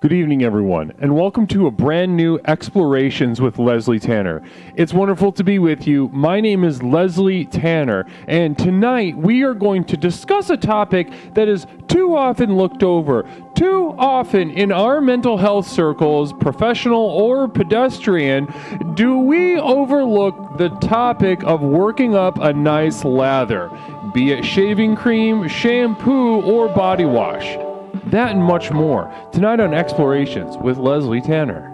Good evening, everyone, and welcome to a brand new Explorations with Leslie Tanner. It's wonderful to be with you. My name is Leslie Tanner, and tonight we are going to discuss a topic that is too often looked over. Too often in our mental health circles, professional or pedestrian, do we overlook the topic of working up a nice lather, be it shaving cream, shampoo, or body wash. That and much more, tonight on Explorations with Leslie Tanner.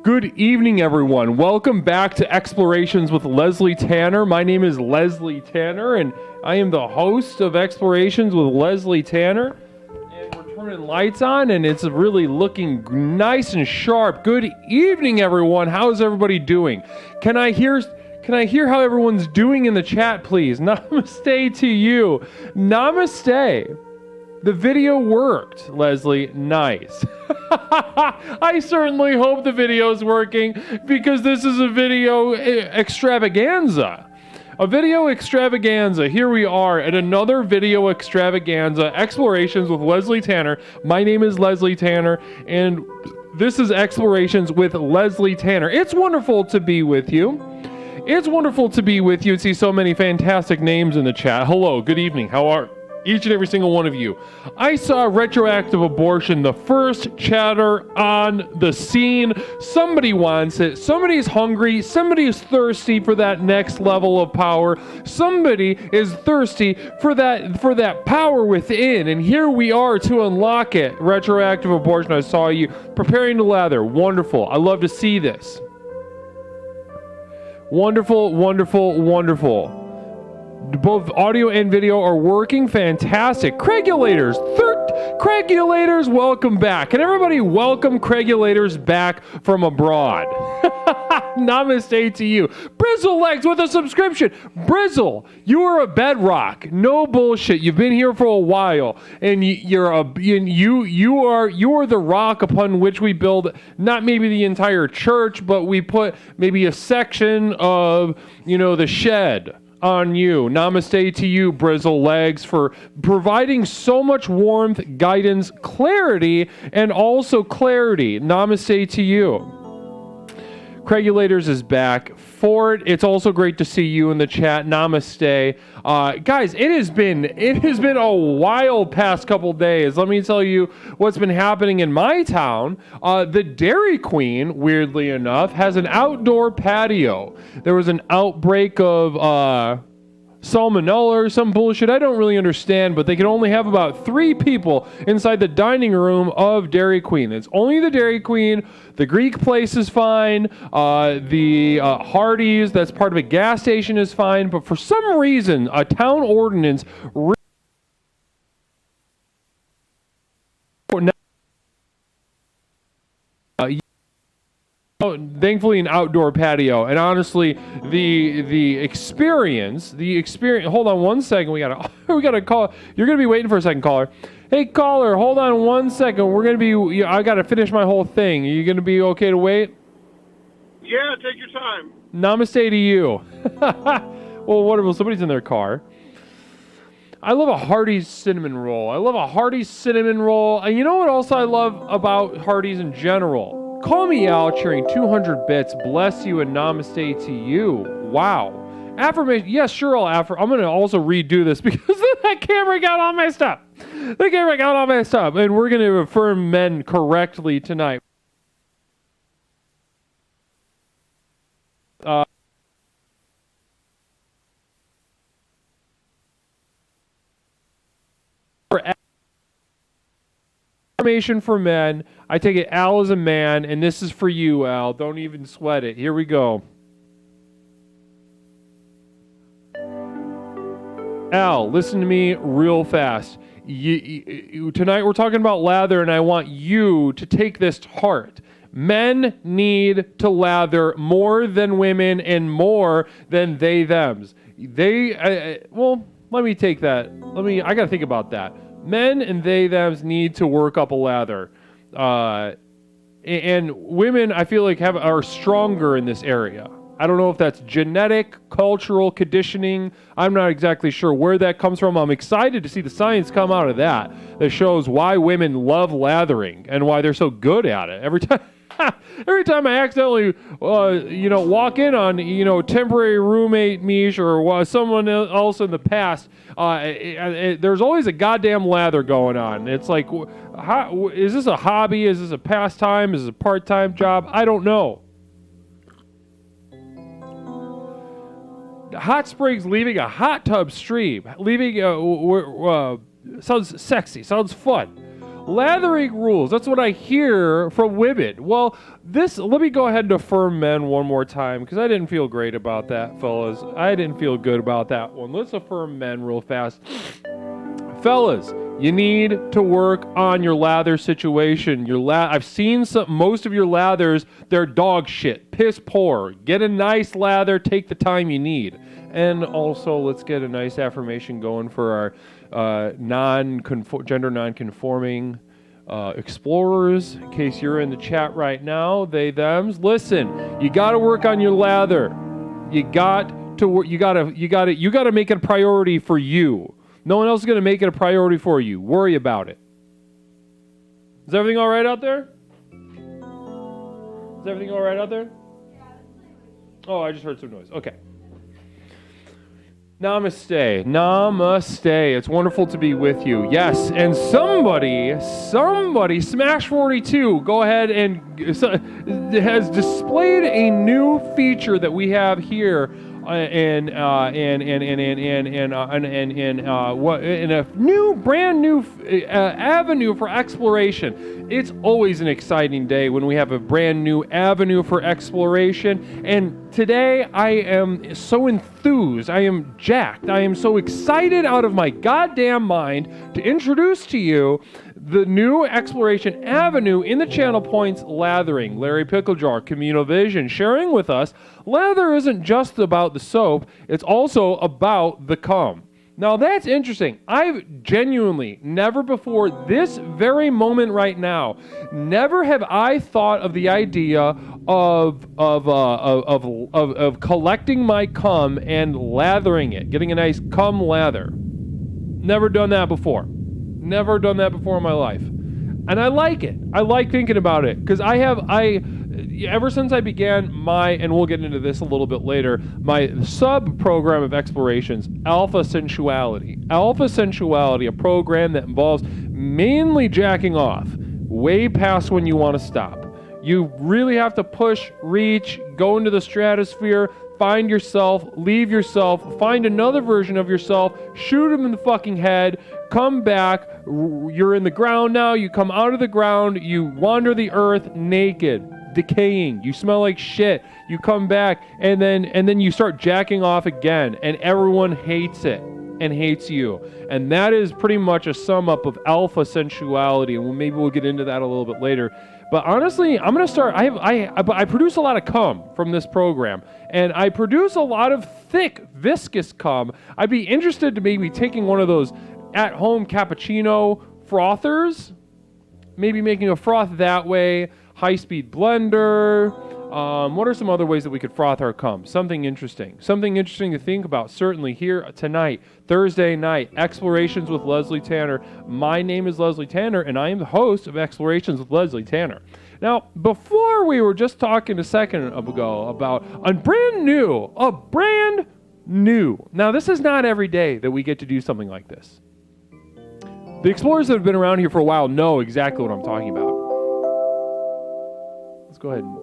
Good evening, everyone. Welcome back to Explorations with Leslie Tanner. My name is Leslie Tanner, and I am the host of Explorations with Leslie Tanner. And we're turning lights on, and it's really looking nice and sharp. Good evening, everyone. How's everybody doing? Can I hear how everyone's doing in the chat, please? Namaste to you. Namaste. The video worked, Leslie. Nice. I certainly hope the video's working because this is a video extravaganza. A video extravaganza. Here we are at another video extravaganza. Explorations with Leslie Tanner. My name is Leslie Tanner, and this is Explorations with Leslie Tanner. It's wonderful to be with you. It's wonderful to be with you and see so many fantastic names in the chat. Hello, good evening. How are each and every single one of you? I saw retroactive abortion, the first chatter on the scene. Somebody wants it. Somebody's hungry. Somebody is thirsty for that next level of power. Somebody is thirsty for that power within. And here we are to unlock it. Retroactive abortion. I saw you preparing to lather. Wonderful. I love to see this. Wonderful, wonderful, wonderful. Both audio and video are working fantastic. Craigulators, Craigulators, welcome back. And everybody welcome Craigulators back from abroad. Namaste to you. Brizzle Legs with a subscription. Brizzle, you are a bedrock. No bullshit. You've been here for a while, and you are the rock upon which we build not maybe the entire church, but we put maybe a section of the shed on you. Namaste to you, Brizzle Legs, for providing so much warmth, guidance, clarity, and also clarity. Namaste to you. Craigulators is back. Ford, it's also great to see you in the chat. Namaste. Guys, it has been a wild past couple days. Let me tell you what's been happening in my town. The Dairy Queen, weirdly enough, has an outdoor patio. There was an outbreak of salmonella or some bullshit. I don't really understand, but they can only have about 3 people inside the dining room of Dairy Queen. It's only the Dairy Queen. The Greek place is fine. The Hardee's, that's part of a gas station, is fine. But for some reason, a town ordinance thankfully an outdoor patio, and honestly the experience hold on one second, we gotta call. You're gonna be waiting for a second, caller. Hey caller, hold on one second, I gotta finish my whole thing. Are you gonna be okay to wait? Yeah, take your time. Namaste to you. Well, wonderful, somebody's in their car. I love a Hardee's cinnamon roll. And you know what else I love about Hardee's in general? Call me out, cheering 200 bits. Bless you and namaste to you. Wow. Affirmation. Yes, sure, I'm going to also redo this because that camera got all messed up. And we're going to affirm men correctly tonight. Affirmation for men. I take it Al is a man, and this is for you, Al. Don't even sweat it. Here we go. Al, listen to me real fast. Tonight we're talking about lather, and I want you to take this to heart. Men need to lather more than women and more than they-thems. Let me take that. I got to think about that. Men and they-thems need to work up a lather. And women, I feel like, are stronger in this area. I don't know if that's genetic, cultural, conditioning. I'm not exactly sure where that comes from. I'm excited to see the science come out of that shows why women love lathering and why they're so good at it. Every time I accidentally, walk in on, temporary roommate Mish or someone else in the past, there's always a goddamn lather going on. It's like, is this a hobby? Is this a pastime? Is this a part-time job? I don't know. Hot Springs leaving a hot tub stream. Sounds sexy. Sounds fun. Lathering rules. That's what I hear from women. Well, let me go ahead and affirm men one more time because I didn't feel great about that, fellas. I didn't feel good about that one. Let's affirm men real fast. Fellas, you need to work on your lather situation. I've seen most of your lathers, they're dog shit, piss poor. Get a nice lather, take the time you need. And also, let's get a nice affirmation going for our gender non-conforming explorers. In case you're in the chat right now, they, thems. Listen, you got to work on your lather. You got to make it a priority for you. No one else is going to make it a priority for you. Worry about it. Is everything all right out there? Is everything all right out there? Oh, I just heard some noise. Okay. Namaste. Namaste. It's wonderful to be with you. Yes, and somebody, Smash 42, go ahead and has displayed a new feature that we have here in a brand new avenue for exploration. It's always an exciting day when we have a brand new avenue for exploration. And today I am so enthused. I am jacked. I am so excited out of my goddamn mind to introduce to you the new exploration avenue in the channel points lathering. Larry Picklejar, Communal Vision, sharing with us, lather isn't just about the soap, it's also about the cum. Now that's interesting. I've genuinely never before this very moment right now, never have I thought of the idea of collecting my cum and lathering it, getting a nice cum lather. Never done that before. Never done that before in my life. And I like it. I like thinking about it because ever since I began and we'll get into this a little bit later, my sub-program of explorations, Alpha Sensuality. Alpha Sensuality, a program that involves mainly jacking off, way past when you want to stop. You really have to push, reach, go into the stratosphere, find yourself, leave yourself, find another version of yourself, shoot him in the fucking head, come back, you're in the ground now, you come out of the ground, you wander the earth naked, decaying, you smell like shit, you come back, and then you start jacking off again, and everyone hates it and hates you. And that is pretty much a sum up of alpha sensuality, and maybe we'll get into that a little bit later. But honestly, I'm going to start, I produce a lot of cum from this program, and I produce a lot of thick, viscous cum. I'd be interested to maybe taking one of those at-home cappuccino frothers, maybe making a froth that way, high-speed blender. What are some other ways that we could froth our cum? Something interesting to think about, certainly here tonight, Thursday night, Explorations with Leslie Tanner. My name is Leslie Tanner, and I am the host of Explorations with Leslie Tanner. Now, before we were just talking a second ago about a brand new. Now, this is not every day that we get to do something like this. The explorers that have been around here for a while know exactly what I'm talking about. Let's go ahead and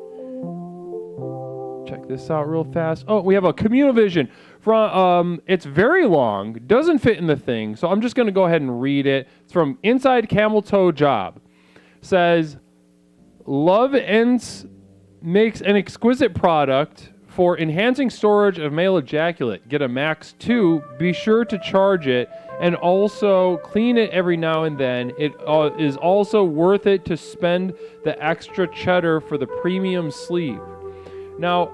check this out real fast. Oh, we have a Communal Vision. It's very long, doesn't fit in the thing, so I'm just going to go ahead and read it. It's from Inside Camel Toe Job. It says, Love makes an exquisite product for enhancing storage of male ejaculate. Get a Max 2. Be sure to charge it and also clean it every now and then. It is also worth it to spend the extra cheddar for the premium sleeve. Now,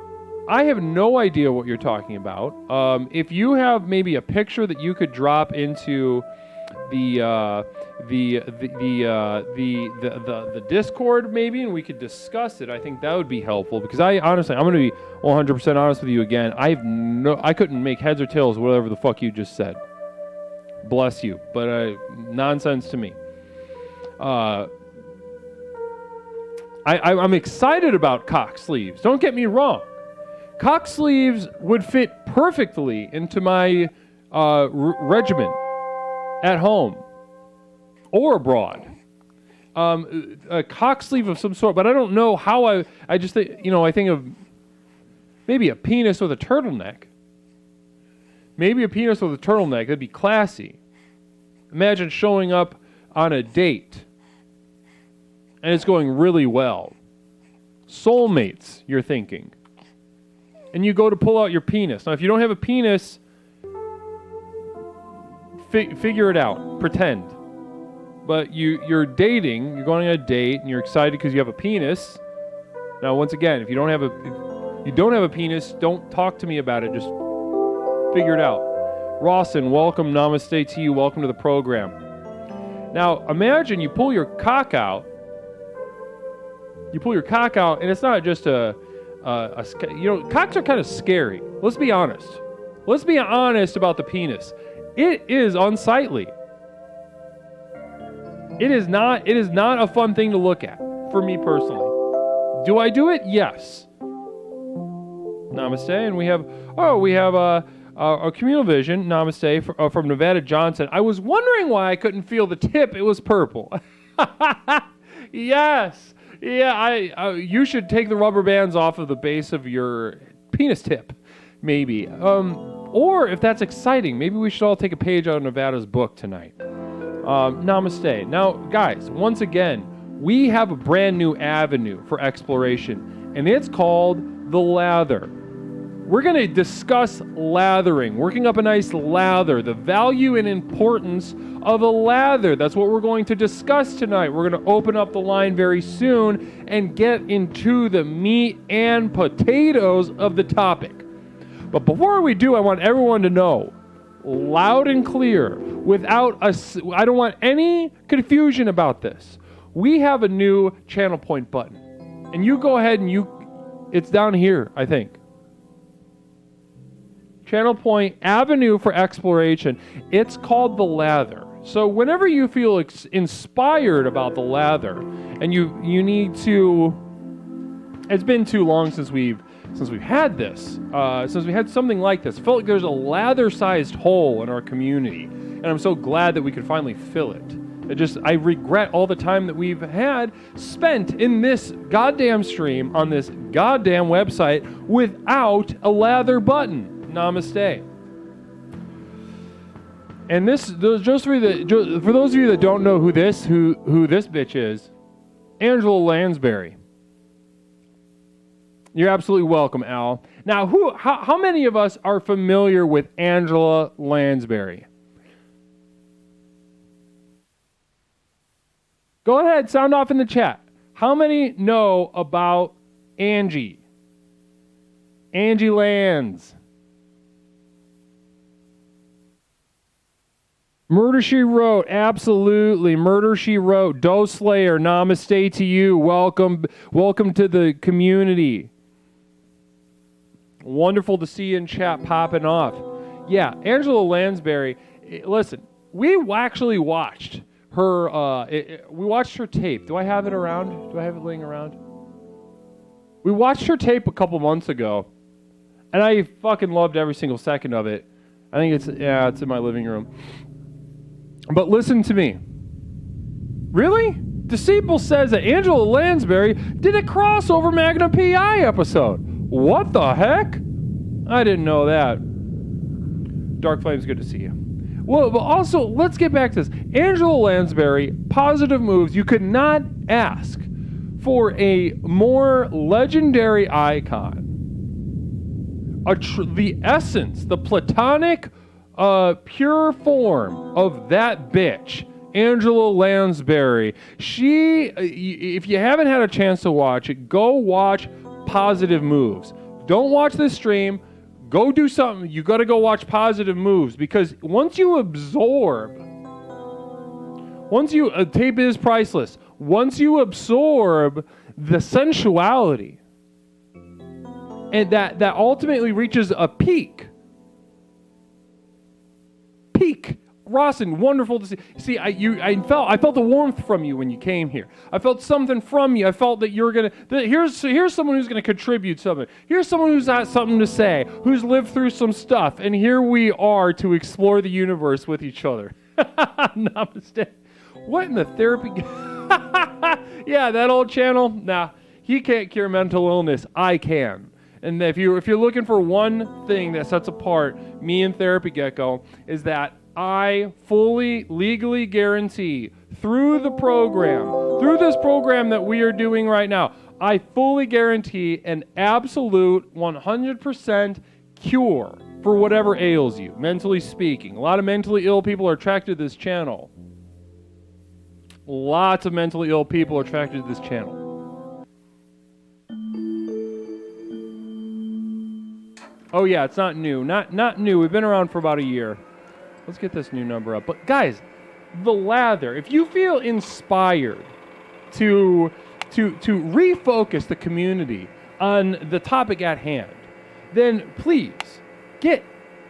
I have no idea what you're talking about. If you have maybe a picture that you could drop into the Discord maybe, and we could discuss it. I think that would be helpful because I'm going to be 100% honest with you again. I couldn't make heads or tails of whatever the fuck you just said. Bless you, but nonsense to me. I'm excited about cock sleeves. Don't get me wrong. Cock sleeves would fit perfectly into my regimen at home or abroad. A cock sleeve of some sort, but I don't know how I just think, I think of maybe a penis with a turtleneck. Maybe a penis with a turtleneck, that'd be classy. Imagine showing up on a date and it's going really well. Soulmates, you're thinking. And you go to pull out your penis. Now, if you don't have a penis, figure it out. Pretend. But you're dating, you're going on a date, and you're excited because you have a penis. Now, once again, if you don't have a penis, don't talk to me about it. Just figure it out. Rawson, welcome. Namaste to you. Welcome to the program. Now, imagine you pull your cock out. You pull your cock out, and it's not just cocks are kind of scary. Let's be honest. Let's be honest about the penis. It is unsightly. It is not a fun thing to look at for me personally. Do I do it? Yes. Namaste. And we have a communal vision. Namaste from Nevada Johnson. I was wondering why I couldn't feel the tip. It was purple. Yes. Yeah, you should take the rubber bands off of the base of your penis tip, maybe. Or if that's exciting, maybe we should all take a page out of Nevada's book tonight. Namaste. Now, guys, once again, we have a brand new avenue for exploration, and it's called the Lather. We're going to discuss lathering, working up a nice lather, the value and importance of a lather. That's what we're going to discuss tonight. We're going to open up the line very soon and get into the meat and potatoes of the topic. But before we do, I want everyone to know, loud and clear, I don't want any confusion about this. We have a new channel point button. And you go ahead and it's down here, I think. Channel point, avenue for exploration. It's called the Lather. So whenever you feel inspired about the Lather, and you need to, it's been too long since we've had this, since we had something like this. I felt like there's a lather-sized hole in our community, and I'm so glad that we could finally fill it. I regret all the time that we've had spent in this goddamn stream on this goddamn website without a lather button. Namaste. And for those of you that don't know who this bitch is, Angela Lansbury. You're absolutely welcome, Al. Now, how many of us are familiar with Angela Lansbury? Go ahead, sound off in the chat. How many know about Angie? Angie Lands. Murder, She Wrote, absolutely. Murder, She Wrote. Doe Slayer, namaste to you. Welcome to the community. Wonderful to see you in chat popping off. Yeah, Angela Lansbury. Listen, we actually watched her. We watched her tape. Do I have it around? Do I have it laying around? We watched her tape a couple months ago, and I fucking loved every single second of it. I think it's in my living room. But listen to me. Really? Disciple says that Angela Lansbury did a crossover Magna PI episode. What the heck? I didn't know that. Dark Flames, good to see you. Well, but also, let's get back to this. Angela Lansbury, positive moves. You could not ask for a more legendary icon. The essence, the platonic pure form of that bitch, Angela Lansbury. If you haven't had a chance to watch it, go watch Positive Moves. Don't watch this stream. Go do something. You got to go watch Positive Moves, because once you absorb tape is priceless. Once you absorb the sensuality, and that ultimately reaches a peak. Rawson, wonderful to see. See, I felt the warmth from you when you came here. I felt something from you. I felt that you're gonna. Here's someone who's gonna contribute something. Here's someone who's got something to say, who's lived through some stuff, and here we are to explore the universe with each other. Namaste. What in the therapy? Yeah, that old channel. Nah, he can't cure mental illness. I can. And if you're looking for one thing that sets apart me and Therapy Gecko, is that I fully legally guarantee through this program that we are doing right now, I fully guarantee an absolute 100% cure for whatever ails you, mentally speaking. A lot of mentally ill people are attracted to this channel. Lots of mentally ill people are attracted to this channel. Oh yeah, it's not new. Not new. We've been around for about a year. Let's get this new number up. But guys, the Lather, if you feel inspired to refocus the community on the topic at hand, then please get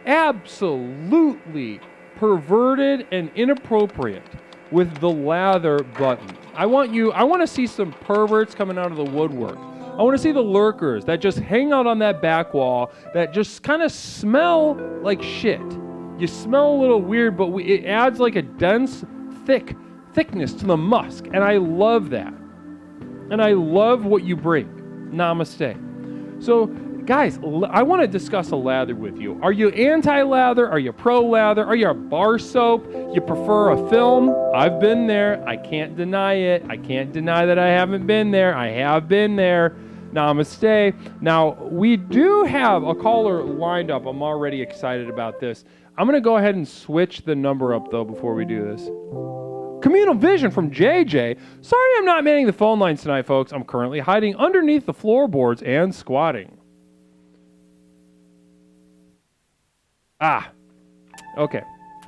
absolutely perverted and inappropriate with the Lather button. I want to see some perverts coming out of the woodwork. I want to see the lurkers that just hang out on that back wall that just kind of smell like shit. You smell a little weird, but it adds like a dense, thickness to the musk. And I love that. And I love what you bring. Namaste. So, guys, I want to discuss a lather with you. Are you anti-lather? Are you pro-lather? Are you a bar soap? You prefer a film? I've been there. I can't deny it. I can't deny that I haven't been there. I have been there. Namaste. Now, we do have a caller lined up. I'm already excited about this. I'm going to go ahead and switch the number up, though, before we do this. Communal Vision from JJ. Sorry I'm not manning the phone lines tonight, folks. I'm currently hiding underneath the floorboards and squatting. Okay.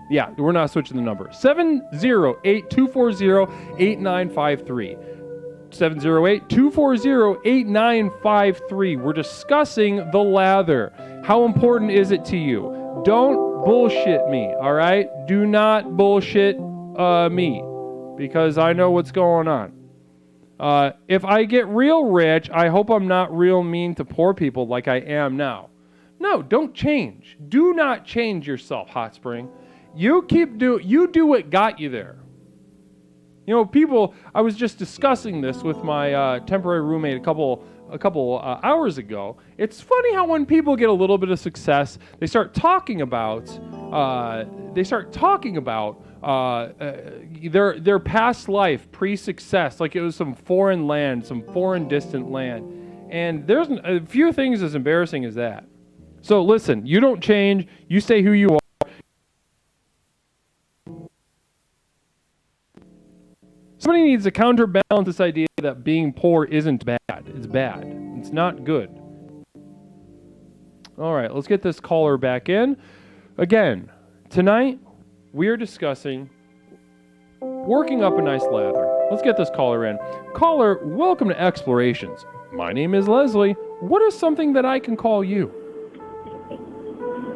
Yeah, we're not switching the number. 708-240-8953. 708-240-8953. We're discussing the Lather. How important is it to you? Don't bullshit me, all right? Do not bullshit me, because I know what's going on. If I get real rich, I hope I'm not real mean to poor people like I am now. No, don't change. Do not change yourself, Hot Spring. You do what got you there. You know, people, I was just discussing this with my temporary roommate a couple hours ago. It's funny how when people get a little bit of success, they start talking about their past life pre-success, like it was some foreign land, some foreign distant land. And there's a few things as embarrassing as that. So listen, you don't change, you stay who you are. Somebody needs to counterbalance this idea that being poor isn't bad. It's bad. It's not good. All right, let's get this caller back in. Again, tonight we are discussing working up a nice lather. Let's get this caller in. Caller, welcome to Explorations. My name is Leslie. What is something that I can call you?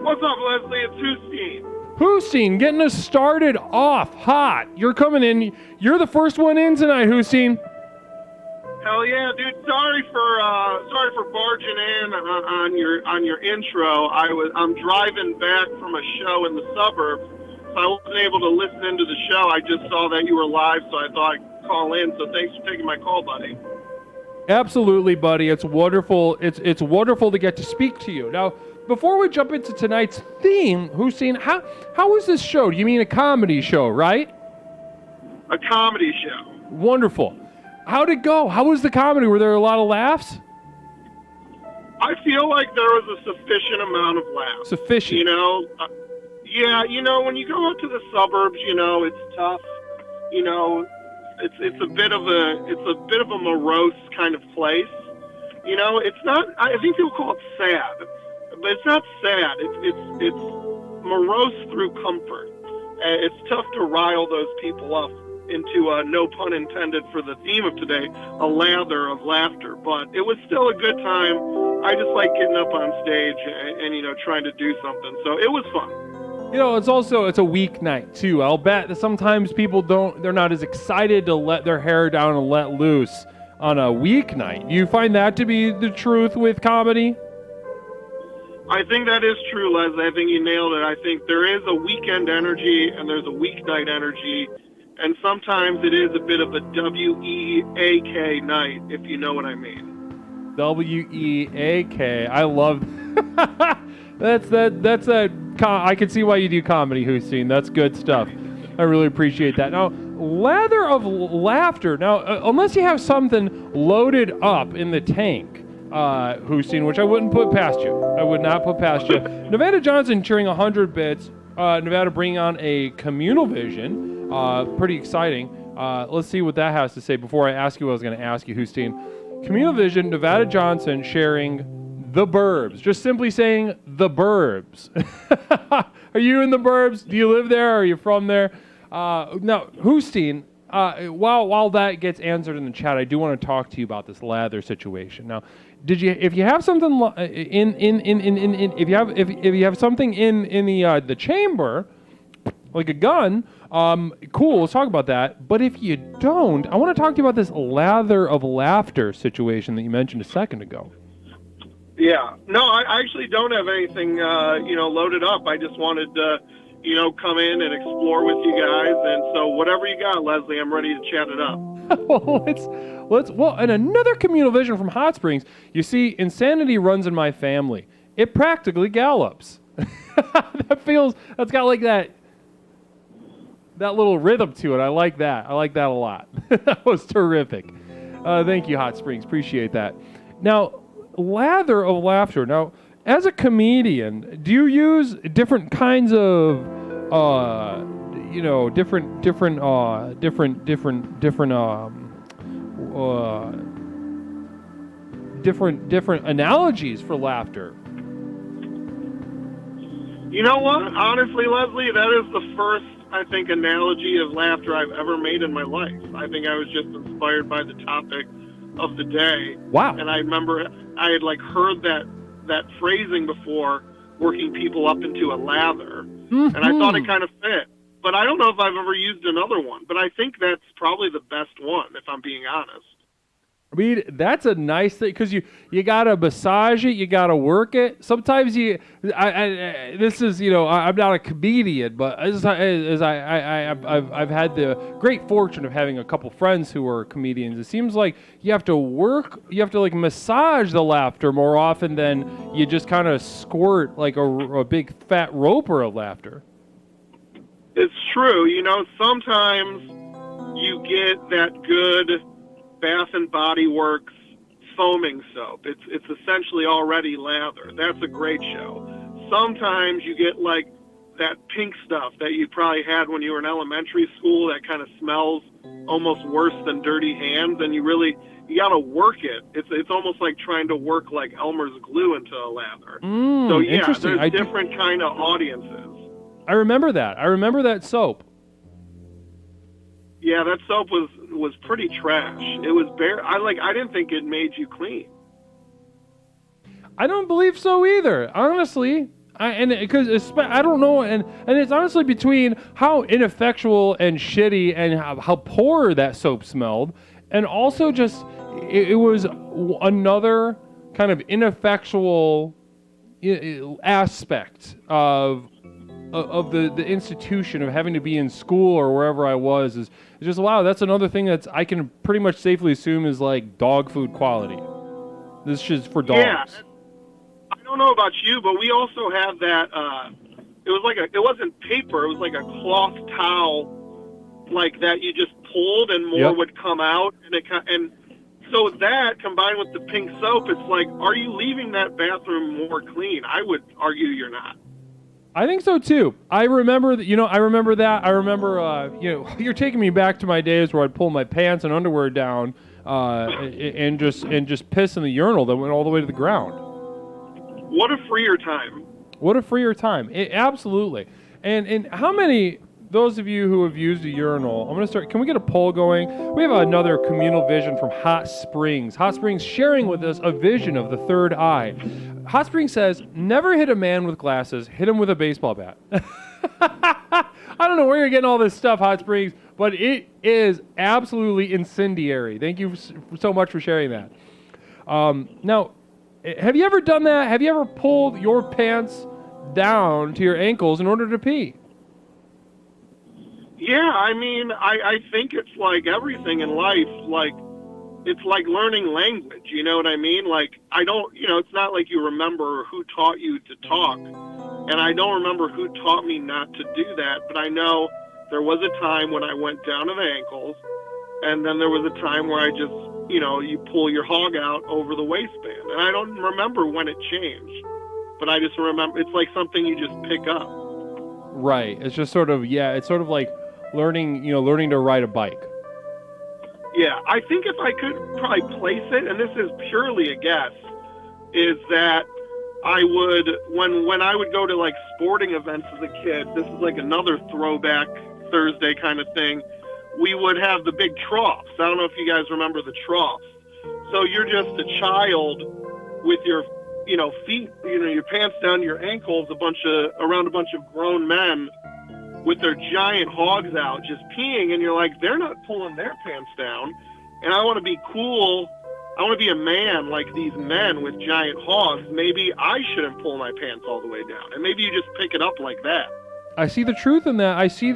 What's up, Leslie? It's Hussein. Hussein, getting us started off hot. You're coming in. You're the first one in tonight, Hussein. Hell yeah, dude! Sorry for barging in on your intro. I'm driving back from a show in the suburbs, so I wasn't able to listen into the show. I just saw that you were live, so I thought I'd call in. So thanks for taking my call, buddy. Absolutely, buddy. It's wonderful. It's wonderful to get to speak to you. Now, before we jump into tonight's theme, Hussein, how is this show? You mean a comedy show, right? A comedy show. Wonderful. How'd it go? How was the comedy? Were there a lot of laughs? I feel like there was a sufficient amount of laughs. Sufficient. You know, when you go out to the suburbs, it's tough. It's a bit of a morose kind of place. It's not. I think people call it sad, but it's not sad. It's morose through comfort. It's tough to rile those people up no pun intended for the theme of today, a lather of laughter. But it was still a good time. I just like getting up on stage and trying to do something. So it was fun. It's a weeknight too. I'll bet that sometimes people they're not as excited to let their hair down and let loose on a weeknight. Do you find that to be the truth with comedy? I think that is true, Leslie. I think you nailed it. I think there is a weekend energy and there's a weeknight energy, and sometimes it is a bit of a W-E-A-K night, if you know what I mean. W-E-A-K. I love that's I can see why you do comedy, Hussein. That's good stuff. I really appreciate that. Now, lather of laughter. Now, unless you have something loaded up in the tank, Hussein, which I wouldn't put past you. I would not put past you. Nevada Johnson cheering 100 bits. Nevada bringing on a communal vision. Pretty exciting. Let's see what that has to say before I ask you what I was going to ask you, Hussein. Communal vision, Nevada Johnson sharing the burbs. Just simply saying the burbs. Are you in the burbs? Do you live there? Are you from there? Now, Hussein, while that gets answered in the chat, I do want to talk to you about this lather situation. Now, if you have something if you have something in the chamber, like a gun, cool, let's talk about that. But if you don't, I want to talk to you about this lather of laughter situation that you mentioned a second ago. Yeah. No, I actually don't have anything, loaded up. I just wanted to, come in and explore with you guys. And so whatever you got, Leslie, I'm ready to chat it up. Well, and another communal vision from Hot Springs. You see, insanity runs in my family. It practically gallops. That's got like that little rhythm to it. I like that. I like that a lot. That was terrific. Thank you, Hot Springs. Appreciate that. Now, lather of laughter. Now, as a comedian, do you use different kinds of, different analogies for laughter? You know what? Honestly, Leslie, that is the first, I think, analogy of laughter I've ever made in my life. I think I was just inspired by the topic of the day. Wow. And I remember I had heard that phrasing before, working people up into a lather. Mm-hmm. And I thought it kind of fit. But I don't know if I've ever used another one. But I think that's probably the best one, if I'm being honest. I mean, that's a nice thing, because you got to massage it, you got to work it. Sometimes I'm not a comedian, but I've had the great fortune of having a couple friends who are comedians. It seems like you have to massage the laughter more often than you just kind of squirt like a big fat roper of laughter. It's true. Sometimes you get that good Bath and Body Works foaming soap. It's essentially already lather. That's a great show. Sometimes you get that pink stuff that you probably had when you were in elementary school that kind of smells almost worse than dirty hands, and you got to work it. It's almost like trying to work like Elmer's glue into a lather. So yeah, there's different kind of audiences. I remember that. I remember that soap. Yeah, that soap was pretty trash. It was bare. I didn't think it made you clean. I don't believe so either, honestly. I don't know, and it's honestly between how ineffectual and shitty and how poor that soap smelled, and also just it was another kind of ineffectual aspect of the institution of having to be in school or wherever I was is just, wow, that's another thing that's I can pretty much safely assume is like dog food quality. This is for dogs. Yeah, I don't know about you, but we also have that. It wasn't paper. It was like a cloth towel, like that you just pulled and more would come out, and so that combined with the pink soap, it's like, are you leaving that bathroom more clean? I would argue you're not. I think so too. I remember that. I remember that. I remember. You're taking me back to my days where I'd pull my pants and underwear down, and just piss in the urinal that went all the way to the ground. What a freer time. What a freer time. Absolutely. And how many those of you who have used a urinal, I'm going to start. Can we get a poll going? We have another communal vision from Hot Springs. Hot Springs sharing with us a vision of the third eye. Hot Springs says, never hit a man with glasses, hit him with a baseball bat. I don't know where you're getting all this stuff, Hot Springs, but it is absolutely incendiary. Thank you so much for sharing that. Now, have you ever done that? Have you ever pulled your pants down to your ankles in order to pee? Yeah, I mean, I think it's like everything in life, like, it's like learning language, you know what I mean? Like, I don't, it's not like you remember who taught you to talk, and I don't remember who taught me not to do that, but I know there was a time when I went down to the ankles, and then there was a time where I just, you pull your hog out over the waistband, and I don't remember when it changed, but I just remember, it's like something you just pick up. Right, it's just sort of, it's sort of like learning to ride a bike. Yeah, I think if I could probably place it, and this is purely a guess, is that I would, when I would go to like sporting events as a kid, this is like another throwback Thursday kind of thing, we would have the big troughs. I don't know if you guys remember the troughs. So you're just a child with your, feet, your pants down to your ankles, around a bunch of grown men with their giant hogs out, just peeing, and you're like, they're not pulling their pants down, and I want to be cool. I want to be a man like these men with giant hogs. Maybe I shouldn't pull my pants all the way down, and maybe you just pick it up like that. I see the truth in that. I see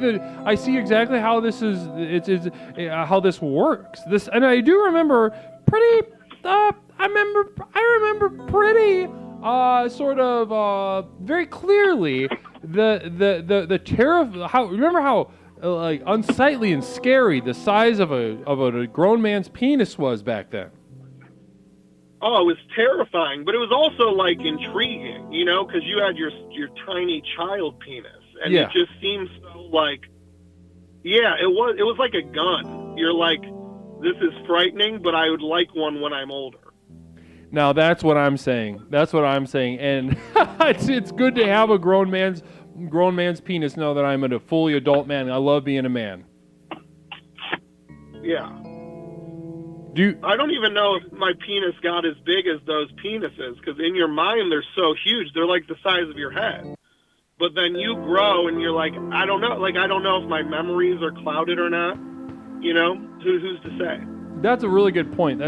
exactly how this is. How this works. And I do remember pretty. I remember pretty. Sort of very clearly the terror of how. Remember how like unsightly and scary the size of a grown man's penis was back then. Oh, it was terrifying, but it was also like intriguing, because you had your tiny child penis, and it just seems so like, it was like a gun. You're like, this is frightening, but I would like one when I'm older. Now that's what I'm saying. And it's good to have a grown man's penis now that I'm a fully adult man. I love being a man. Yeah. I don't even know if my penis got as big as those penises, because in your mind they're so huge. They're like the size of your head. But then you grow and you're like, I don't know. Like, I don't know if my memories are clouded or not. Who's to say? That's a really good point.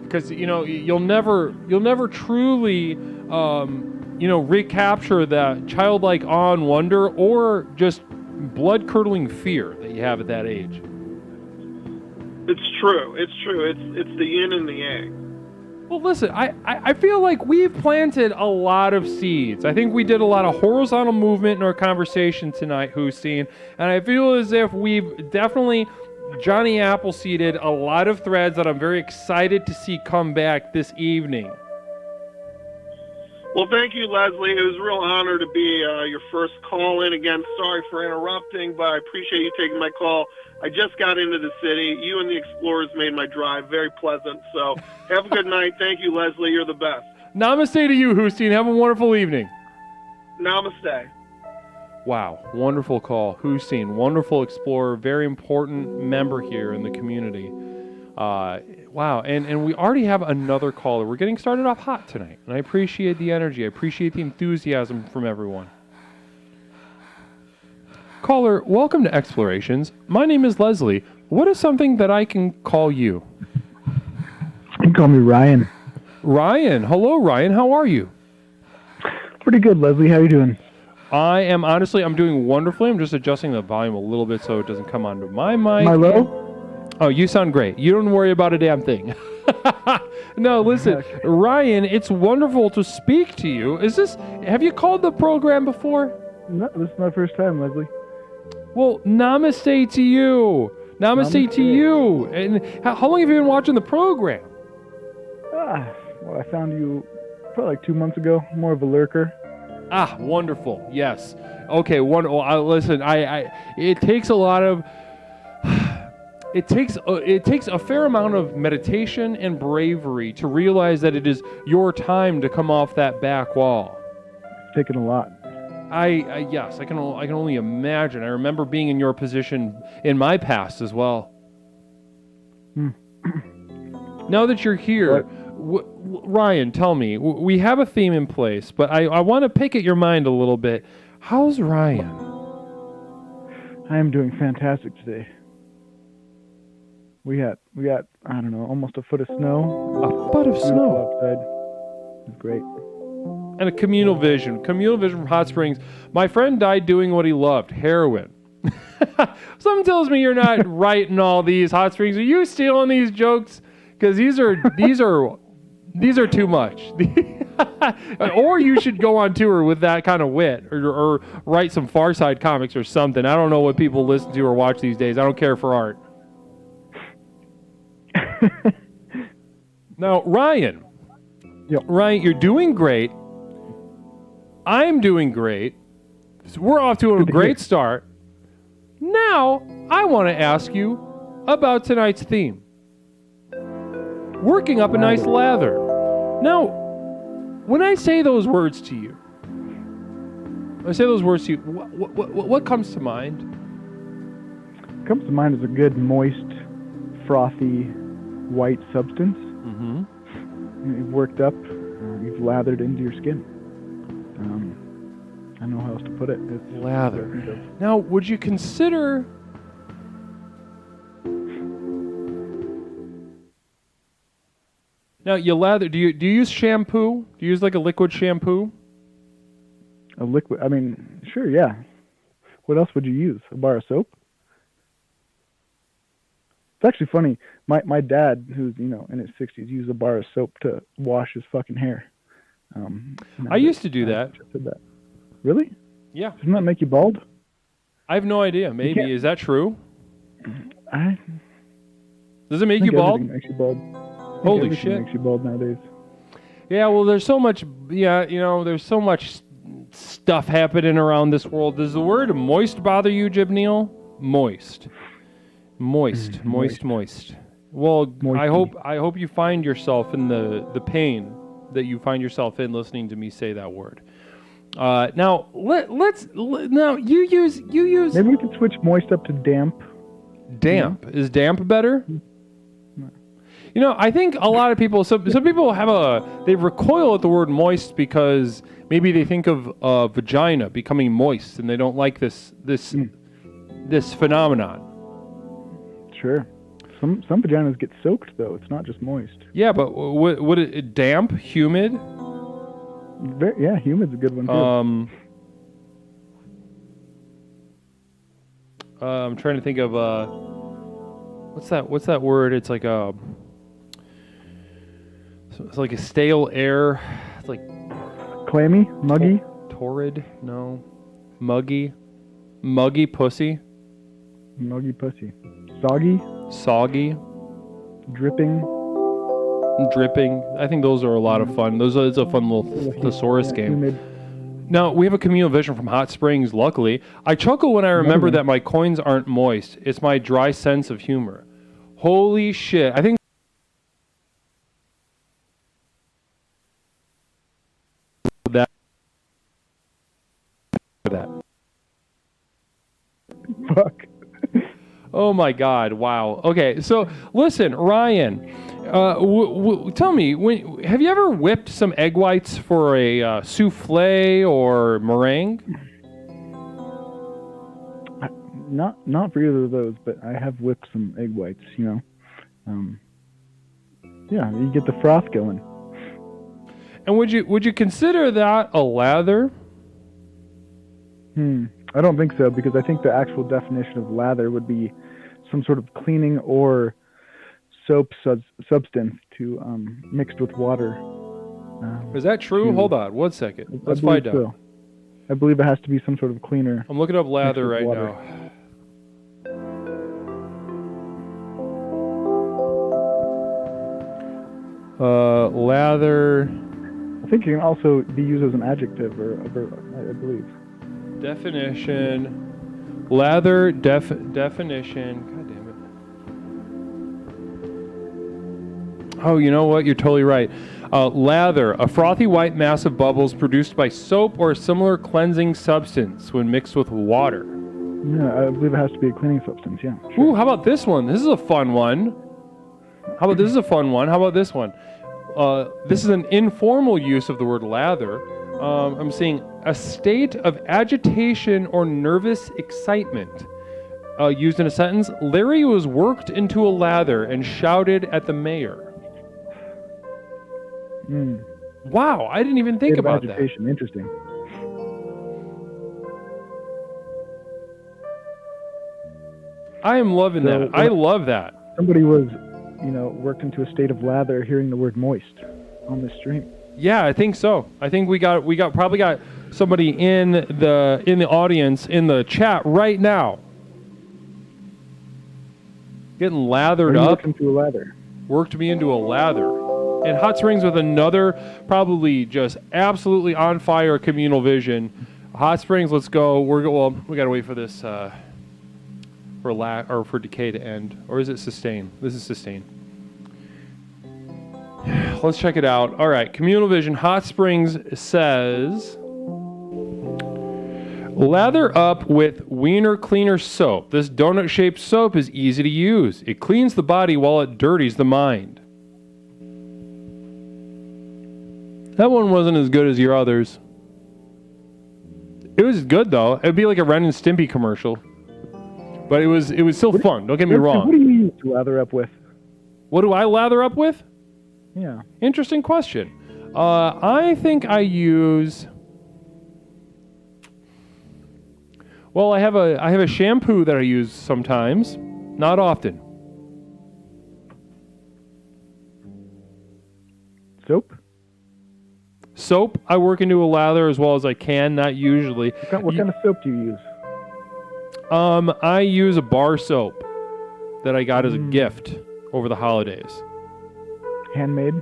Because you'll never truly recapture that childlike awe and wonder, or just blood-curdling fear that you have at that age. It's true. It's the yin and the yang. Well, listen, I feel like we've planted a lot of seeds. I think we did a lot of horizontal movement in our conversation tonight, Hussein, and I feel as if we've definitely Johnny Appleseeded a lot of threads that I'm very excited to see come back this evening. Well, thank you, Leslie. It was a real honor to be your first call in. Again, sorry for interrupting, but I appreciate you taking my call. I just got into the city. You and the Explorers made my drive very pleasant. So have a good night. Thank you, Leslie. You're the best. Namaste to you, Hussein. Have a wonderful evening. Namaste. Wow. Wonderful call. Hussein, wonderful explorer, very important member here in the community. Wow. And we already have another caller. We're getting started off hot tonight. And I appreciate the energy. I appreciate the enthusiasm from everyone. Caller, welcome to Explorations. My name is Leslie. What is something that I can call you? You can call me Ryan. Ryan. Hello, Ryan. How are you? Pretty good, Leslie. How are you doing? I'm doing wonderfully. I'm just adjusting the volume a little bit so it doesn't come onto my mic. Am I low? Oh, you sound great. You don't worry about a damn thing. No, listen, okay. Ryan, it's wonderful to speak to you. Have you called the program before? No, this is my first time, Leslie. Well, namaste to you. Namaste to you. And how long have you been watching the program? Well, I found you probably like 2 months ago. More of a lurker. Ah, wonderful. Yes. Okay. Wonderful. Listen, it takes a lot of. It takes a fair amount of meditation and bravery to realize that it is your time to come off that back wall. It's taken a lot. Yes, I can only imagine. I remember being in your position in my past as well. Now that you're here, Ryan, tell me, we have a theme in place, but I want to pick at your mind a little bit. How's Ryan? I am doing fantastic today. We got I don't know, almost a foot of snow. A foot of snow outside. It's great. And a communal vision from Hot Springs. My friend died doing what he loved, heroin. Something tells me you're not writing all these, Hot Springs. Are you stealing these jokes? Because these are too much. Or you should go on tour with that kind of wit, or write some Far Side comics or something. I don't know what people listen to or watch these days. I don't care for art. Now, Ryan. Yep. Ryan, you're doing great. I'm doing great. So we're off to a great start. Now, I want to ask you about tonight's theme. Working up a nice lather. Now, when I say those words to you, what comes to mind? What comes to mind is a good, moist, frothy, white substance. Mm-hmm. You've worked up, you've lathered into your skin. I don't know how else to put it. It's lather. Now, would you consider... Now, you lather. Do you use shampoo? Do you use like a liquid shampoo? A liquid? I mean, sure, yeah. What else would you use? A bar of soap? It's actually funny. My dad, who's in his 60s, used a bar of soap to wash his fucking hair. I used to do that. Really? Yeah. Doesn't that make you bald? I have no idea. Maybe. Is that true? Does it make you bald? Everything makes you bald. Holy shit. Makes you bald nowadays. Yeah, well, there's so much, there's so much stuff happening around this world. Does the word moist bother you, Jib Neal? Moist. Moist. Well, Moisty. I hope you find yourself in the pain that you find yourself in listening to me say that word. Now you use. Maybe we could switch moist up to damp. Damp. Is damp better? I think a lot of people, some people they recoil at the word moist because maybe they think of vagina becoming moist and they don't like this phenomenon. Sure. Some vaginas get soaked though. It's not just moist. Yeah, but would it damp, humid? Yeah, humid's a good one too. I'm trying to think of what's that word? It's like it's like a stale air. It's like clammy, muggy, torrid. No, muggy pussy. Muggy pussy. Soggy. Dripping. I think those are a lot of fun. It's a fun little thesaurus game. Humid. Now, we have a communal vision from Hot Springs, luckily. I chuckle when I remember that my coins aren't moist. It's my dry sense of humor. Holy shit. I think that. Fuck. Oh my God! Wow. Okay, so listen, Ryan. Tell me, have you ever whipped some egg whites for a souffle or meringue? Not for either of those, but I have whipped some egg whites. Yeah, you get the froth going. And would you consider that a lather? I don't think so, because I think the actual definition of lather would be some sort of cleaning or soap substance to mixed with water. Is that true? Hold on, 1 second. Let's find out. So. I believe it has to be some sort of cleaner. I'm looking up lather right water. now. Lather. I think it can also be used as an adjective or a verb, I believe. Definition. Lather definition. God damn Oh, you know what? You're totally right. Lather, a frothy white mass of bubbles produced by soap or a similar cleansing substance when mixed with water. Yeah, I believe it has to be a cleaning substance, yeah. Sure. Ooh, how about this one? This is a fun one. How about this one? This is an informal use of the word lather. I'm seeing a state of agitation or nervous excitement. Used in a sentence, Larry was worked into a lather and shouted at the mayor. Wow, I didn't even think about agitation. that. Interesting. I am loving that. I love that. Somebody was, worked into a state of lather hearing the word moist on this stream. Yeah, I think so. I think we probably got somebody in the audience in the chat right now. Getting lathered up. Into a lather. Worked me into a lather. And Hot Springs with another probably just absolutely on fire communal vision. Hot Springs, let's go. We got to wait for this for decay to end, or is it sustain? This is sustain. Let's check it out. All right, communal vision. Hot Springs says, lather up with Wiener Cleaner soap. This donut-shaped soap is easy to use. It cleans the body while it dirties the mind. That one wasn't as good as your others. It was good though. It'd be like a Ren and Stimpy commercial, but it was still fun. Don't get me wrong. What do you use to lather up with? What do I lather up with? Yeah. Interesting question. I think I use. Well, I have a shampoo that I use sometimes, not often. Soap, I work into a lather as well as I can, not usually. What kind of soap do you use? I use a bar soap that I got as a gift over the holidays. Handmade?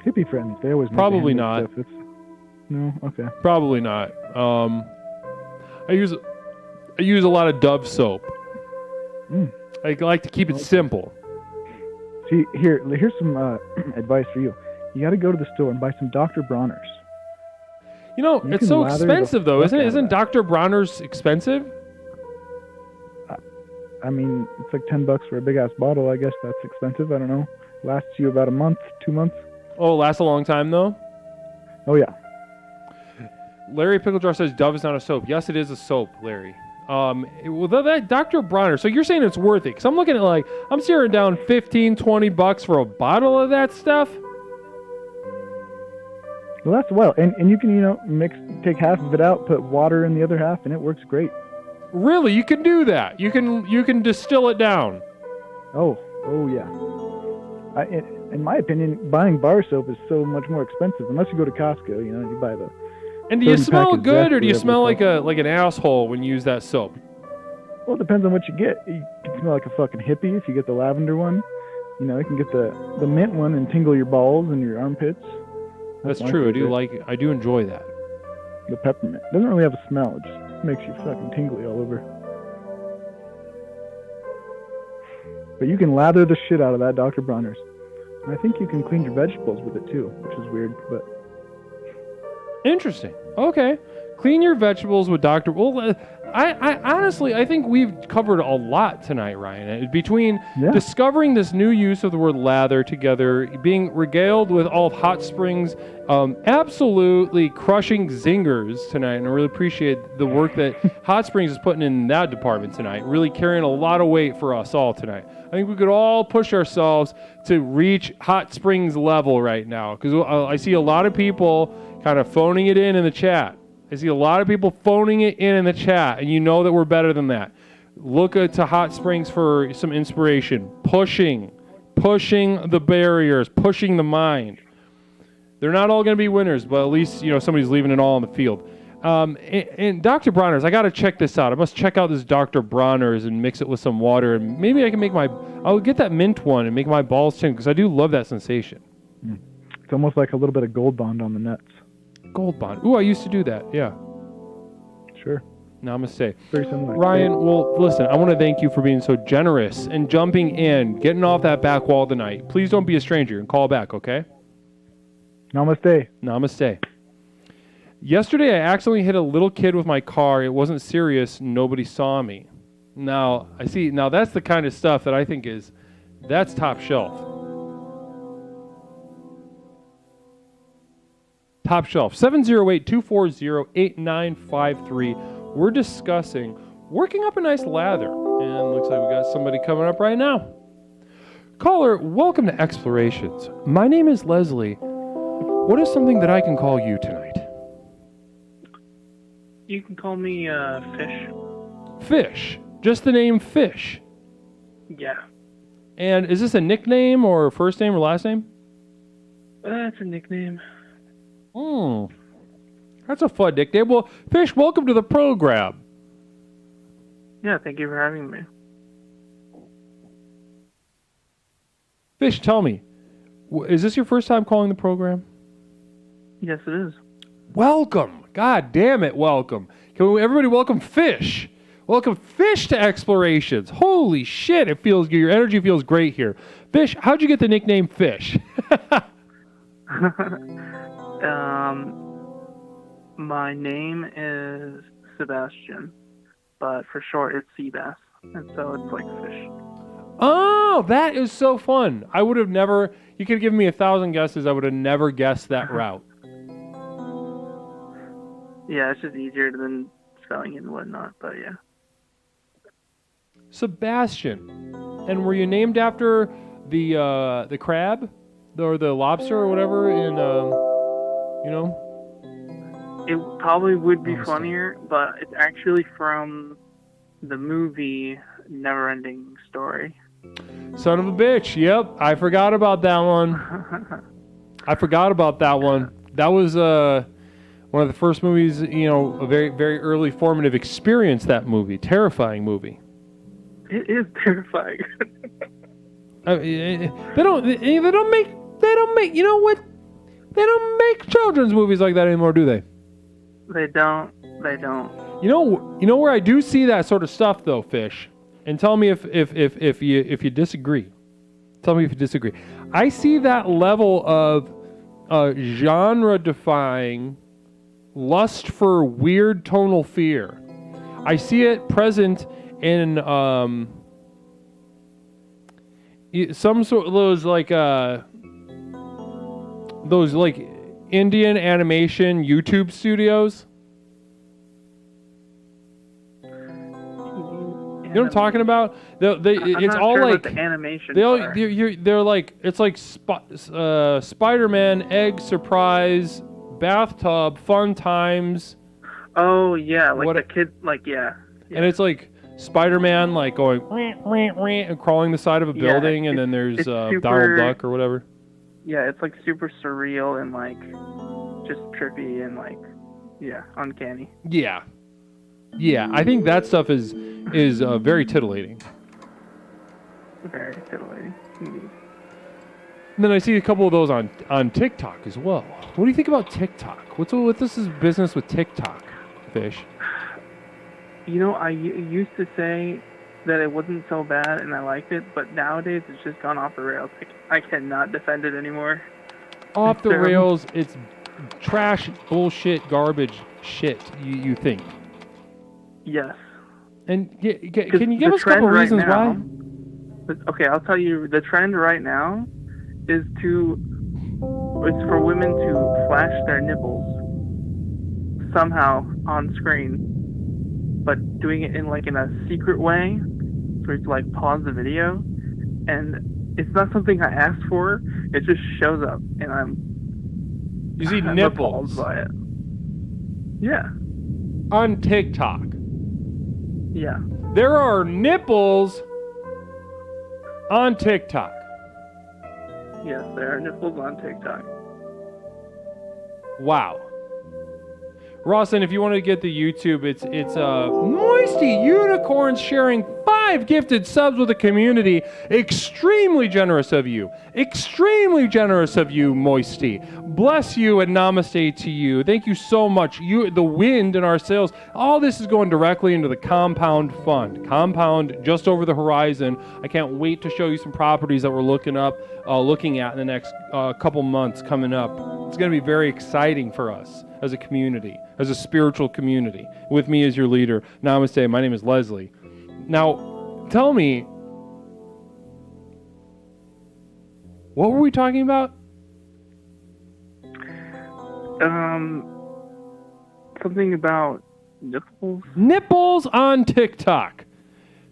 Hippie friends, they always make probably not. Stuff. No, okay. Probably not. I use a lot of Dove soap. I like to keep it simple. See, here's some advice for you. You got to go to the store and buy some Dr. Bronner's. It's so expensive though, isn't it? Isn't Dr. Bronner's expensive? I mean, it's like $10 for a big ass bottle. I guess that's expensive. I don't know. Lasts you about a month, 2 months. Oh, it lasts a long time though? Oh yeah. Larry Picklejar says Dove is not a soap. Yes, it is a soap, Larry. That Dr. Bronner. So you're saying it's worth it? Because I'm looking at I'm staring down $15-$20 for a bottle of that stuff. Well, that's and you can take half of it out, put water in the other half, and it works great. Really, you can do that. You can distill it down. Oh yeah. In my opinion, buying bar soap is so much more expensive unless you go to Costco. You buy the. And do you smell good, or do you smell like an asshole when you use that soap? Well, it depends on what you get. You can smell like a fucking hippie if you get the lavender one. You can get the mint one and tingle your balls and your armpits. That's true. I do enjoy that. The peppermint doesn't really have a smell. It just makes you fucking tingly all over. But you can lather the shit out of that Dr. Bronner's. And I think you can clean your vegetables with it too, which is weird, but. Interesting. Okay. Clean your vegetables with Dr. Well, I honestly, I think we've covered a lot tonight, Ryan. Between discovering this new use of the word lather together, being regaled with all of Hot Springs' absolutely crushing zingers tonight, and I really appreciate the work that Hot Springs is putting in that department tonight, really carrying a lot of weight for us all tonight. I think we could all push ourselves to reach Hot Springs level right now, because I see a lot of people kind of phoning it in the chat. I see a lot of people phoning it in the chat, and you know that we're better than that. Look to Hot Springs for some inspiration. Pushing the barriers, pushing the mind. They're not all going to be winners, but at least somebody's leaving it all on the field. And Dr. Bronner's, I got to check this out. I must check out this Dr. Bronner's and mix it with some water, and maybe I can I'll get that mint one and make my balls tingle, because I do love that sensation. It's almost like a little bit of Gold Bond on the nuts. Gold Bond. Ooh, I used to do that. Yeah. Sure. Namaste. Very similar. Ryan, well, listen, I want to thank you for being so generous and jumping in, getting off that back wall tonight. Please don't be a stranger and call back, okay? Namaste. Namaste. Yesterday, I accidentally hit a little kid with my car. It wasn't serious. Nobody saw me. Now, I see. Now, that's the kind of stuff that I think that's top shelf. Top shelf. 708-240-8953. We're discussing working up a nice lather. And looks like we got somebody coming up right now. Caller, welcome to Explorations. My name is Leslie. What is something that I can call you tonight? You can call me Fish. Fish. Just the name Fish. Yeah. And is this a nickname or first name or last name? That's a nickname. That's a fun nickname. Well, Fish, welcome to the program. Yeah, thank you for having me. Fish, tell me, is this your first time calling the program? Yes, it is. Welcome. God damn it, welcome. Can everybody welcome Fish? Welcome Fish to Explorations. Holy shit, it feels good. Your energy feels great here. Fish, how'd you get the nickname Fish? My name is Sebastian, but for short it's Seabass, and so it's like Fish. Oh, that is so fun. I would have never, you could have given me 1,000 guesses, I would have never guessed that route. Yeah, it's just easier than spelling it and whatnot, but yeah. Sebastian. And were you named after the crab? Or the lobster or whatever in, you know? It probably would be Oh, funnier, but it's actually from the movie Neverending Story. Son of a bitch. Yep, I forgot about that one. I forgot about that one. That was one of the first movies, you know, a very, very early formative experience, that movie. Terrifying movie. It is terrifying. They don't make, you know what? They don't make children's movies like that anymore, do they? They don't. You know where I do see that sort of stuff though, Fish, and tell me if you disagree. Tell me if you disagree. I see that level of genre-defying lust for weird tonal fear. I see it present in some sort of those like Indian animation YouTube studios. You know what I'm talking about? It's all like the animation. they're like, it's like Spider-Man, Egg Surprise, Bathtub, Fun Times. Oh yeah, like the kid, like yeah. And it's like Spider-Man like going and crawling the side of a building, and then there's Donald Duck or whatever. Yeah, it's like super surreal and like just trippy and like uncanny. Yeah, I think that stuff is very tittillating. Very titillating, indeed. And then I see a couple of those on TikTok as well. What do you think about TikTok? What's this business with TikTok, Fish? You know, I used to say that it wasn't so bad and I liked it, but nowadays it's just gone off the rails. I cannot defend it anymore. Off the rails, it's trash, bullshit, garbage shit, you think? Yes. And can you give us a couple right reasons now, why? Okay, I'll tell you. The trend right now is it's for women to flash their nipples somehow on screen, but doing it in a secret way, so it's like pause the video, and it's not something I asked for. It just shows up, and I'm nipples by it. Yeah. On TikTok. Yeah. There are nipples on TikTok. Yes, there are nipples on TikTok. Wow. Rawson, if you want to get the YouTube, it's Moisty Unicorns sharing 5 gifted subs with the community. Extremely generous of you. Extremely generous of you, Moisty. Bless you and namaste to you. Thank you so much. The wind in our sails, all this is going directly into the Compound Fund. Compound just over the horizon. I can't wait to show you some properties that we're looking at in the next couple months coming up. It's going to be very exciting for us as a community, as a spiritual community. With me as your leader, namaste. My name is Leslie. Now, tell me, what were we talking about? Something about nipples. Nipples on TikTok.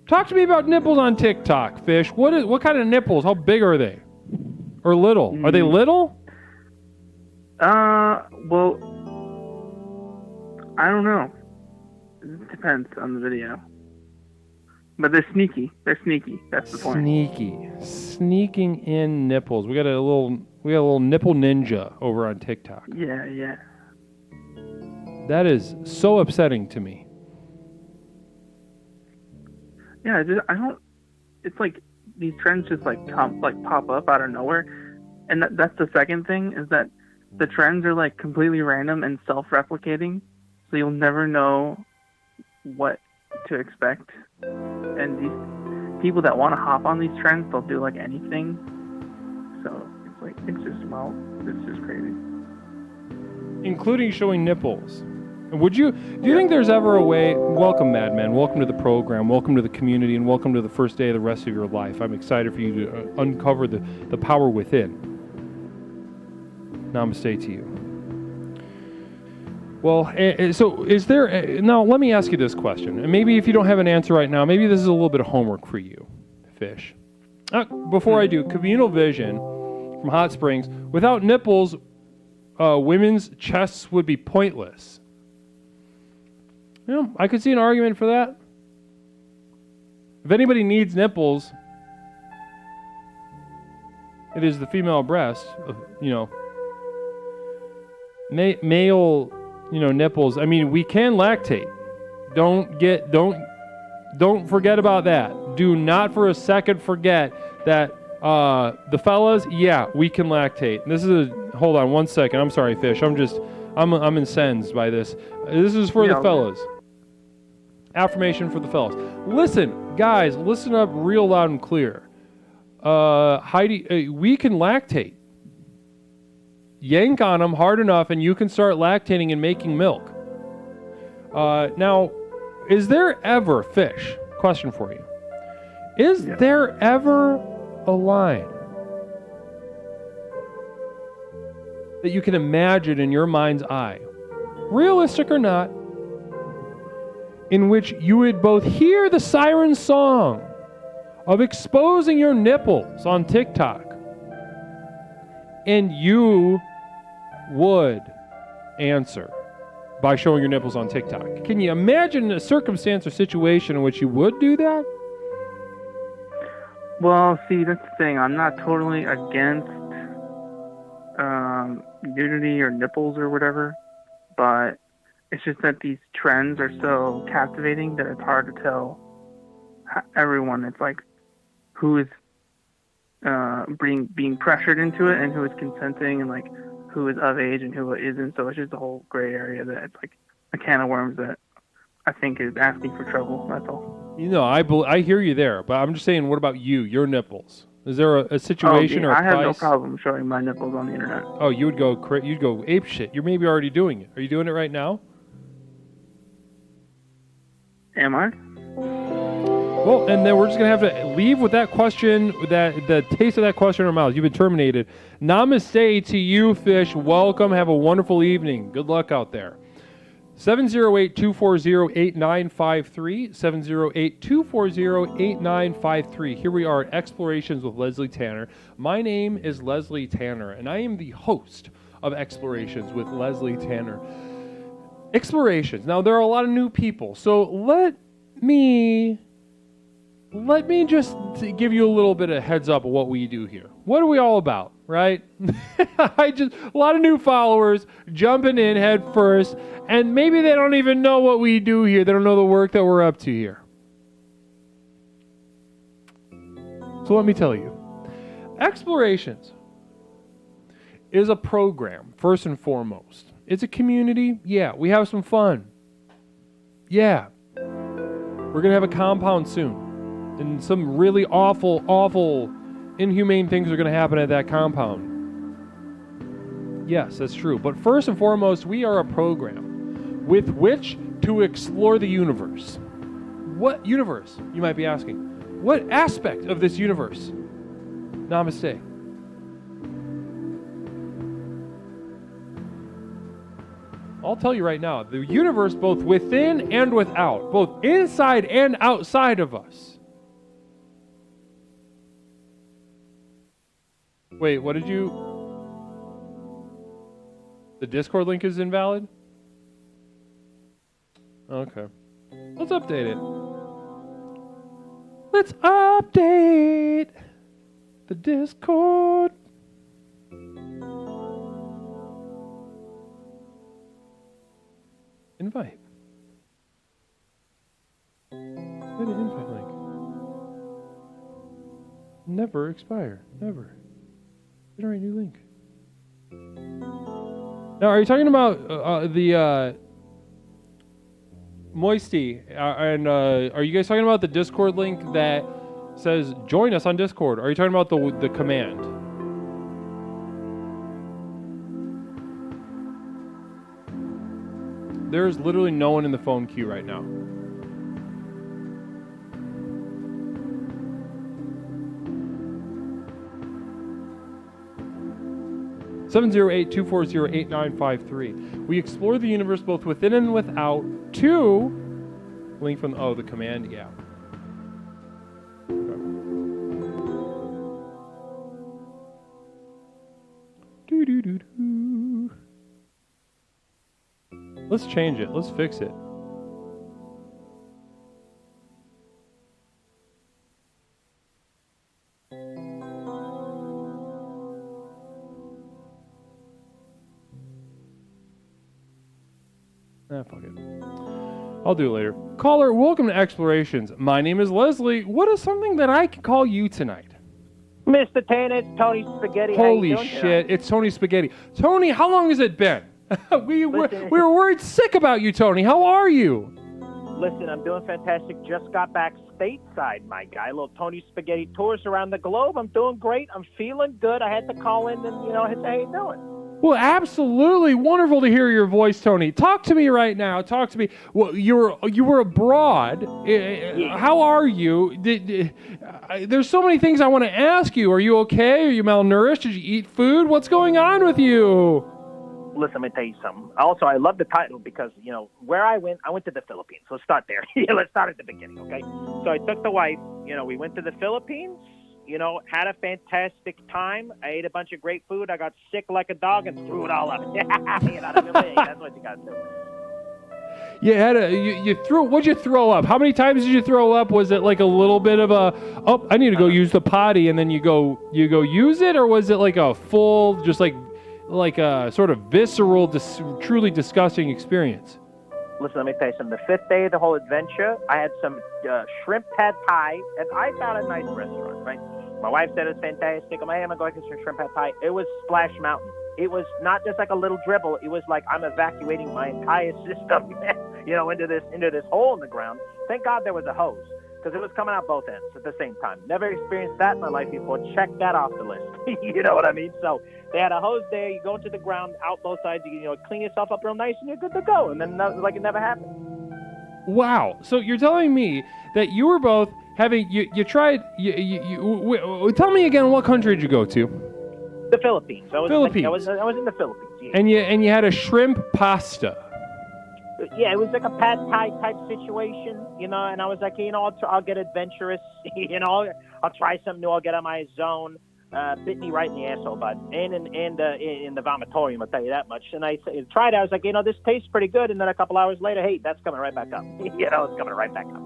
Talk to me about nipples on TikTok, Fish. What kind of nipples? How big are they? Or little? Are they little? Well, I don't know. It depends on the video. But they're sneaky. That's the point. Sneaking in nipples. We got a little nipple ninja over on TikTok. Yeah. That is so upsetting to me. Yeah, I don't. It's like these trends just pop up out of nowhere, and that's the second thing is that the trends are like completely random and self-replicating, so you'll never know what to expect. And these people that want to hop on these trends, they'll do like anything. So it's just crazy. Including showing nipples. Do you think there's ever a way? Welcome, Madman. Welcome to the program. Welcome to the community, and welcome to the first day of the rest of your life. I'm excited for you to uncover the power within. Namaste to you. Well, so is there... Now, let me ask you this question. And maybe if you don't have an answer right now, maybe this is a little bit of homework for you, Fish. Before I do, communal vision from Hot Springs. Without nipples, women's chests would be pointless. I could see an argument for that. If anybody needs nipples, it is the female breast. Male, nipples. I mean, we can lactate. Don't forget about that. Do not for a second forget that the fellas, yeah, we can lactate. Hold on one second. I'm sorry, Fish. I'm incensed by this. This is for the fellas. Affirmation for the fellas. Listen, guys, listen up real loud and clear. Heidi, we can lactate. Yank on them hard enough and you can start lactating and making milk. Now, is there ever, Fish, question for you. Is there ever a line that you can imagine in your mind's eye, realistic or not, in which you would both hear the siren song of exposing your nipples on TikTok and you would answer by showing your nipples on TikTok? Can you imagine a circumstance or situation in which you would do that? Well, see, that's the thing. I'm not totally against nudity or nipples or whatever, but it's just that these trends are so captivating that it's hard to tell everyone. It's like who is being pressured into it and who is consenting and like who is of age and who isn't. So it's just a whole gray area that it's like a can of worms that I think is asking for trouble. That's all. I hear you there, but I'm just saying, what about you? Your nipples? Is there a situation or a I have price? no problem showing my nipples on the internet. Oh, you'd go ape shit. You're maybe already doing it. Are you doing it right now? Am I? Well, and then we're just going to have to leave with that question, the taste of that question in our mouths. You've been terminated. Namaste to you, Fish. Welcome. Have a wonderful evening. Good luck out there. 708-240-8953. 708-240-8953. Here we are at Explorations with Leslie Tanner. My name is Leslie Tanner, and I am the host of Explorations with Leslie Tanner. Explorations. Now, there are a lot of new people, so let me let me just give you a little bit of heads up of what we do here. What are we all about, right? A lot of new followers jumping in head first, and maybe they don't even know what we do here. They don't know the work that we're up to here. So let me tell you. Explorations is a program, first and foremost. It's a community. Yeah, we have some fun. Yeah. We're going to have a compound soon. And some really awful, inhumane things are going to happen at that compound. Yes, that's true. But first and foremost, we are a program with which to explore the universe. What universe, you might be asking? What aspect of this universe? Namaste. I'll tell you right now, the universe both within and without, both inside and outside of us. Wait, what did you... The Discord link is invalid? Okay. Let's update it. Let's update the Discord. Invite. Get an invite link. Never expire. Never. Generate new link. Now, are you talking about the Moisty? And are you guys talking about the Discord link that says join us on Discord? Or are you talking about the command? There's literally no one in the phone queue right now. (708-240-8953). We explore the universe both within and without. Link from the command. Yeah. Do. Let's change it. Let's fix it. Fuck it. I'll do it later. Caller, welcome to Explorations. My name is Leslie. What is something that I can call you tonight? Mr. Tanner, it's Tony Spaghetti. Holy shit, it's Tony Spaghetti. Tony, how long has it been? we were worried sick about you, Tony. How are you? Listen, I'm doing fantastic. Just got back stateside, my guy. Little Tony Spaghetti tours around the globe. I'm doing great. I'm feeling good. I had to call in and, say, how you doing? Well, absolutely wonderful to hear your voice, Tony. Talk to me right now. Talk to me. Well, you were abroad. How are you? There's so many things I want to ask you. Are you okay? Are you malnourished? Did you eat food? What's going on with you? Listen, let me tell you something. Also, I love the title because, where I went to the Philippines. Let's start there. Let's start at the beginning, okay? So I took the wife. We went to the Philippines. Had a fantastic time. I ate a bunch of great food. I got sick like a dog and threw it all up. That's what you got to do. You threw. What'd you throw up? How many times did you throw up? Was it like a little bit of a? Oh, I need to go use the potty, and then you go use it, or was it like a full, just like a sort of visceral, truly disgusting experience? Listen, let me tell you something. The fifth day of the whole adventure, I had some shrimp pad thai, and I found a nice restaurant, right? My wife said it was fantastic. I'm like, hey, I'm going to get some shrimp pad thai. It was Splash Mountain. It was not just like a little dribble. It was like I'm evacuating my entire system, into this hole in the ground. Thank God there was a hose, because it was coming out both ends at the same time. Never experienced that in my life before. Check that off the list. You know what I mean? So they had a hose there. You go into the ground, out both sides. You clean yourself up real nice, and you're good to go. And then like it never happened. Wow. So you're telling me that you were both having you tried. Tell me again. What country did you go to? The Philippines. Philippines. I was in the Philippines. Yeah. And you had a shrimp pasta. Yeah, it was like a pad thai type situation, and I was like, I'll get adventurous, I'll try something new, I'll get on my zone. Bit me right in the asshole, bud, and in the vomitorium, I'll tell you that much. And I tried it, I was like, this tastes pretty good, and then a couple hours later, hey, that's coming right back up. It's coming right back up.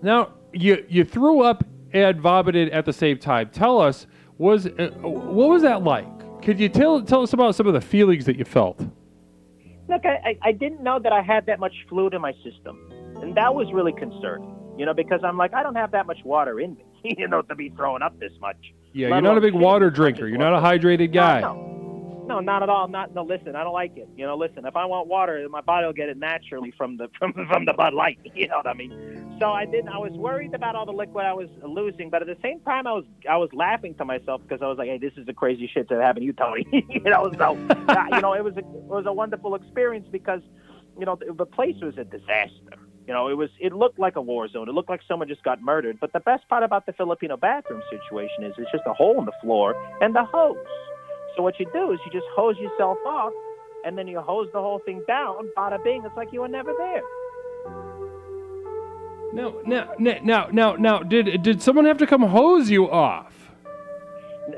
Now, you threw up and vomited at the same time. Tell us, what was that like? Could you tell us about some of the feelings that you felt? Look, I didn't know that I had that much fluid in my system, and that was really concerning. Because I'm like, I don't have that much water in me, to be throwing up this much. Yeah, you're not a big water drinker. You're not a hydrated guy. No, not at all. No, listen, I don't like it. Listen, if I want water, my body will get it naturally from the Bud Light. You know what I mean? So I was worried about all the liquid I was losing, but at the same time, I was laughing to myself because I was like, hey, this is the crazy shit that happened to you, Tony. So it was a wonderful experience because the place was a disaster. It looked like a war zone. It looked like someone just got murdered. But the best part about the Filipino bathroom situation is it's just a hole in the floor and the hose. So what you do is you just hose yourself off, and then you hose the whole thing down. Bada bing! It's like you were never there. Now, did someone have to come hose you off?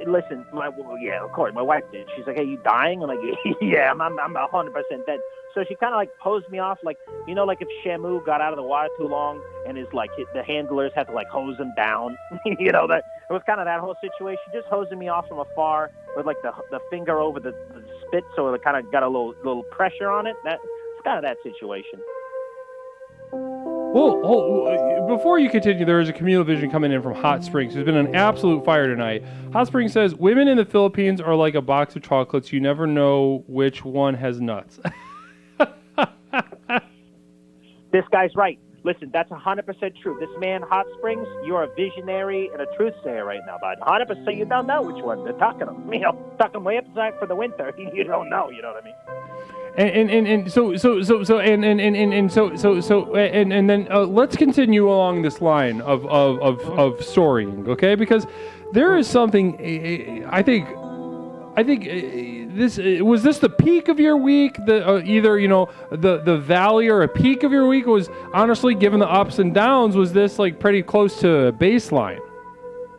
Listen, of course, my wife did. She's like, "Hey, you dying?" I'm like, "Yeah, I'm 100% dead." So she kind of like hosed me off, like like if Shamu got out of the water too long, and the handlers had to like hose him down. That it was kind of that whole situation, just hosing me off from afar with like the finger over the spit, so it kind of got a little pressure on it. It's kind of that situation. Well, before you continue, there is a communal vision coming in from Hot Springs. There's been an absolute fire tonight. Hot Springs says, women in the Philippines are like a box of chocolates. You never know which one has nuts. This guy's right. Listen, that's 100% true. This man, Hot Springs, you're a visionary and a truth sayer right now, bud. 100%, you don't know which one. They're tucking them. Tuck them way upside for the winter. You don't know. You know what I mean? And then let's continue along this line of storying, okay? Because there is something I think this was this the peak of your week, either the valley or a peak of your week was honestly, given the ups and downs, was this like pretty close to baseline?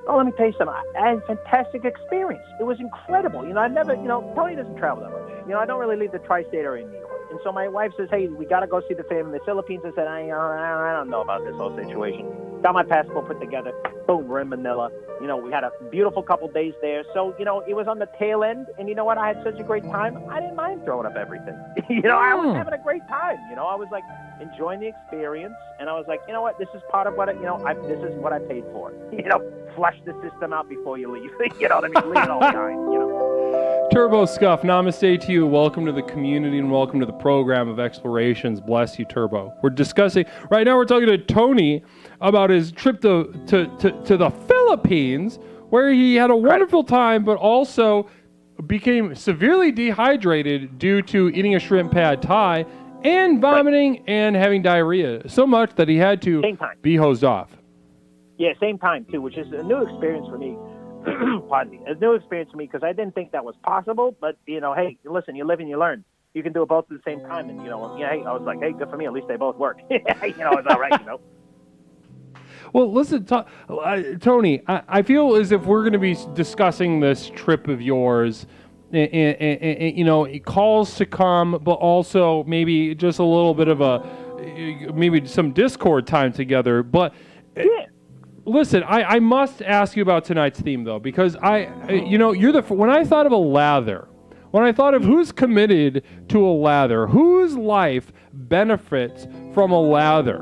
Oh, let me tell you something. I had a fantastic experience. It was incredible. I never, Tony doesn't travel that much. I don't really leave the tri-state area in New York. And so my wife says, hey, we got to go see the family in the Philippines. I said, I don't know about this whole situation. Got my passport put together. Boom, we're in Manila. We had a beautiful couple days there. So, it was on the tail end. And you know what? I had such a great time. I didn't mind throwing up everything. I was having a great time. I was like enjoying the experience. And I was like, you know what? This is part of what, this is what I paid for. Flush the system out before you leave. You know what I mean? Leave it all behind, Turbo Scuff, namaste to you. Welcome to the community and welcome to the program of explorations. Bless you, Turbo. We're discussing, right now we're talking to Tony about his trip to the Philippines, where he had a wonderful time, but also became severely dehydrated due to eating a shrimp pad thai and vomiting and having diarrhea so much that he had to be hosed off. Yeah, same time, too, which is a new experience for me. Pardon me. A new experience for me because I didn't think that was possible. But, hey, listen, you live and you learn. You can do it both at the same time. And, hey, I was like, hey, good for me. At least they both work. It's all right, Well, listen, Tony, I feel as if we're going to be discussing this trip of yours, and calls to come, but also maybe just a little bit of maybe some Discord time together. But yeah. Listen, I must ask you about tonight's theme, though, because when I thought of a lather, when I thought of who's committed to a lather, whose life benefits from a lather,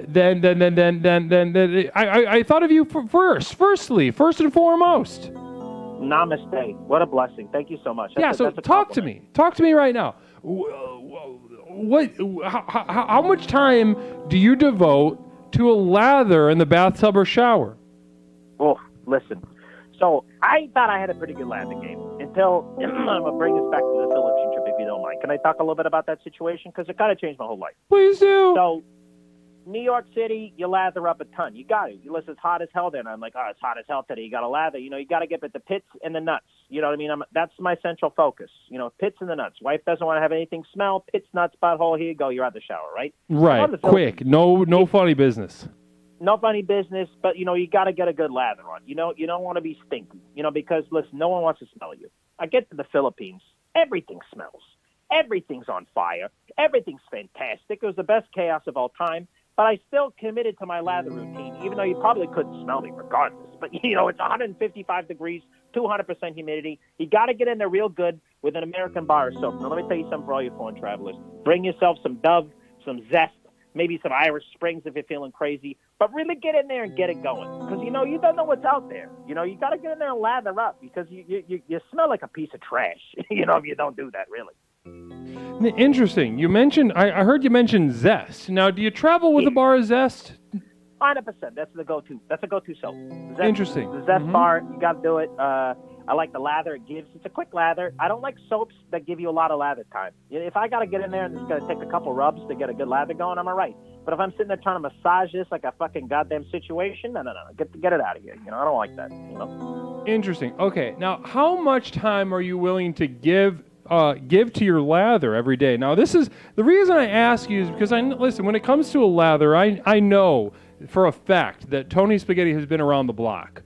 then I thought of you first and foremost. Namaste. What a blessing. Thank you so much. Talk to me. Talk to me right now. How much time do you devote to a lather in the bathtub or shower? Well, listen. So I thought I had a pretty good lather game until I'm going to bring us back to the Philippines trip, if you don't mind. Can I talk a little bit about that situation? Because it kind of changed my whole life. Please do. So New York City, you lather up a ton. You got to. Listen, it's hot as hell there. And I'm like, it's hot as hell today. You got to lather. You got to get at the pits and the nuts. You know what I mean? That's my central focus. Pits and the nuts. Wife doesn't want to have anything smell. Pits, nuts, butthole. Here you go. You're out the shower, right? Right. Quick. No funny business. No funny business, but, you got to get a good lather on. You don't want to be stinky, because, listen, no one wants to smell you. I get to the Philippines. Everything smells. Everything's on fire. Everything's fantastic. It was the best chaos of all time. but I still committed to my lather routine, even though you probably couldn't smell me regardless. But, it's 155 degrees, 200% humidity. You got to get in there real good with an American bar of soap. Now, let me tell you something for all you foreign travelers. Bring yourself some Dove, some Zest, maybe some Irish Springs if you're feeling crazy. But really get in there and get it going. Because, you don't know what's out there. You got to get in there and lather up because you smell like a piece of trash, if you don't do that, really. Interesting. You mentioned, I heard you mention Zest. Now, do you travel with a bar of Zest? 100%. That's the go-to. That's a go-to soap. Zest, Interesting. The Zest bar, you got to do it. I like the lather. It's a quick lather. I don't like soaps that give you a lot of lather time. If I got to get in there and it's going to take a couple rubs to get a good lather going, I'm all right. But if I'm sitting there trying to massage this like a fucking goddamn situation, no. Get it out of here. I don't like that. Interesting. Okay. Now, how much time are you willing to give to your lather every day? Now, this is the reason I ask you is because listen, when it comes to a lather, I know for a fact that Tony Spaghetti has been around the block.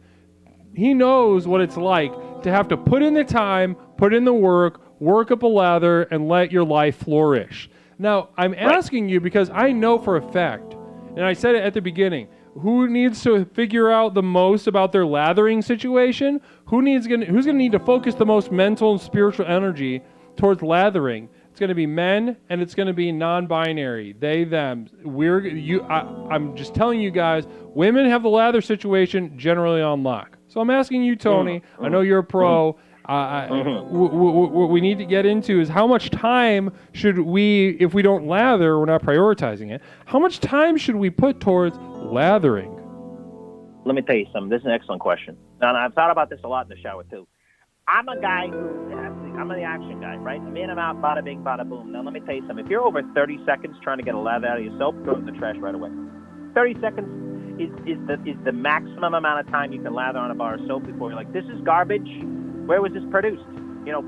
He knows what it's like to have to put in the time, put in the work up a lather, and let your life flourish. Now, I'm asking you because I know for a fact, and I said it at the beginning, who needs to figure out the most about their lathering situation? Who's going to need to focus the most mental and spiritual energy towards lathering? It's going to be men, and it's going to be non-binary. They, them. I'm just telling you guys, women have the lather situation generally on lock. So I'm asking you, Tony. I know you're a pro. What we need to get into is how much time should we, if we don't lather, we're not prioritizing it, how much time should we put towards lathering? Let me tell you something. This is an excellent question. And I've thought about this a lot in the shower, too. I'm a guy I'm the action guy, right? I'm in, I'm out, bada bing, bada boom. Now, let me tell you something. If you're over 30 seconds trying to get a lather out of your soap, throw it in the trash right away. 30 seconds is the maximum amount of time you can lather on a bar of soap before you're like, this is garbage. Where was this produced?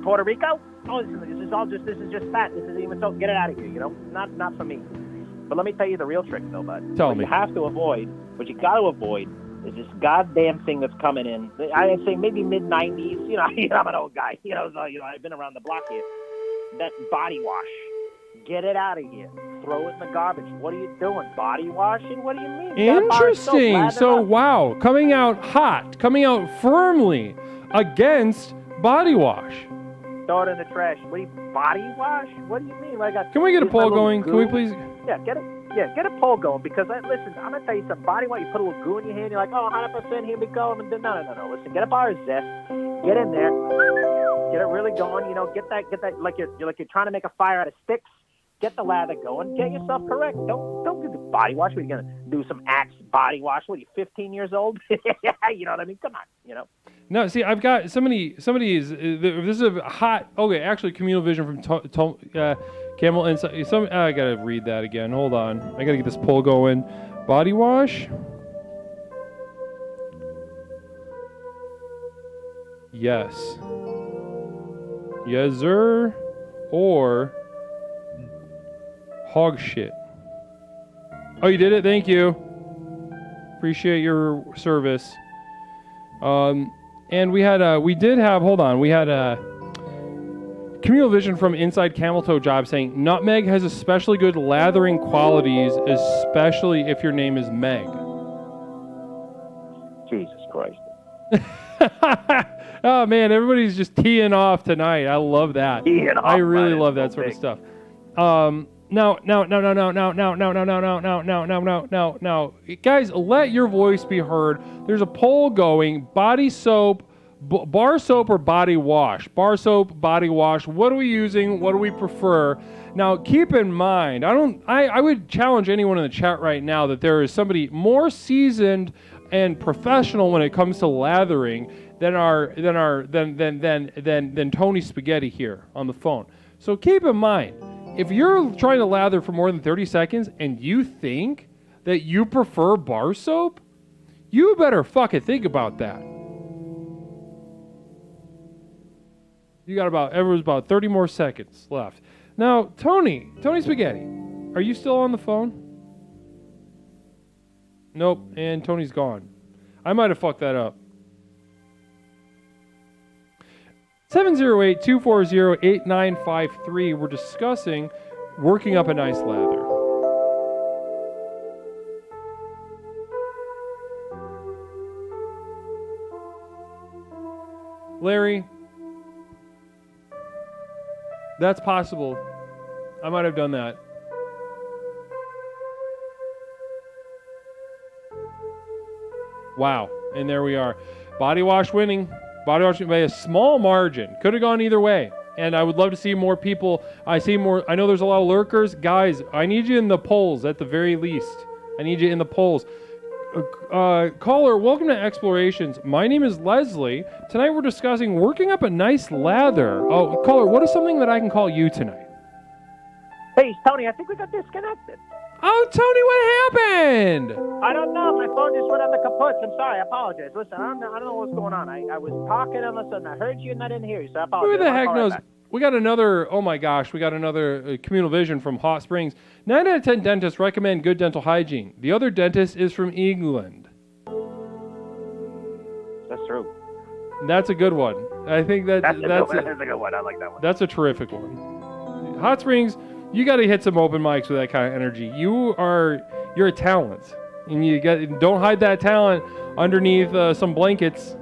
Puerto Rico? Oh, this is just fat. This isn't even soap. Get it out of here, Not for me. But let me tell you the real trick, though, bud. What you got to avoid is this goddamn thing that's coming in. I say maybe mid-90s. I'm an old guy. I've been around the block here. That body wash. Get it out of here. Throw it in the garbage. What are you doing? Body washing? What do you mean? Interesting. So, wow. Coming out hot. Coming out firmly against body wash. Throw it in the trash. Body wash? What do you mean? Can we get a poll going? Can we please? Yeah, get a poll going because, listen, I'm going to tell you something. Body wash, you put a little goo in your hand, you're like, 100%, here we go. No. Listen, get a bar of Zest. Get in there. Get it really going. Get that like you're trying to make a fire out of sticks. Get the lather going. Get yourself correct. Don't do the body wash. What are you going to do? Some Axe body wash? What are you, 15 years old? You know what I mean? Come on, No, see, I've got somebody is, this is a hot, actually communal vision from Camel Insight. I got to read that again. Hold on. I got to get this poll going. Body wash? Yes. Yes, sir. Or hog shit. Oh, you did it? Thank you. Appreciate your service. And we had a communal vision from Inside Camel Toe Job saying nutmeg has especially good lathering qualities, especially if your name is Meg. Jesus Christ. Oh man, everybody's just teeing off tonight. I love that. I really love that sort of stuff. Now, guys, let your voice be heard. There's a poll going. Body soap, bar soap, or body wash? Bar soap, body wash. What are we using? What do we prefer? Now, keep in mind, I would challenge anyone in the chat right now that there is somebody more seasoned and professional when it comes to lathering than Tony Spaghetti here on the phone. So keep in mind, if you're trying to lather for more than 30 seconds and you think that you prefer bar soap, you better fucking think about that. Everyone's about 30 more seconds left. Now, Tony Spaghetti, are you still on the phone? Nope, and Tony's gone. I might have fucked that up. 708-240-8953. We're discussing working up a nice lather. Larry, that's possible. I might have done that. Wow. And there we are. Body wash winning. Body wash by a small margin. Could have gone either way. And I would love to see more people. I know there's a lot of lurkers. Guys, I need you in the polls at the very least. I need you in the polls. Caller, welcome to Explorations. My name is Leslie. Tonight we're discussing working up a nice lather. Oh, caller, what is something that I can call you tonight? Hey, Tony, I think we got disconnected. Oh, Tony, what happened? I don't know. My phone just went on the kaput. I'm sorry. I apologize. Listen, I don't know what's going on. I was talking and all of a sudden I heard you and I didn't hear you, so I apologize. Who the heck knows? We got another, oh my gosh, we got another communal vision from Hot Springs. 9 out of 10 dentists recommend good dental hygiene. The other dentist is from England. That's true. That's a good one. I think that's a good one. I like that one. That's a terrific one. Hot Springs, you got to hit some open mics with that kind of energy. You're a talent, and don't hide that talent underneath some blankets.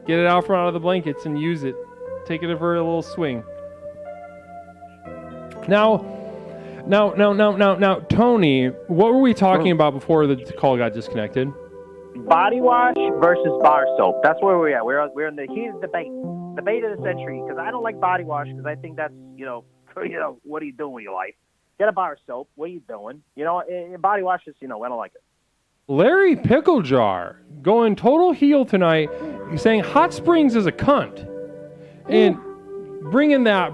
Get it out from out of the blankets and use it. Take it for a little swing. Now, Tony, what were we talking about before the call got disconnected? Body wash versus bar soap. That's where we're at. We're in the heated debate of the century. Because I don't like body wash because I think that's what are you doing with your life? Get a bar soap. What are you doing? Body wash is I don't like it. Larry Pickle Jar going total heel tonight. He's saying Hot Springs is a cunt. And bringing that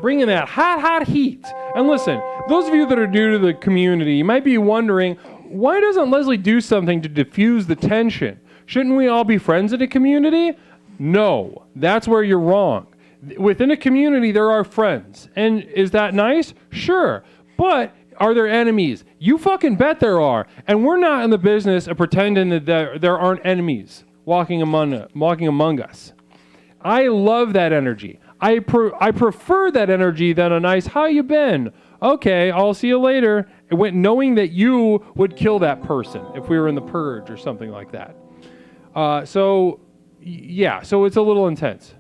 hot heat. And listen, those of you that are new to the community, you might be wondering, why doesn't Leslie do something to diffuse the tension? Shouldn't we all be friends in a community? No, that's where you're wrong. Within a community, there are friends. And is that nice? Sure. But are there enemies? You fucking bet there are. And we're not in the business of pretending that there aren't enemies walking among us. I love that energy. I prefer that energy than a nice, how you been? Okay, I'll see you later. Knowing that you would kill that person if we were in the purge or something like that. So it's a little intense.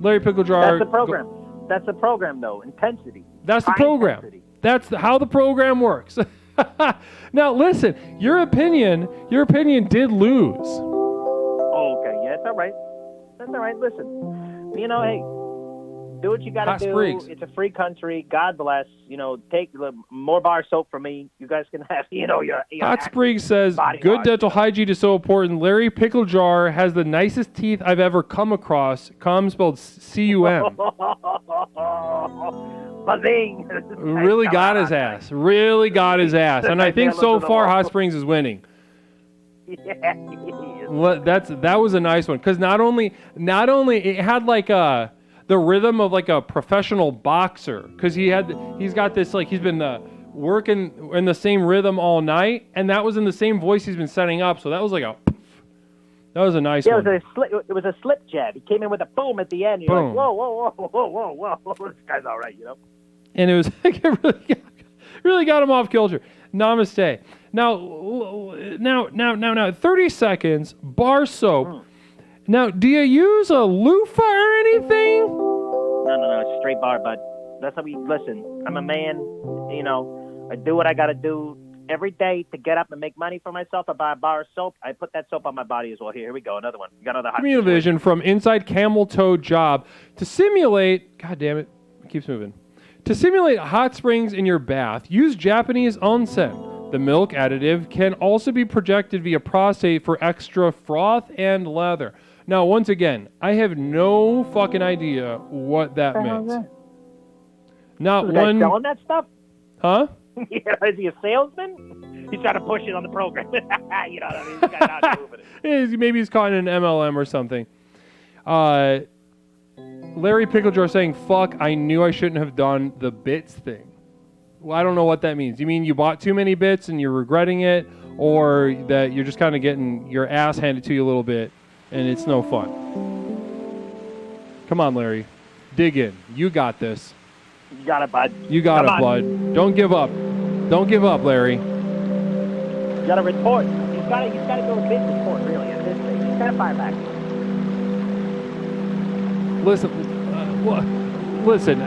Larry Pickle Jar. That's the program. That's the program, though. Intensity. That's the program. Intensity. That's how the program works. Now, listen, your opinion did lose. Oh, okay. Yeah, that's all right. That's all right. Listen, hey, do what you got to do. Springs. It's a free country. God bless. Take more bar soap from me. You guys can have, your Hot Springs says, good dental hygiene is so important. Larry Pickle Jar has the nicest teeth I've ever come across. Cum spelled C-U-M. Buzzing. Really got his ass. Really got his ass. And I think so far Hot Springs is winning. Yeah. That was a nice one. Because not only it had like the rhythm of like a professional boxer, because he's got this, like, he's been working in the same rhythm all night, and that was in the same voice he's been setting up. So that was like that was a nice one. It was a slip jab. He came in with a boom at the end. You're like, whoa, this guy's all right, And it was it really got him off kilter. Namaste. Now 30 seconds, bar soap. Now, do you use a loofah or anything? No, it's straight bar, bud. That's how we listen. I'm a man, I do what I got to do every day to get up and make money for myself. I buy a bar of soap. I put that soap on my body as well. Here we go, another one. We got another hot Communal vision from Inside Camel Toe Job to simulate, god damn it, keeps moving. To simulate hot springs in your bath, use Japanese onsen. The milk additive can also be projected via prostate for extra froth and lather. Now, once again, I have no fucking idea what that meant. Not one. Selling that stuff? Huh? Is he a salesman? He's trying to push it on the program. You know what I mean? This guy's not moving it. Maybe he's calling it an MLM or something. Larry Pickle Jar saying, "Fuck! I knew I shouldn't have done the bits thing." Well, I don't know what that means. You mean you bought too many bits and you're regretting it, or that you're just kind of getting your ass handed to you a little bit? And it's no fun. Come on, Larry. Dig in. You got this. You got it, bud. You got it, bud. Don't give up. Don't give up, Larry. You got to retort. He's got to go a big retort, really, at this stage. He's got to fire back. listen, listen.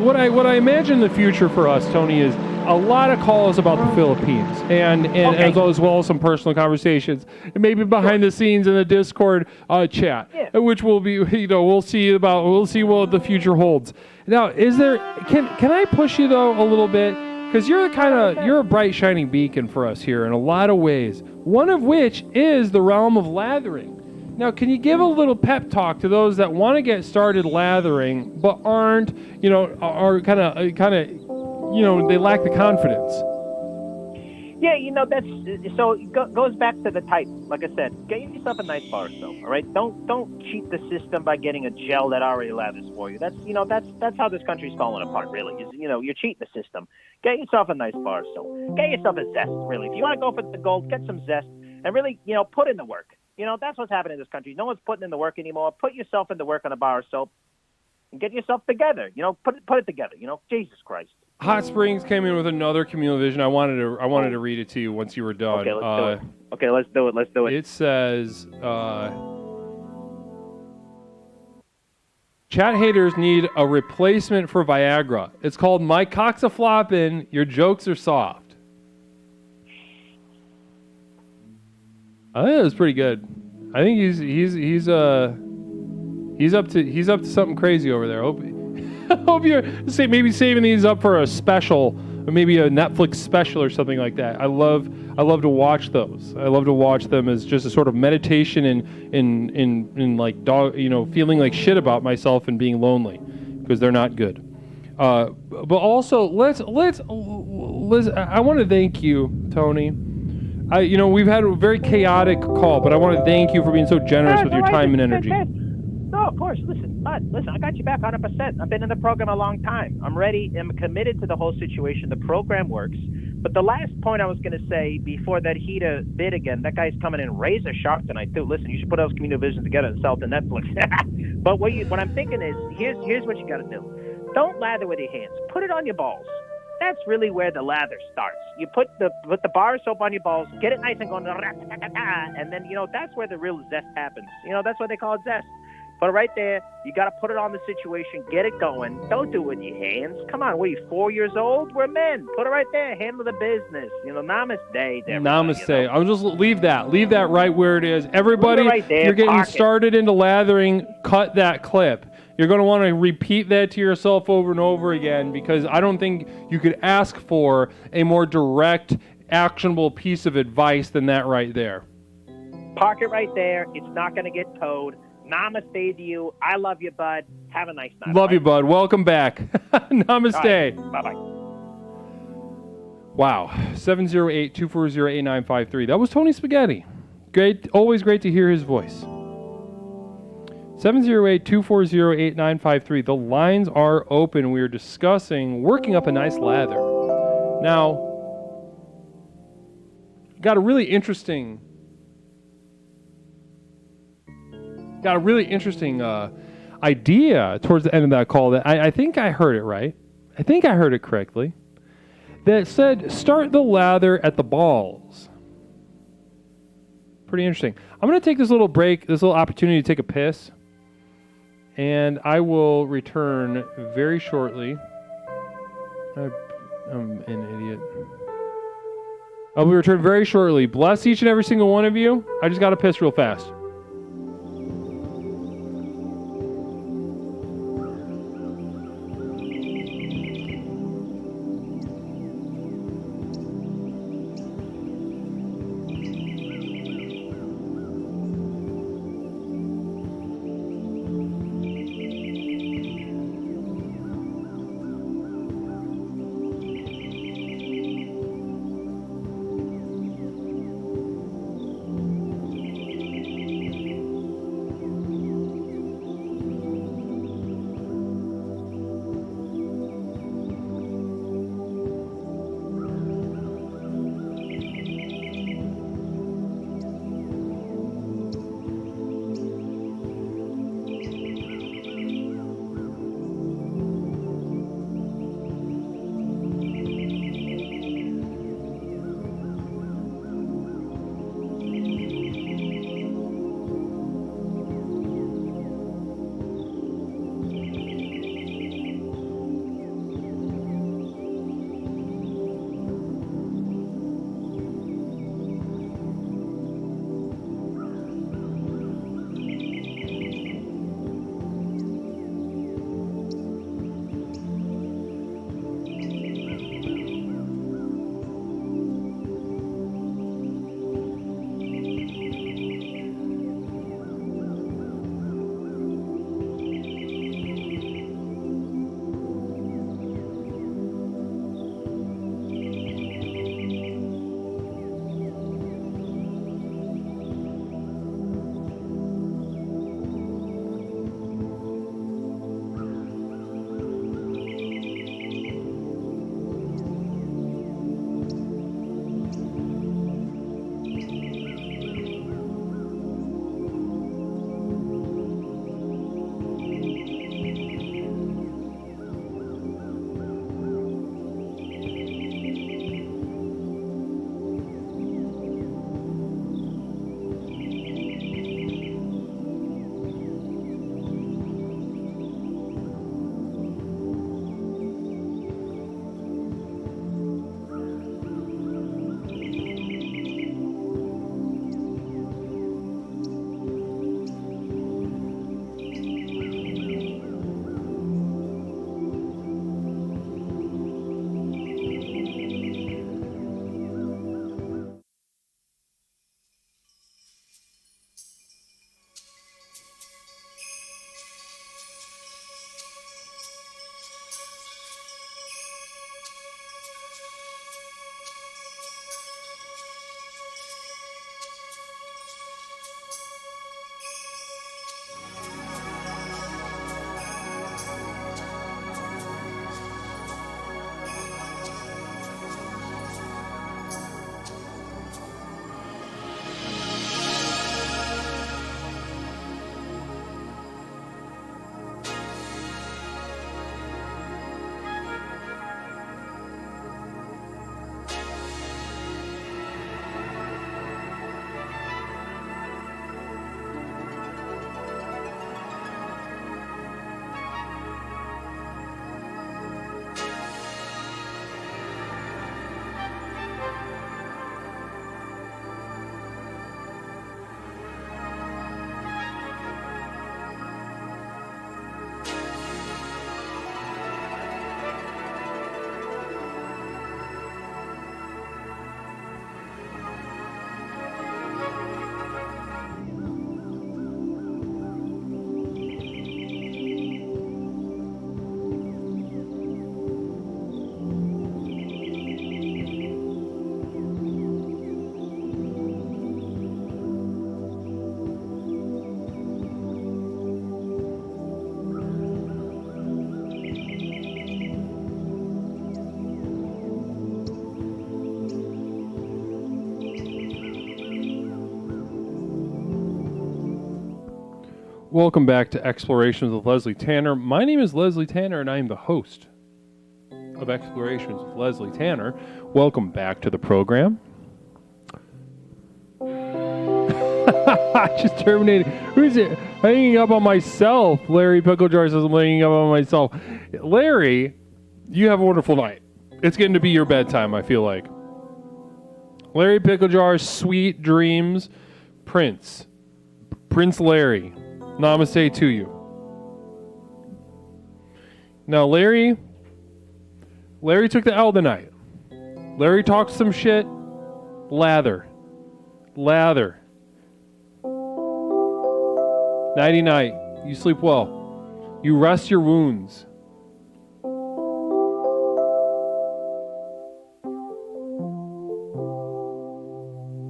What I imagine in the future for us, Tony, is a lot of calls about the Philippines, and Okay. as well as some personal conversations, and maybe behind the scenes in the Discord chat, Yeah. which will be, we'll see what the future holds. Now, can I push you though a little bit? Because you're a bright shining beacon for us here in a lot of ways. One of which is the realm of lathering. Now, can you give a little pep talk to those that want to get started lathering but aren't, are kind of, they lack the confidence? Yeah, that's so it goes back to the type. Like I said, get yourself a nice bar soap. All right, don't cheat the system by getting a gel that already lathers for you. That's how this country's falling apart. Really, is you're cheating the system. Get yourself a nice bar soap. Get yourself a zest. Really, if you want to go for the gold, get some zest and really put in the work. That's what's happening in this country. No one's putting in the work anymore. Put yourself in the work on a bar soap and get yourself together. Put it together. Jesus Christ. Hot Springs came in with another communal vision. I wanted to read it to you once you were done. Okay, let's do it. Okay, let's do it. Let's do it. It says, chat haters need a replacement for Viagra. It's called My Cock's a Floppin', Your Jokes Are Soft. I think it was pretty good. I think he's up to something crazy over there. Hope you're maybe saving these up for a special, or maybe a Netflix special or something like that. I love to watch those. I love to watch them as just a sort of meditation in like dog, feeling like shit about myself and being lonely, because they're not good. But also let's I want to thank you, Tony. We've had a very chaotic call, but I want to thank you for being so generous with your time and energy. No, of course. Listen, I got you back 100%. I've been in the program a long time. I'm ready. I'm committed to the whole situation. The program works. But the last point I was going to say before that heater bid again, that guy's coming in razor sharp tonight too. Listen, you should put those communal visions together and sell it to Netflix. But what I'm thinking is, here's what you got to do. Don't lather with your hands. Put it on your balls. That's really where the lather starts. You put the bar soap on your balls, get it nice and going, and then that's where the real zest happens. That's what they call it, zest. Put it right there. You got to put it on the situation. Get it going. Don't do it with your hands. Come on, what are you, 4 years old? We're men. Put it right there. Handle the business. Namaste. Namaste. I'll just leave that right where it is. Everybody, right there, you're getting park started into lathering. Cut that clip. You're going to want to repeat that to yourself over and over again, because I don't think you could ask for a more direct, actionable piece of advice than that right there. Park it right there. It's not going to get towed. Namaste to you. I love you, bud. Have a nice night. Love you, bud. Welcome back. Namaste. Right. Bye-bye. Wow. 708-240-8953. That was Tony Spaghetti. Great. Always great to hear his voice. 708-240-8953. The lines are open. We are discussing working up a nice lather. Now, got a really interesting idea towards the end of that call that I think I heard it right. I think I heard it correctly. That said, start the lather at the balls. Pretty interesting. I'm going to take this little break, this little opportunity to take a piss, and I will return very shortly. I'm an idiot. I will return very shortly. Bless each and every single one of you. I just got to piss real fast. Welcome back to Explorations with Leslie Tanner. My name is Leslie Tanner, and I am the host of Explorations with Leslie Tanner. Welcome back to the program. I just terminated. Who's it? Hanging up on myself. Larry Picklejar says I'm hanging up on myself. Larry, you have a wonderful night. It's getting to be your bedtime, I feel like. Larry Picklejar, sweet dreams, Prince Larry. Namaste to you. Now, Larry took the L tonight. Larry talked some shit. Lather. Nighty night. You sleep well. You rest your wounds.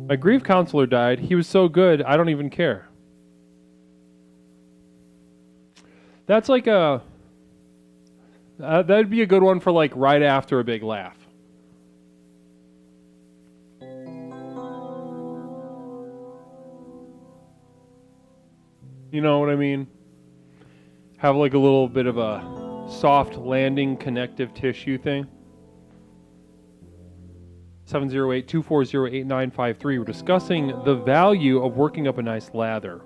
My grief counselor died. He was so good, I don't even care. That's like that'd be a good one for like right after a big laugh. You know what I mean? Have like a little bit of a soft landing connective tissue thing. 708-240-8953. We're discussing the value of working up a nice lather.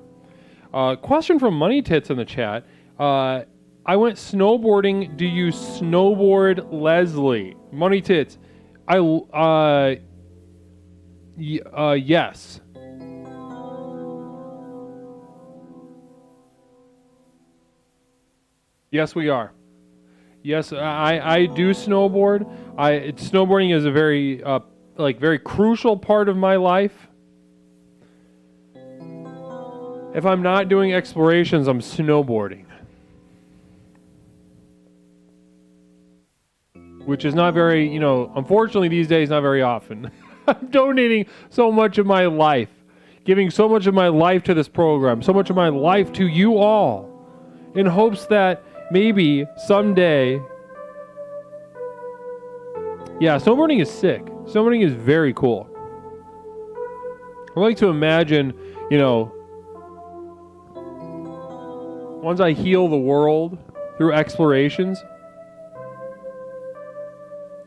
Question from Money Tits in the chat. I went snowboarding. Do you snowboard, Leslie? Money Tits. Yes. Yes, we are. Yes, I do snowboard. Snowboarding is a very very crucial part of my life. If I'm not doing explorations, I'm snowboarding. Which is not very, unfortunately these days, not very often. I'm donating so much of my life, giving so much of my life to this program, so much of my life to you all, in hopes that maybe someday... Yeah, snowboarding is sick. Snowboarding is very cool. I like to imagine, once I heal the world through explorations,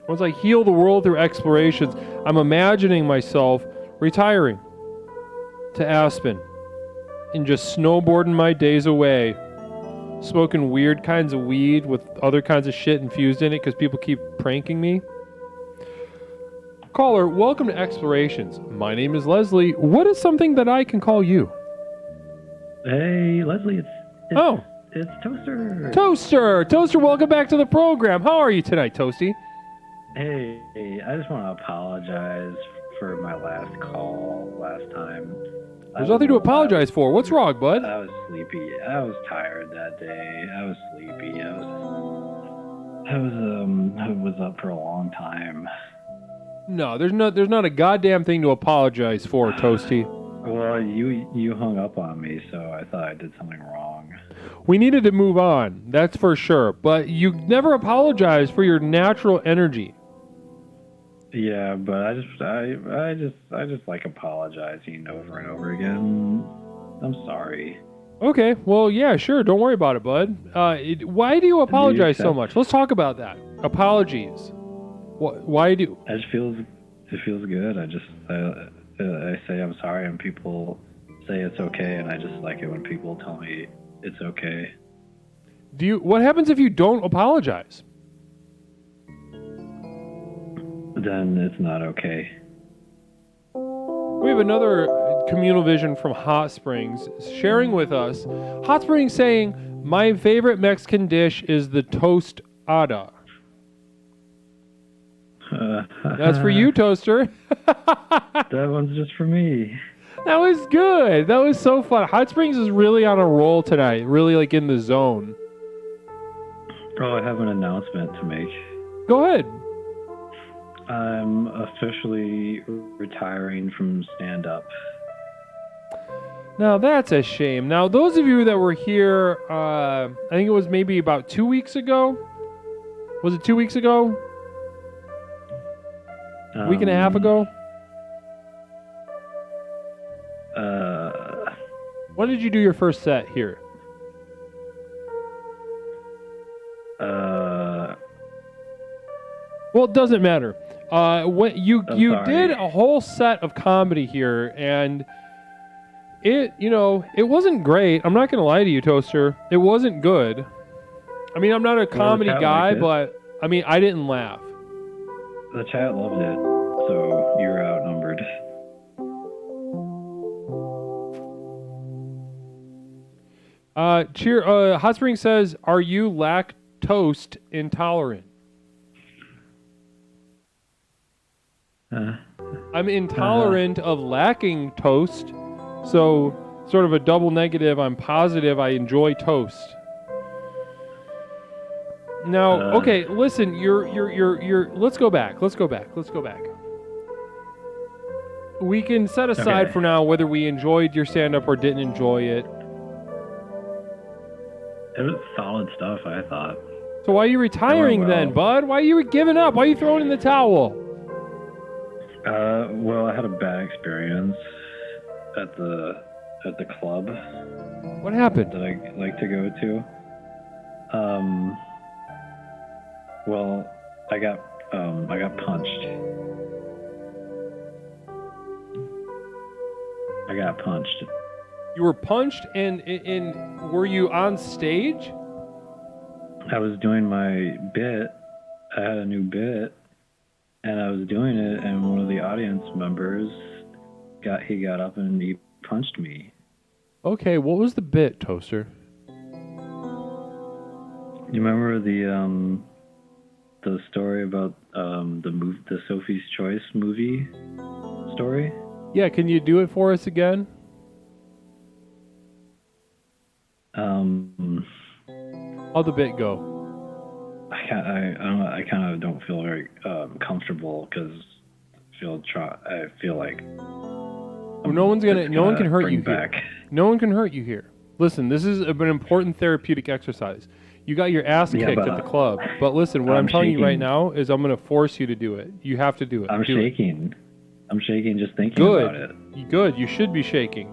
I'm imagining myself retiring to Aspen and just snowboarding my days away, smoking weird kinds of weed with other kinds of shit infused in it because people keep pranking me. Caller, welcome to Explorations. My name is Leslie. What is something that I can call you? Hey, Leslie, it's Toaster. Toaster, welcome back to the program. How are you tonight, Toasty? Hey, I just want to apologize for my last call last time. There's nothing to apologize for. What's wrong, bud? I was sleepy. I was tired that day. I was sleepy. I was up for a long time. No, there's not a goddamn thing to apologize for, Toasty. Well, you hung up on me, so I thought I did something wrong. We needed to move on, that's for sure. But you never apologize for your natural energy. Yeah, but I just like apologizing over and over again. I'm sorry. Okay, well, yeah, sure. Don't worry about it, bud. Why do you apologize so much? Let's talk about that. Apologies. Why do? It feels good. I say I'm sorry, and people say it's okay, and I just like it when people tell me it's okay. What happens if you don't apologize? Then it's not okay. We have another communal vision from Hot Springs sharing with us. Hot Springs saying, my favorite Mexican dish is the tostada. That's for you, Toaster. That one's just for me. That was good. That was so fun. Hot Springs is really on a roll tonight. Really like in the zone. Oh, I have an announcement to make. Go ahead. I'm officially retiring from stand-up. Now, that's a shame. Now, those of you that were here, I think it was maybe about 2 weeks ago. Was it 2 weeks ago? A week and a half ago? When did you do your first set here? Well, it doesn't matter. What you sorry. did a whole set of comedy here, and it wasn't great. I'm not gonna lie to you, Toaster. It wasn't good. I mean, I'm not a comedy chat guy, liked it. but I mean, I didn't laugh. The chat loved it, so you're outnumbered. Hot Spring says, "Are you lactose intolerant?" I'm intolerant of lacking toast, so sort of a double negative. I'm positive I enjoy toast. Now, okay, listen, you're let's go back. We can set aside Okay. for now whether we enjoyed your stand-up or didn't enjoy it. It was solid stuff, I thought. So why are you retiring well. then, bud? Why are you giving up? Why are you throwing in the towel? Well, I had a bad experience at the club What happened? that I like to go to. Well, I got punched. You were punched, and were you on stage? I was doing my bit. I had a new bit, and I was doing it, and one of the audience members got up and he punched me. Okay, what was the bit, Toaster? You remember the story about the Sophie's Choice movie story? Yeah, can you do it for us again? How'd the bit go? I kind of don't feel very comfortable because I feel like Well, no one can hurt you back. here. No one can hurt you here. Listen, this is an important therapeutic exercise. You got your ass Yeah, kicked but at the club, but listen, what I'm telling you right shaking. now is I'm going to force you to do it. You have to do it. I'm Do it. shaking. I'm shaking just thinking about it. Good. You should be shaking.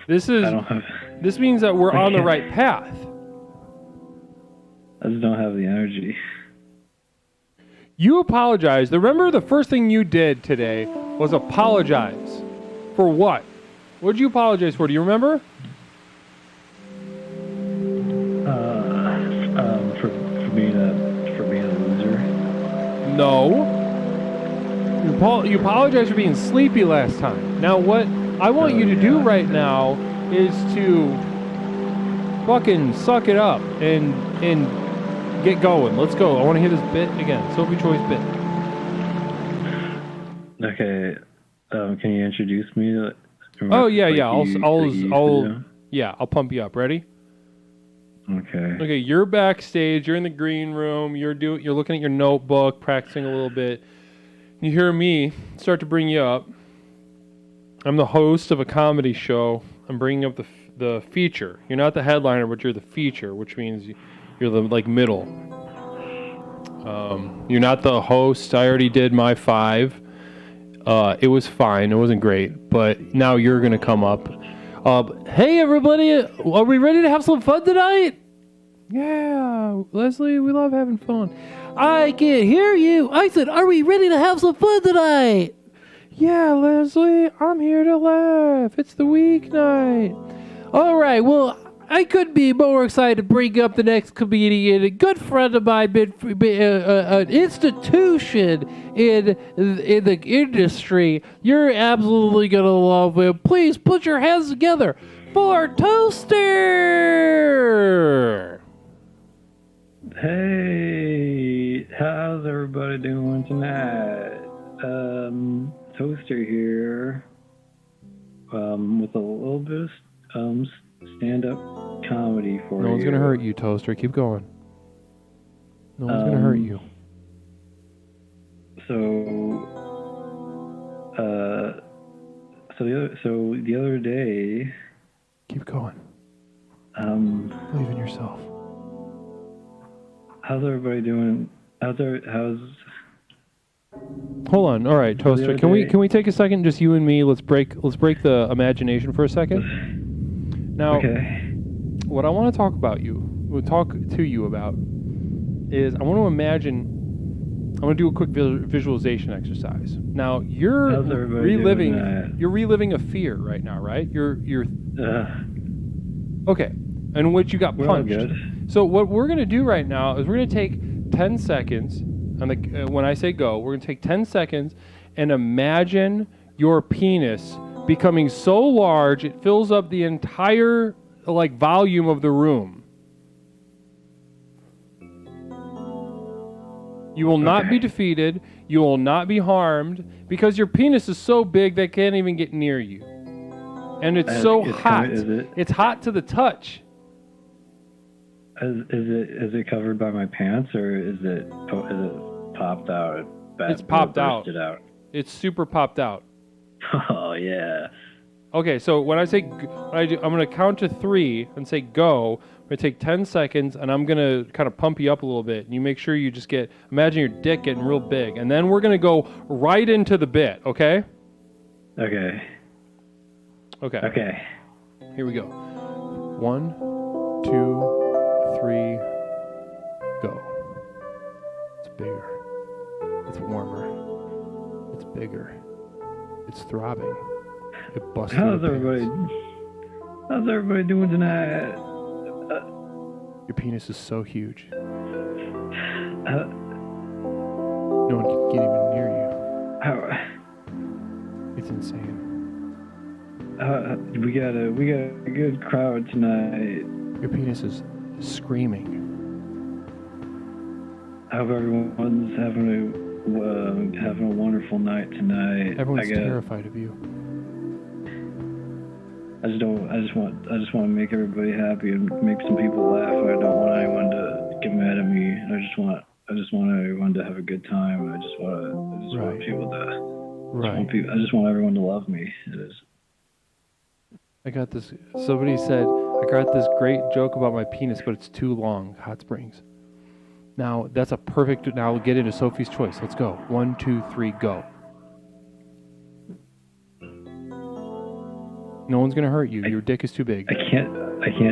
This means that we're on the right path. I just don't have the energy. You apologized. Remember the first thing you did today was apologize. For what? What did you apologize for? Do you remember? For being a loser. No. You apologized for being sleepy last time. Now what I want you to do right now is to fucking suck it up and get going. Let's go. I want to hear this bit again. Sophie Choice bit. Okay. Can you introduce me? Oh yeah. I'll pump you up. Ready? Okay. Okay, you're backstage. You're in the green room. You're looking at your notebook, practicing a little bit. You hear me start to bring you up. I'm the host of a comedy show. I'm bringing up the feature. You're not the headliner, but you're the feature, which means you're the middle. You're not the host. I already did my 5. It was fine. It wasn't great, but now you're gonna come up. Hey everybody, are we ready to have some fun tonight? Yeah, Leslie, we love having fun. I can't hear you. I said, are we ready to have some fun tonight? Yeah, Leslie, I'm here to laugh. It's the weeknight. All right, well, I couldn't be more excited to bring up the next comedian, a good friend of mine, an institution in the industry. You're absolutely going to love him. Please put your hands together for Toaster. Hey, how's everybody doing tonight? Toaster here, with a little bit of stand-up comedy for you. No one's going to hurt you, Toaster. Keep going. No one's going to hurt you. So the other day. Keep going. Believe in yourself. How's everybody doing? How's Hold on. All right, Toaster. Can we take a second, just you and me? Let's break the imagination for a second. Now, okay. what I want to talk about you will talk to you about is I want to imagine. I'm going to do a quick visualization exercise. Now you're How's everybody reliving. doing that? You're reliving a fear right now, right? You're okay. In which you got We're all punched. good. So what we're going to do right now is we're going to take 10 seconds. On the when I say go, we're going to take 10 seconds and imagine your penis becoming so large it fills up the entire volume of the room. You will not be defeated. You will not be harmed because your penis is so big they can't even get near you. And it's so hot. It's hot to the touch. Is it covered by my pants or is it popped out? It's popped out. out. It's super popped out. Oh yeah. Okay, so when I say I'm going to count to 3 and say go. I'm going to take 10 seconds and I'm going to kind of pump you up a little bit. And you make sure you just imagine your dick getting real big. And then we're going to go right into the bit, okay? Okay. Here we go. 1, 2, 3, go. It's bigger. It's warmer. It's bigger. It's throbbing. It busts. How's everybody doing tonight? Your penis is so huge. No one can get even near you. It's insane. We got a good crowd tonight. Your penis is screaming. I hope everyone's having a wonderful night tonight. Everyone's terrified of you. I just want to make everybody happy and make some people laugh. I don't want anyone to get mad at me. I just want everyone to have a good time. I just want people to. Right. I just want everyone to love me. I got this. Somebody said I got this great joke about my penis, but it's too long. Hot Springs. Now that's a perfect. Now we'll get into Sophie's Choice. Let's go. 1, 2, 3, go. No one's gonna hurt you. Your dick is too big. I can't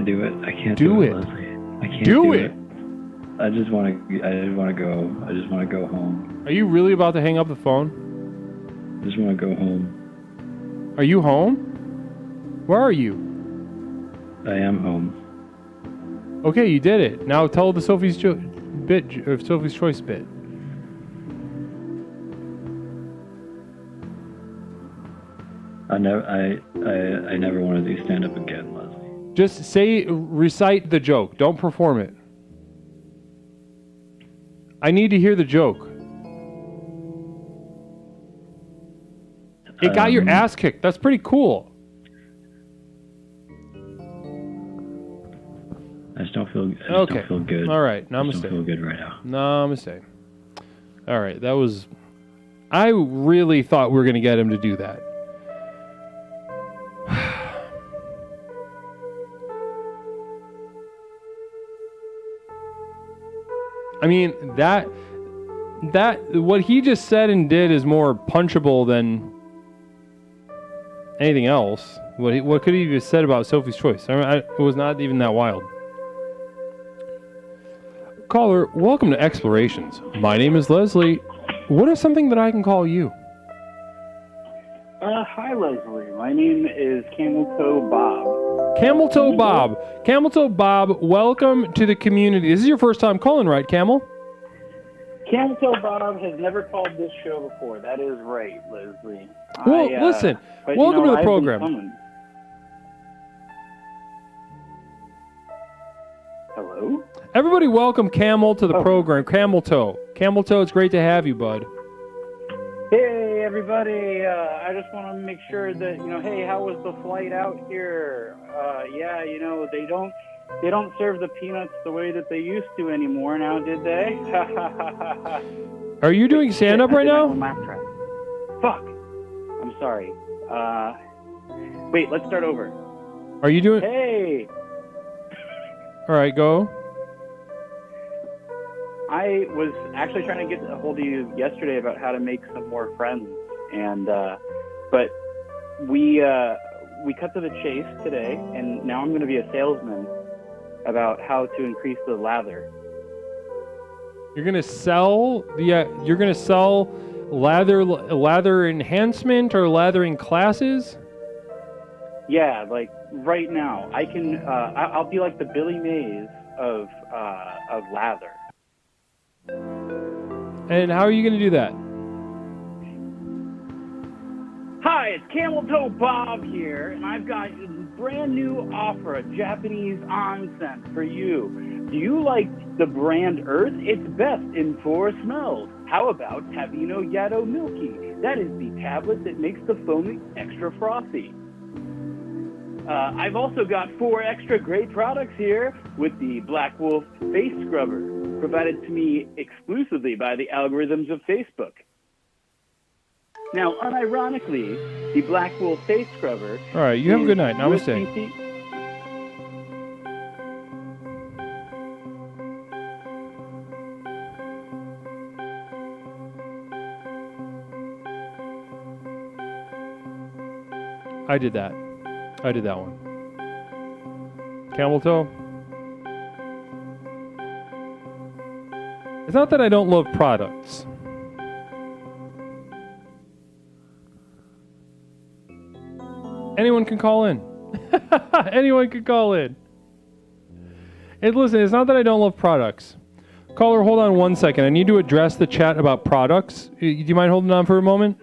do it. I can't do it. Leslie. I can't do it. I just want to go. I just want to go home. Are you really about to hang up the phone? I just want to go home. Are you home? Where are you? I am home. Okay, you did it. Now tell the Sophie's Choice bit. I never want to do stand up again, Leslie. Just recite the joke. Don't perform it. I need to hear the joke. It got your ass kicked. That's pretty cool. I just don't feel good. All right. Namaste. I just don't feel good right now. Namaste. All right. That was... I really thought we were going to get him to do that. I mean, that what he just said and did is more punchable than anything else. What could he have said about Sophie's Choice? It was not even that wild. Caller, welcome to Explorations. My name is Leslie. What is something that I can call you? Hi, Leslie. My name is Camel Toe Bob. Camel Toe Bob. Camel Toe Bob, welcome to the community. This is your first time calling, right, Camel? Camel Toe Bob has never called this show before. That is right, Leslie. Well, listen. Welcome to the program. Hello? Everybody welcome Camel to the program. Camel Toe. Camel Toe, it's great to have you, bud. Hey, everybody. I just want to make sure that, hey, how was the flight out here? Yeah, they don't serve the peanuts the way that they used to anymore now, did they? Are you doing stand-up right now? Fuck. I'm sorry. Wait, let's start over. Are you doing... Hey! All right, go. I was actually trying to get a hold of you yesterday about how to make some more friends, and but we cut to the chase today, and now I'm going to be a salesman about how to increase the lather. You're gonna sell lather enhancement or lathering classes? Yeah, like right now, I can. I'll be like the Billy Mays of lather. And how are you gonna do that? Hi, it's Camel Toe Bob here, and I've got a brand new offer, a Japanese onsen for you. Do you like the brand Earth? It's best in 4 smells. How about Tabino Yado Milky? That is the tablet that makes the foam extra frothy. I've also got 4 extra great products here with the Black Wolf Face Scrubber, provided to me exclusively by the algorithms of Facebook. Now, unironically, the Black Wolf Face Scrubber. All right, you have a good night. Namaste. USB-C. I did that one. Camel toe. It's not that I don't love products. Anyone can call in. Anyone can call in. And listen, it's not that I don't love products. Caller, hold on 1 second. I need to address the chat about products. Do you mind holding on for a moment?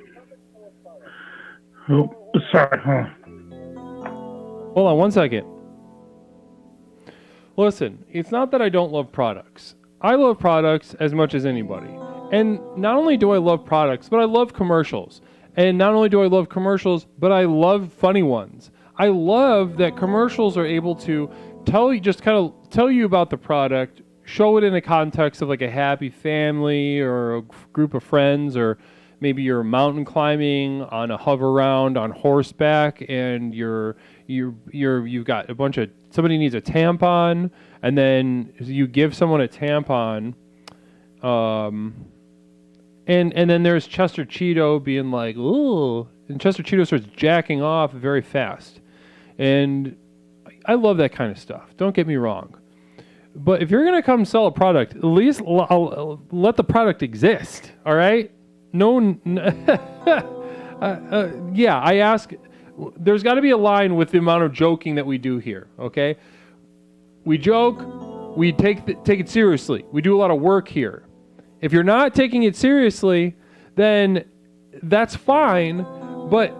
Oh, sorry, huh? Hold on 1 second. Listen, it's not that I don't love products. I love products as much as anybody. And not only do I love products, but I love commercials. And not only do I love commercials, but I love funny ones. I love that commercials are able to tell you about the product, show it in the context of like a happy family or a group of friends, or maybe you're mountain climbing on a hover round on horseback, and you've got a bunch of, somebody needs a tampon, and then you give someone a tampon, and then there's Chester Cheeto being like, ooh, and Chester Cheeto starts jacking off very fast. And I love that kind of stuff. Don't get me wrong. But if you're going to come sell a product, at least let the product exist, all right? Yeah, I ask, there's got to be a line with the amount of joking that we do here, okay? We joke, we take it seriously. We do a lot of work here. If you're not taking it seriously, then that's fine, but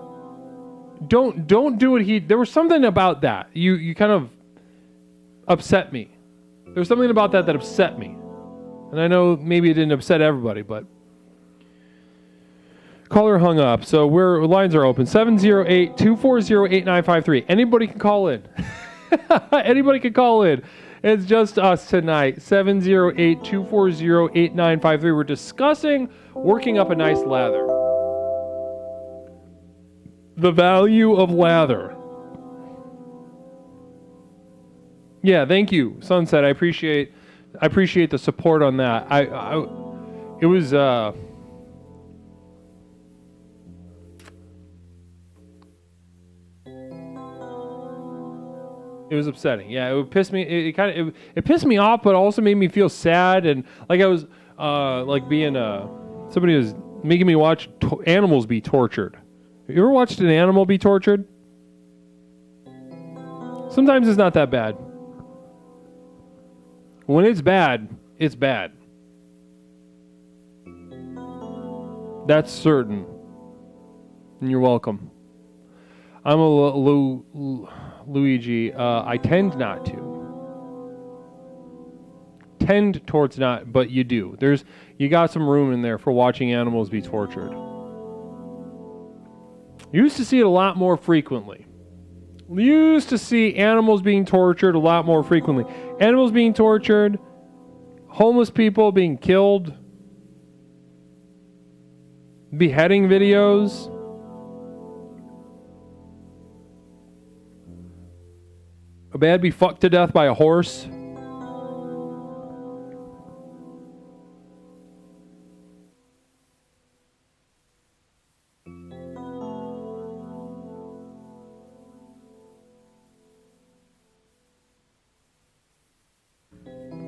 don't do it. There was something about that. You kind of upset me. There was something about that upset me. And I know maybe it didn't upset everybody, but caller hung up. So lines are open. 708-240-8953. Anybody can call in. Anybody can call in. It's just us tonight. 708-240-8953. We're discussing working up a nice lather. The value of lather. Yeah, thank you, Sunset. I appreciate the support on that. It was It was upsetting. Yeah, it pissed me. It pissed me off, but also made me feel sad, and like I was like being somebody was making me watch animals be tortured. Have you ever watched an animal be tortured? Sometimes it's not that bad. When it's bad, it's bad. That's certain. And you're welcome. I'm a Luigi. I tend not to. Tend towards not, but you do. You got some room in there for watching animals be tortured. Used to see it a lot more frequently. Used to see animals being tortured a lot more frequently. Animals being tortured, homeless people being killed, beheading videos. A bad be fucked to death by a horse.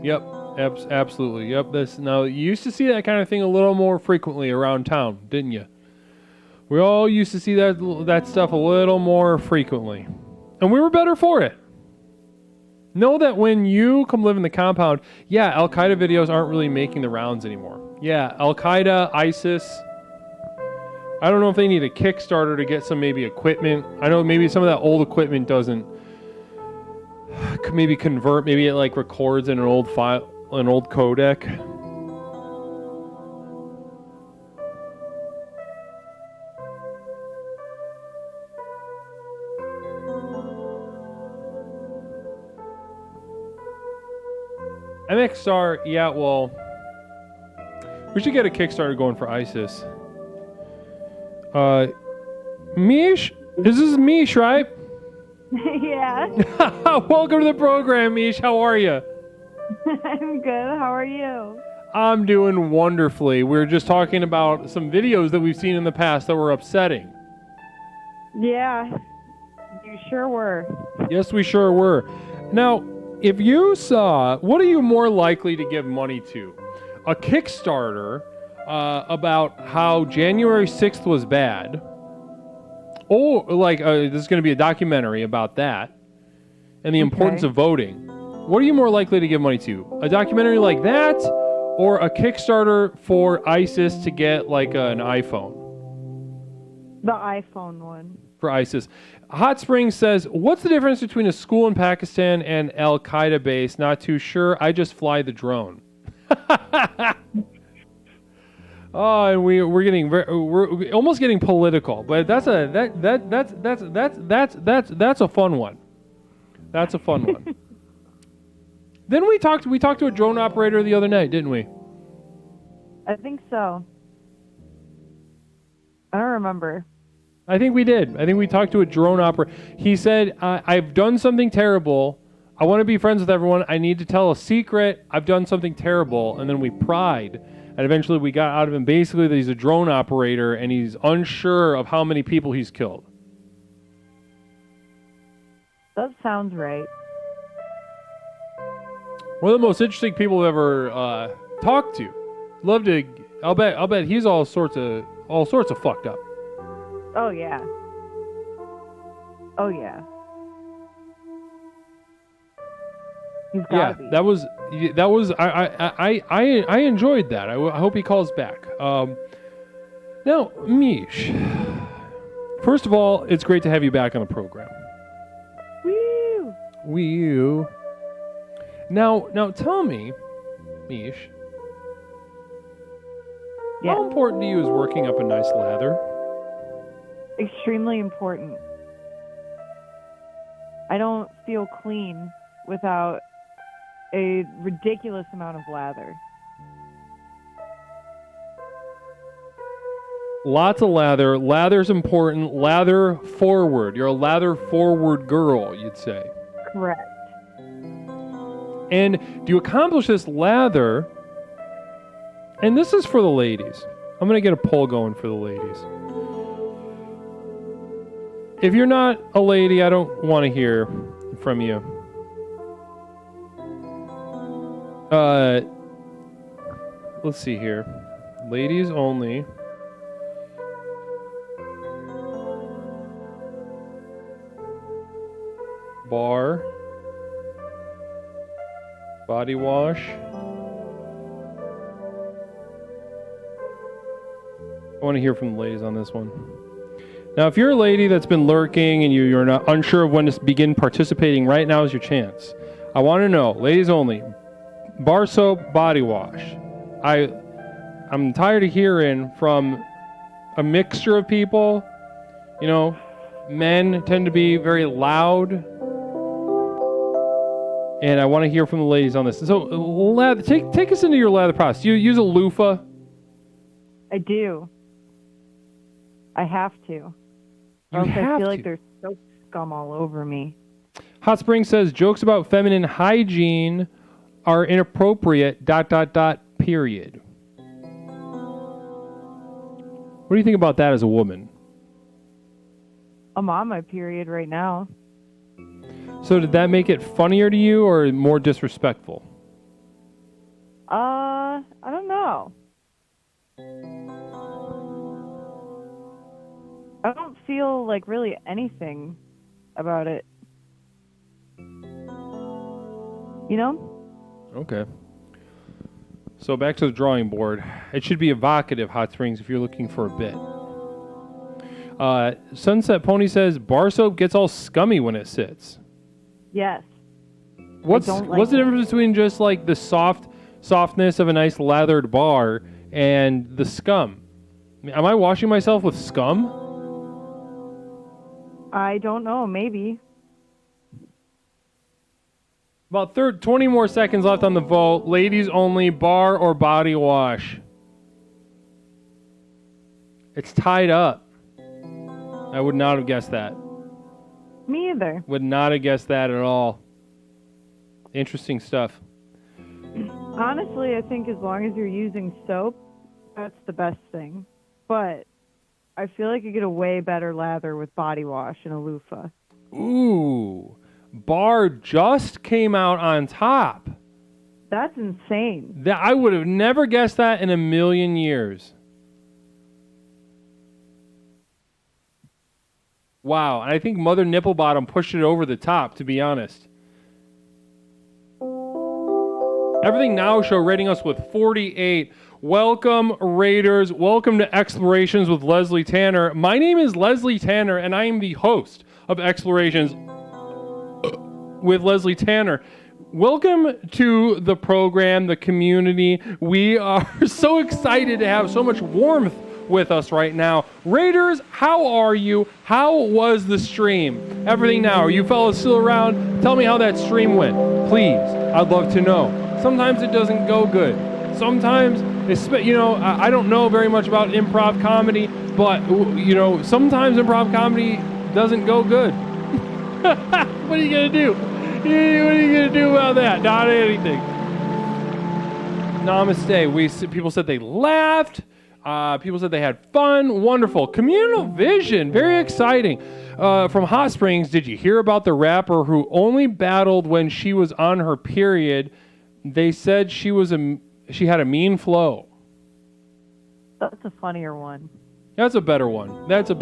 Yep. Absolutely. Yep. Now you used to see that kind of thing a little more frequently around town, didn't you? We all used to see that stuff a little more frequently, and we were better for it. Know that when you come live in the compound, yeah, Al Qaeda videos aren't really making the rounds anymore. Yeah, Al Qaeda, ISIS. I don't know if they need a Kickstarter to get some maybe equipment. I know maybe some of that old equipment doesn't maybe convert. Maybe it like records in an old file, an old codec. MXR, yeah, well, we should get a Kickstarter going for ISIS. Mish? This is Mish, right? Yeah. Welcome to the program, Mish. How are you? I'm good. How are you? I'm doing wonderfully. We were just talking about some videos that we've seen in the past that were upsetting. Yeah. You sure were. Yes, we sure were. Now, if you saw, what are you more likely to give money to? A Kickstarter about how January 6th was bad, or like this is going to be a documentary about that and the importance of voting. What are you more likely to give money to? A documentary like that, or a Kickstarter for ISIS to get like an iPhone? The iPhone one. For ISIS. Hot Springs says, what's the difference between a school in Pakistan and Al Qaeda base? Not too sure. I just fly the drone. Oh, and we're almost getting political, but that's a fun one. That's a fun one. Then we talked to a drone operator the other night, didn't we? I think so. I don't remember. I think we did. I think we talked to a drone operator. He said, I've done something terrible. I want to be friends with everyone. I need to tell a secret. I've done something terrible. And then we pried. And eventually we got out of him basically that he's a drone operator and he's unsure of how many people he's killed. That sounds right. One of the most interesting people I've ever talked to. Love to. I'll bet he's all sorts of fucked up. Oh yeah. Oh yeah. He's gotta be. That was I enjoyed that. I hope he calls back. Now, Mish. First of all, it's great to have you back on the program. Woo! Woo! Now tell me, Mish. Yeah. How important to you is working up a nice lather? Extremely important. I don't feel clean without a ridiculous amount of lather. Lots of lather. Lather's important. Lather forward. You're a lather forward girl, you'd say. Correct. And do you accomplish this lather? And this is for the ladies. I'm going to get a poll going for the ladies. If you're not a lady, I don't want to hear from you. Let's see here. Ladies only. Bar. Body wash. I want to hear from the ladies on this one. Now, if you're a lady that's been lurking and you're not unsure of when to begin participating, right now is your chance. I want to know, ladies only, bar soap, body wash. I'm tired of hearing from a mixture of people. You know, men tend to be very loud. And I want to hear from the ladies on this. So, take us into your lather process. You use a loofah? I do. I have to. Or else I feel like there's soap scum all over me. Hot Spring says, jokes about feminine hygiene are inappropriate, ... period. What do you think about that as a woman? I'm on my period right now. So did that make it funnier to you or more disrespectful? I don't know. I don't feel like really anything about it. You know? Okay. So back to the drawing board. It should be evocative, Hot Springs, if you're looking for a bit. Sunset Pony says bar soap gets all scummy when it sits. Yes. What's the difference between just like the softness of a nice lathered bar and the scum? Am I washing myself with scum? I don't know. Maybe. About 20 more seconds left on the vote. Ladies only, bar or body wash? It's tied up. I would not have guessed that. Me either. Would not have guessed that at all. Interesting stuff. Honestly, I think as long as you're using soap, that's the best thing. But I feel like you get a way better lather with body wash and a loofah. Ooh. Bar just came out on top. That's insane. I would have never guessed that in a million years. Wow, and I think Mother Nipplebottom pushed it over the top, to be honest. Everything Now Show rating us with 48. Welcome, Raiders. Welcome to Explorations with Leslie Tanner. My name is Leslie Tanner, and I am the host of Explorations with Leslie Tanner. Welcome to the program, the community. We are so excited to have so much warmth with us right now. Raiders, how are you? How was the stream? Everything Now. Are you fellas still around? Tell me how that stream went, please. I'd love to know. Sometimes it doesn't go good. Sometimes, I don't know very much about improv comedy, but, sometimes improv comedy doesn't go good. What are you going to do? What are you going to do about that? Not anything. Namaste. People said they laughed. People said they had fun. Wonderful. Communal vision. Very exciting. From Hot Springs, did you hear about the rapper who only battled when she was on her period? They said she had a mean flow. That's a funnier one. That's a better one. That's a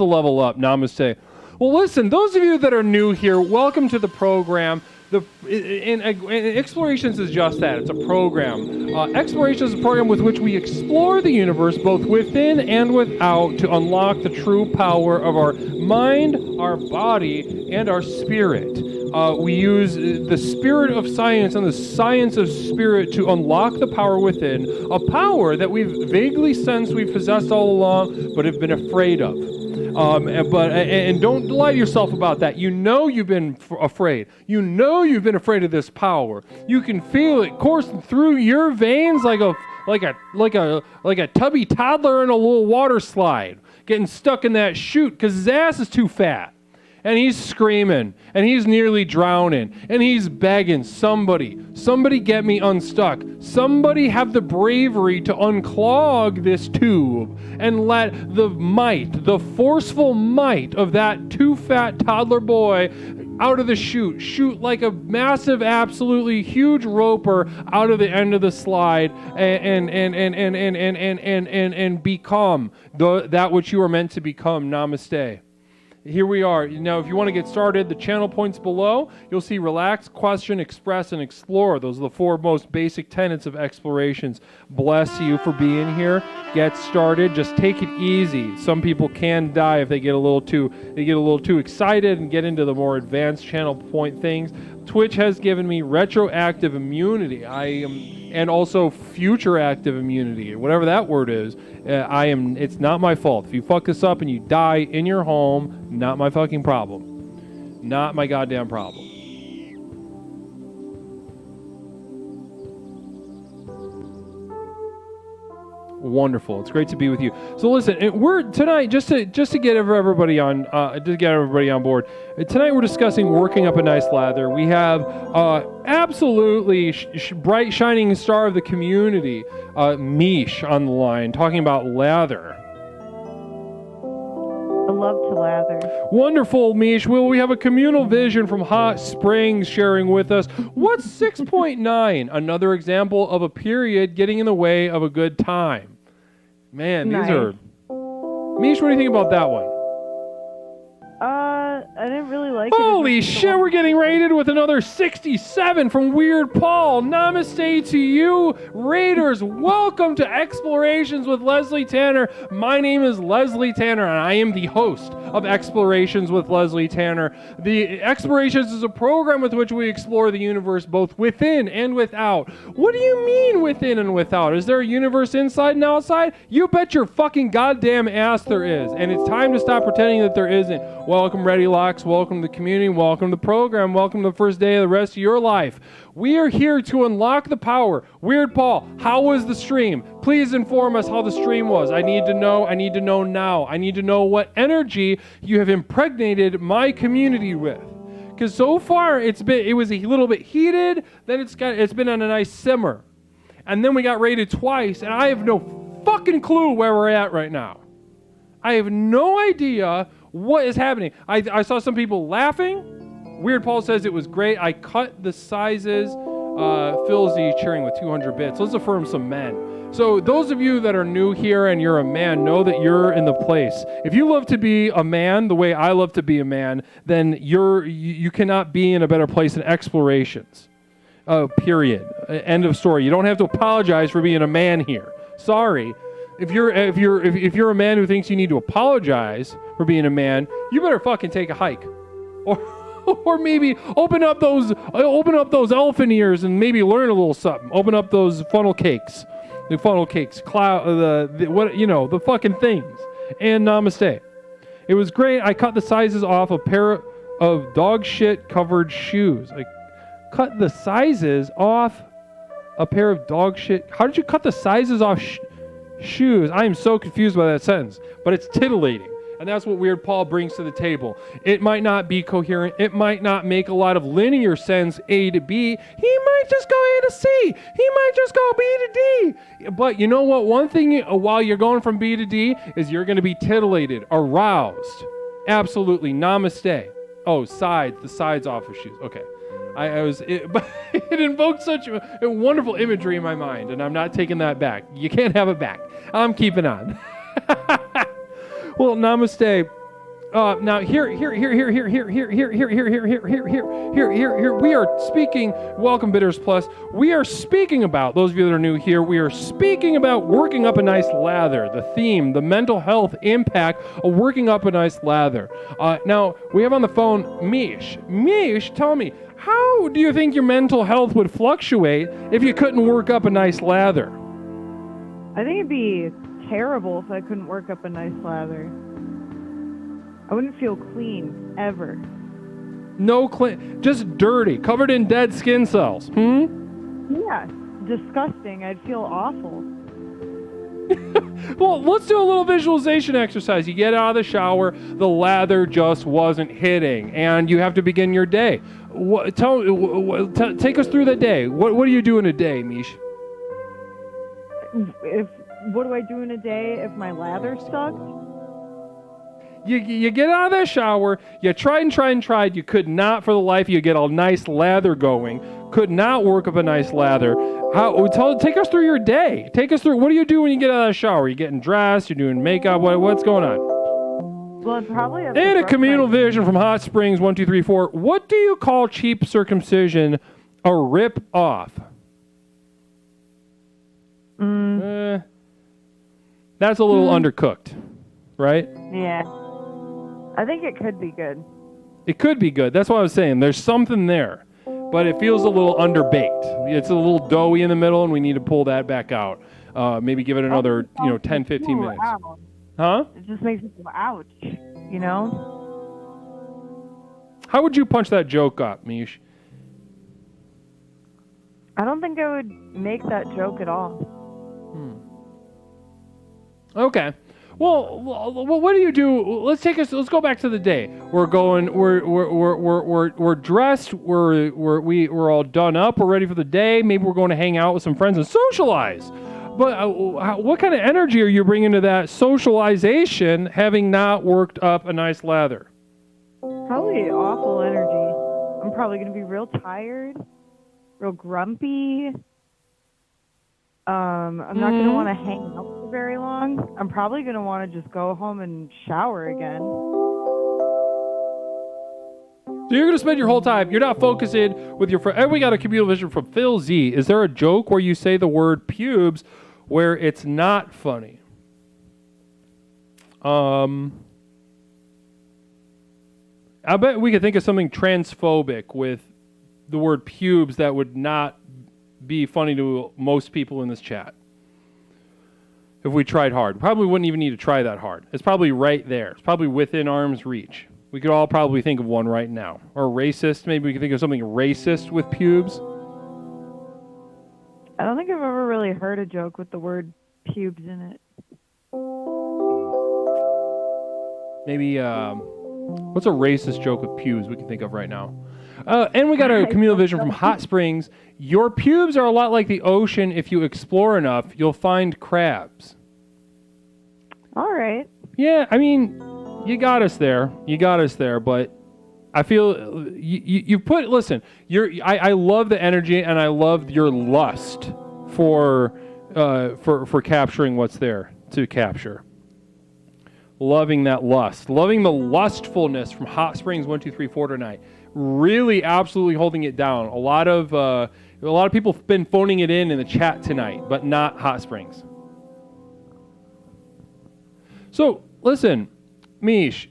level up. Namaste. Well, listen, those of you that are new here, welcome to the program. Explorations is just that. It's a program. Explorations is a program with which we explore the universe both within and without to unlock the true power of our mind, our body, and our spirit. We use the spirit of science and the science of spirit to unlock the power within, a power that we've vaguely sensed we've possessed all along, but have been afraid of. And don't lie to yourself about that. You know you've been afraid. You know you've been afraid of this power. You can feel it coursing through your veins like a tubby toddler in a little water slide, getting stuck in that chute because his ass is too fat. And he's screaming, and he's nearly drowning, and he's begging, somebody get me unstuck. Somebody have the bravery to unclog this tube and let the forceful might of that too fat toddler boy out of the chute, shoot like a massive, absolutely huge roper out of the end of the slide and become that which you are meant to become. Namaste. Here we are. Now, if you want to get started, the channel points below. You'll see relax, question, express, and explore. Those are the four most basic tenets of Explorations. Bless you for being here. Get started. Just take it easy. Some people can die if they get a little too excited and get into the more advanced channel point things. Twitch has given me retroactive immunity. And also future active immunity, whatever that word is. It's not my fault. If you fuck this up and you die in your home, not my fucking problem. Not my goddamn problem. Wonderful. It's great to be with you. So listen, we're tonight just to get everybody on board. Tonight we're discussing working up a nice lather. We have absolutely bright shining star of the community, Mish, on the line talking about lather. I love to lather. Wonderful, Mish. Will we have a communal vision from Hot Springs sharing with us? What's 6.9? Another example of a period getting in the way of a good time. Man, these are... Mish, what do you think about that one? I didn't really like it. Holy shit, we're getting rated with another 67 from Weird Paul. Namaste to you, Raiders. Welcome to Explorations with Leslie Tanner. My name is Leslie Tanner, and I am the host of Explorations with Leslie Tanner. The Explorations is a program with which we explore the universe both within and without. What do you mean within and without? Is there a universe inside and outside? You bet your fucking goddamn ass there is, and it's time to stop pretending that there isn't. Welcome, Ready Locks. Welcome to the community. Welcome to the program. Welcome to the first day of the rest of your life. We are here to unlock the power. Weird Paul, how was the stream? Please inform us how the stream was. I need to know. I need to know now. I need to know what energy you have impregnated my community with. Because so far it was a little bit heated. Then it's been on a nice simmer, and then we got rated twice, and I have no fucking clue where we're at right now. I have no idea what is happening. I saw some people laughing. Weird Paul says it was great. I cut the sizes. Phil Z cheering with 200 bits. Let's affirm some men. So those of you that are new here and you're a man, know that you're in the place. If you love to be a man the way I love to be a man, then you cannot be in a better place than Explorations. Period. End of story. You don't have to apologize for being a man here. Sorry. If you're a man who thinks you need to apologize for being a man, you better fucking take a hike, or maybe open up those elephant ears and maybe learn a little something. Open up those funnel cakes, the fucking things. And namaste. It was great. I cut the sizes off a pair of dog shit covered shoes. I cut the sizes off a pair of dog shit. How did you cut the sizes off shoes? I am so confused by that sentence, but it's titillating. And that's what Weird Paul brings to the table. It might not be coherent. It might not make a lot of linear sense, A to B. He might just go A to C. He might just go B to D. But you know what? One thing while you're going from B to D is you're going to be titillated, aroused. Absolutely. Namaste. Oh, the sides off of shoes. Okay. But it invoked such a wonderful imagery in my mind, and I'm not taking that back. You can't have it back. I'm keeping on. Well, namaste. Now here. We are speaking. Welcome, Bitters Plus. We are speaking about those of you that are new here. We are speaking about working up a nice lather. The theme, the mental health impact of working up a nice lather. Now we have on the phone Mish. Mish, tell me, how do you think your mental health would fluctuate if you couldn't work up a nice lather? I think it'd be terrible if I couldn't work up a nice lather. I wouldn't feel clean, ever. No clean, just dirty, covered in dead skin cells. Yeah, disgusting. I'd feel awful. Well, let's do a little visualization exercise. You get out of the shower, the lather just wasn't hitting, and you have to begin your day. Take us through the day. What do you do in a day, Mish? What do I do in a day if my lather sucks? You get out of that shower, you tried, you could not for the life of you get a nice lather going, could not work up a nice lather. Take us through your day. Take us through, what do you do when you get out of the shower? You getting dressed, you're doing makeup, what's going on? Well, I'd probably have and a communal vision from Hot Springs 1234. What do you call cheap circumcision a rip off? That's a little undercooked, right? Yeah. I think it could be good. It could be good. That's what I was saying. There's something there, but it feels a little underbaked. It's a little doughy in the middle, and we need to pull that back out. Maybe give it another, 10, 15 minutes. Ouch. Huh? It just makes me go, ouch, you know? How would you punch that joke up, Mish? I don't think I would make that joke at all. Okay. Well, what do you do? Let's go back to the day. We're dressed. We're all done up. We're ready for the day. Maybe we're going to hang out with some friends and socialize. But what kind of energy are you bringing to that socialization, having not worked up a nice lather? Probably awful energy. I'm probably going to be real tired, real grumpy. I'm not going to want to hang out for very long. I'm probably going to want to just go home and shower again. So you're going to spend your whole time, you're not focusing with your friend. And we got a communal vision from Phil Z. Is there a joke where you say the word pubes where it's not funny? I bet we could think of something transphobic with the word pubes that would not be funny to most people in this chat. If we tried hard. Probably wouldn't even need to try that hard. It's probably right there. It's probably within arm's reach. We could all probably think of one right now. Or racist. Maybe we could think of something racist with pubes. I don't think I've ever really heard a joke with the word pubes in it. Maybe, what's a racist joke with pubes we can think of right now? And we got a communal vision from Hot Springs. Your pubes are a lot like the ocean. If you explore enough, you'll find crabs. All right. Yeah, I mean, you got us there. But I feel you put. Listen, I love the energy and I love your lust for capturing what's there to capture. Loving that lust, loving the lustfulness from Hot Springs 1-2-3-4 tonight. Really, absolutely holding it down. A lot of people have been phoning it in the chat tonight, but not Hot Springs. So listen, Mish,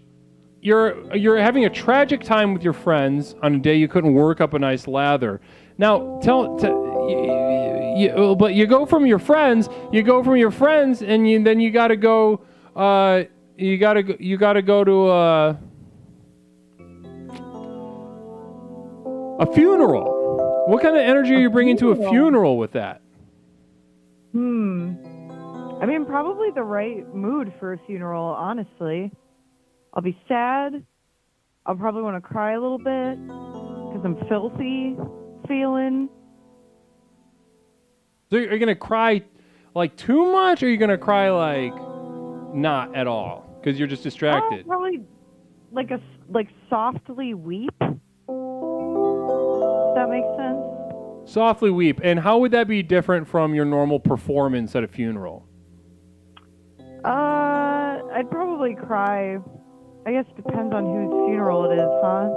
you're having a tragic time with your friends on a day you couldn't work up a nice lather. Now, but you go from your friends, and then you got to go. You gotta go to a funeral. What kind of energy are you bringing to a funeral with that? I mean, probably the right mood for a funeral, honestly. I'll be sad. I'll probably want to cry a little bit because I'm filthy feeling. So are you going to cry like too much, or are you going to cry like not at all? Because you're just distracted. Probably like softly weep. If that makes sense. Softly weep. And how would that be different from your normal performance at a funeral? I'd probably cry. I guess it depends on whose funeral it is, huh?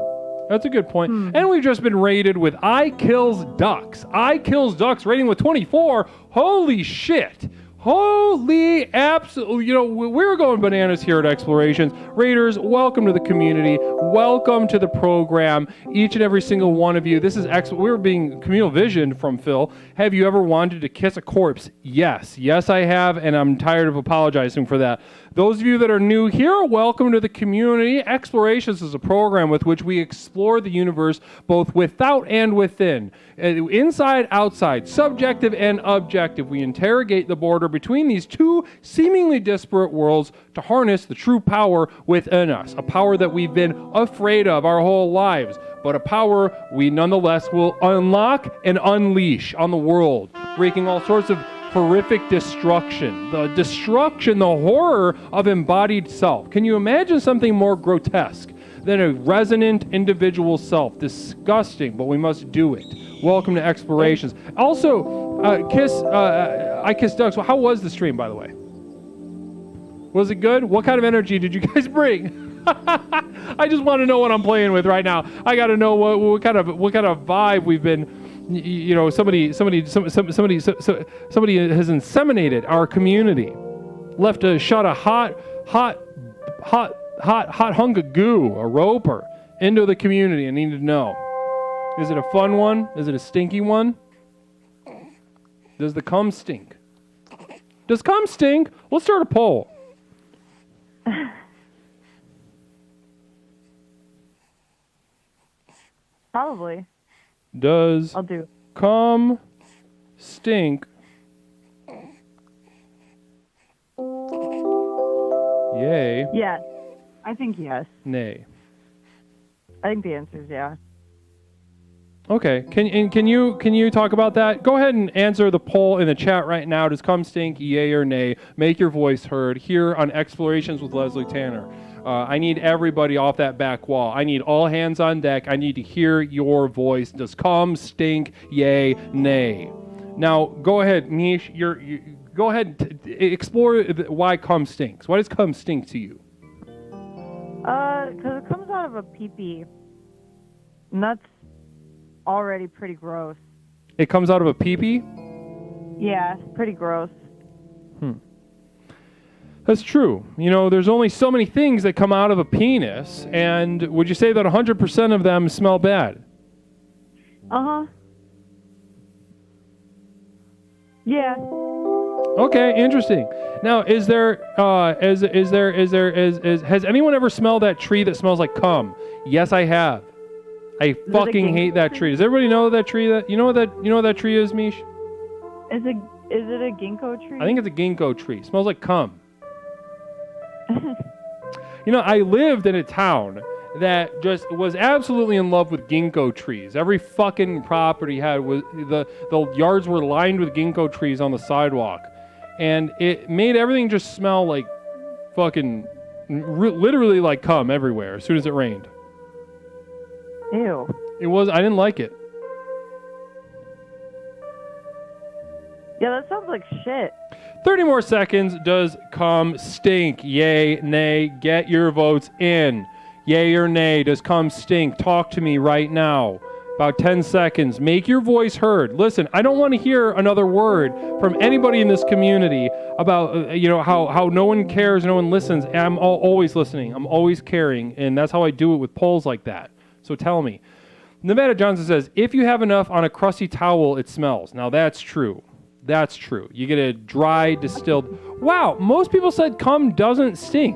That's a good point. And we've just been rated with I Kills Ducks. I Kills Ducks rating with 24. Holy shit. Holy absolute, we're going bananas here at Explorations. Raiders, welcome to the community. Welcome to the program. Each and every single one of you. This is we were being communal vision from Phil. Have you ever wanted to kiss a corpse? Yes. Yes, I have, and I'm tired of apologizing for that. Those of you that are new here, welcome to the community. Explorations is a program with which we explore the universe both without and within. Inside, outside, subjective and objective. We interrogate the border between these two seemingly disparate worlds to harness the true power within us, a power that we've been afraid of our whole lives, but a power we nonetheless will unlock and unleash on the world, wreaking all sorts of horrific destruction. The horror of embodied self. Can you imagine something more grotesque than a resonant individual self? Disgusting, but we must do it. Welcome to Explorations. Also, I Kiss Ducks. Well, how was the stream, by the way? Was it good? What kind of energy did you guys bring? I just want to know what I'm playing with right now. I got to know what kind of vibe we've been. Somebody has inseminated our community. Left a shot of hot hunk of goo, a roper, into the community. I need to know. Is it a fun one? Is it a stinky one? Does the cum stink? Does cum stink? Let's start a poll. Probably. Does I'll do. Cum stink? Yay. Yes. I think yes. Nay. I think the answer is yeah. Okay. Can you talk about that? Go ahead and answer the poll in the chat right now. Does cum stink, yay or nay? Make your voice heard here on Explorations with Leslie Tanner. I need everybody off that back wall. I need all hands on deck. I need to hear your voice. Does cum stink, yay, nay? Now, go ahead, Mish. Go ahead and explore why cum stinks. Why does cum stink to you? Because it comes out of a pee-pee. And that's already pretty gross. It comes out of a pee-pee? Yeah, pretty gross. That's true. You know, there's only so many things that come out of a penis, and would you say that 100% of them smell bad? Uh-huh. Yeah. Okay, interesting. Now, has anyone ever smelled that tree that smells like cum? Yes, I have. I fucking hate that tree. Does everybody know that tree? You know what that tree is, Mish? Is it a ginkgo tree? I think it's a ginkgo tree. It smells like cum. You know, I lived in a town that just was absolutely in love with ginkgo trees. Every fucking property had the yards were lined with ginkgo trees on the sidewalk, and it made everything just smell like fucking literally like cum everywhere as soon as it rained. Ew. I didn't like it. Yeah, that sounds like shit. 30 more seconds. Does cum stink? Yay, nay. Get your votes in. Yay or nay. Does cum stink? Talk to me right now. About 10 seconds. Make your voice heard. Listen, I don't want to hear another word from anybody in this community about how no one cares, no one listens. I'm always listening. I'm always caring, and that's how I do it with polls like that. So tell me. Nevada Johnson says, if you have enough on a crusty towel, it smells. Now that's true. That's true. You get a dry, distilled... Wow, most people said cum doesn't stink.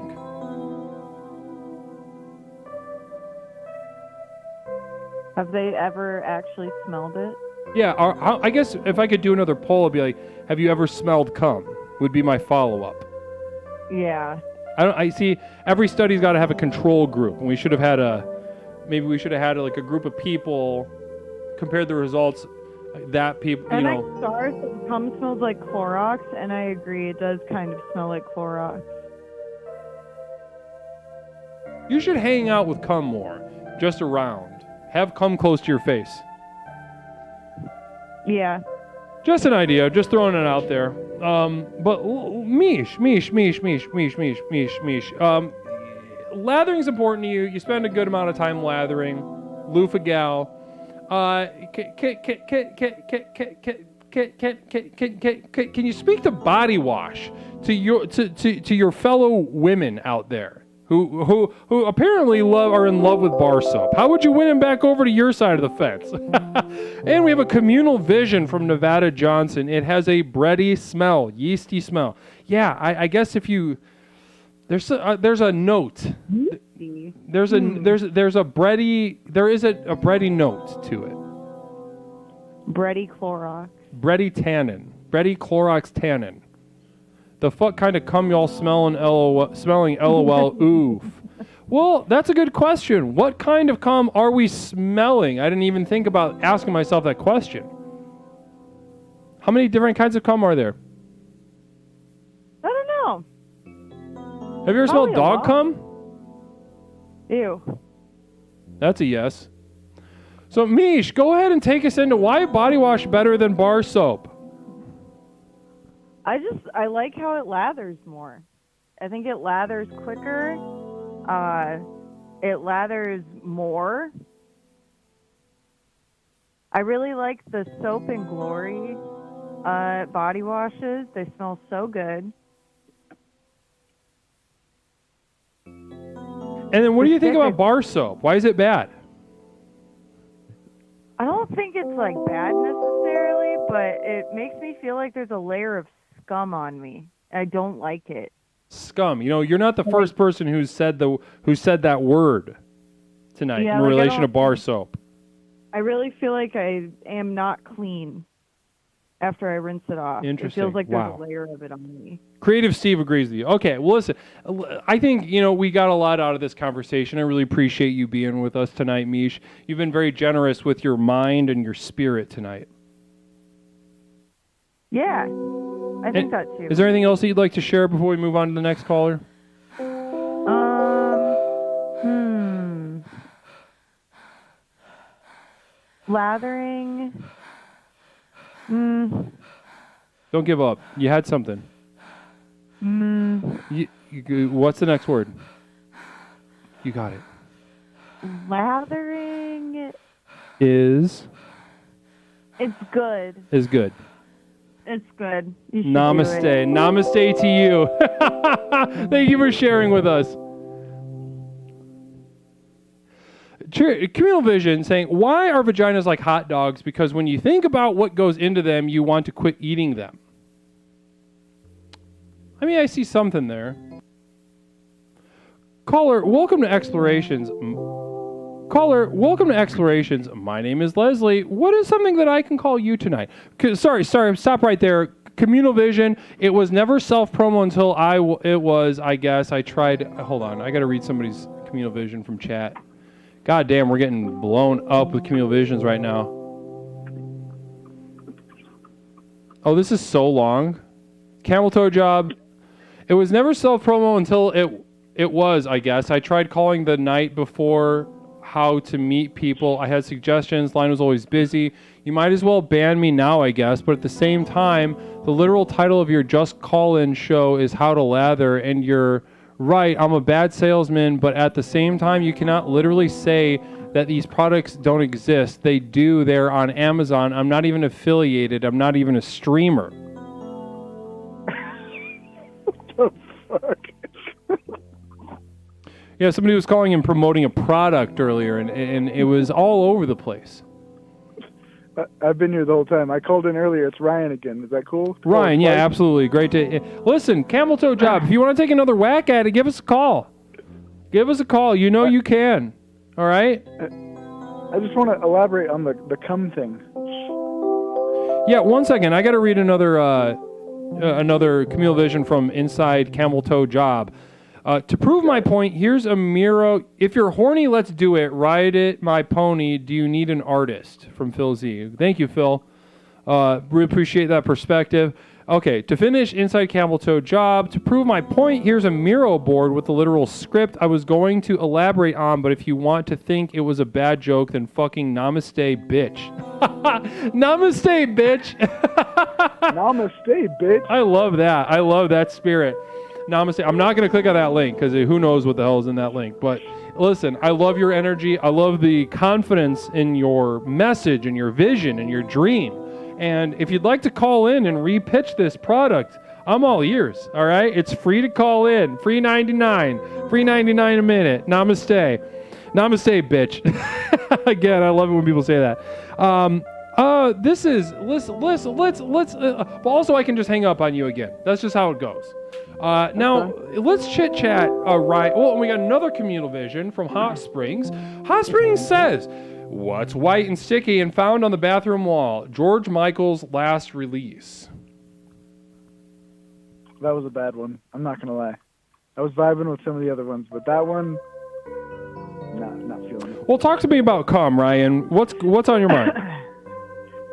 Have they ever actually smelled it? Yeah, I guess if I could do another poll, I'd be like, have you ever smelled cum? Would be my follow-up. Yeah. I see every study's got to have a control group, and we should have had maybe we should have had like a group of people, compared the results, that people, And I saw that cum smells like Clorox, and I agree, it does kind of smell like Clorox. You should hang out with cum more, just around. Have cum close to your face. Yeah. Just an idea, just throwing it out there. But Mish. Lathering's important to you. You spend a good amount of time lathering. Loofah gal. Can you speak to body wash to your fellow women out there who apparently are in love with bar soap? How would you win them back over to your side of the fence? And we have a communal vision from Nevada Johnson. It has a bready smell, yeasty smell. Yeah, I guess if you there's a note. There is a bready note to it. Bready Clorox. Bready tannin. Bready Clorox tannin. The fuck kind of cum y'all smelling LOL oof. Well, that's a good question. What kind of cum are we smelling? I didn't even think about asking myself that question. How many different kinds of cum are there? I don't know. Have you ever smelled dog cum? Ew. That's a yes. So, Mish, go ahead and take us into why body wash better than bar soap. I like how it lathers more. I think it lathers quicker. It lathers more. I really like the Soap and Glory body washes. They smell so good. And then what do you think about bar soap? Why is it bad? I don't think it's like bad necessarily, but it makes me feel like there's a layer of scum on me. I don't like it. Scum. You know, you're not the first person who said that word tonight in relation to bar soap. I really feel like I am not clean after I rinse it off. It Interesting. feels like there's Wow. a layer of it on me. Creative Steve agrees with you. Okay, well, listen, I think, we got a lot out of this conversation. I really appreciate you being with us tonight, Mish. You've been very generous with your mind and your spirit tonight. Yeah, I think that too. Is there anything else that you'd like to share before we move on to the next caller? Lathering. Don't give up. You had something. What's the next word? You got it. Lathering. Is good. Is good. It's good. You should Namaste. do it. Namaste to you. Thank you for sharing with us. Communal Vision saying, why are vaginas like hot dogs? Because when you think about what goes into them, you want to quit eating them. I mean, I see something there. Caller, welcome to Explorations. Caller, welcome to Explorations. My name is Leslie. What is something that I can call you tonight? Sorry, stop right there. Communal Vision, it was never self-promo until it was, I guess. I tried, hold on, I got to read somebody's Communal Vision from chat. God damn, we're getting blown up with Communal Visions right now. Oh, this is so long. Camel toe job. It was never self-promo until it was, I guess. I tried calling the night before how to meet people. I had suggestions. Line was always busy. You might as well ban me now, I guess. But at the same time, the literal title of your Just Call-In show is How to Lather, and you're right, I'm a bad salesman, but at the same time, you cannot literally say that these products don't exist. They do. They're on Amazon. I'm not even affiliated. I'm not even a streamer. What the fuck? Yeah, somebody was calling and promoting a product earlier, and it was all over the place. I've been here the whole time. I called in earlier. It's Ryan again. Is that cool? Ryan, yeah, absolutely. Great to... Listen, Camel Toe Job, if you want to take another whack at it, give us a call. Give us a call. You know you can. All right? I just want to elaborate on the cum thing. Yeah, one second. I got to read another Camille Vision from Inside Camel Toe Job. To prove my point, here's a Miro. If you're horny, let's do it. Ride it, my pony. Do you need an artist? From Phil Z. Thank you, Phil. Really appreciate that perspective. Okay, to finish Inside Camel Toe Job, to prove my point, here's a Miro board with the literal script I was going to elaborate on, but if you want to think it was a bad joke, then fucking namaste, bitch. Namaste, bitch. Namaste, bitch. I love that. I love that spirit. Namaste. I'm not going to click on that link because who knows what the hell is in that link. But listen, I love your energy. I love the confidence in your message and your vision and your dream. And if you'd like to call in and repitch this product, I'm all ears. All right? It's free to call in. Free 99. Free 99 a minute. Namaste. Namaste, bitch. Again, I love it when people say that. This is, let's also I can just hang up on you again. That's just how it goes. Now, let's chit chat, right. Well, we got another communal vision from Hot Springs. Hot Springs says, what's white and sticky and found on the bathroom wall? George Michael's last release. That was a bad one. I'm not going to lie. I was vibing with some of the other ones, but that one, not feeling it. Well, talk to me about cum, Ryan. What's on your mind?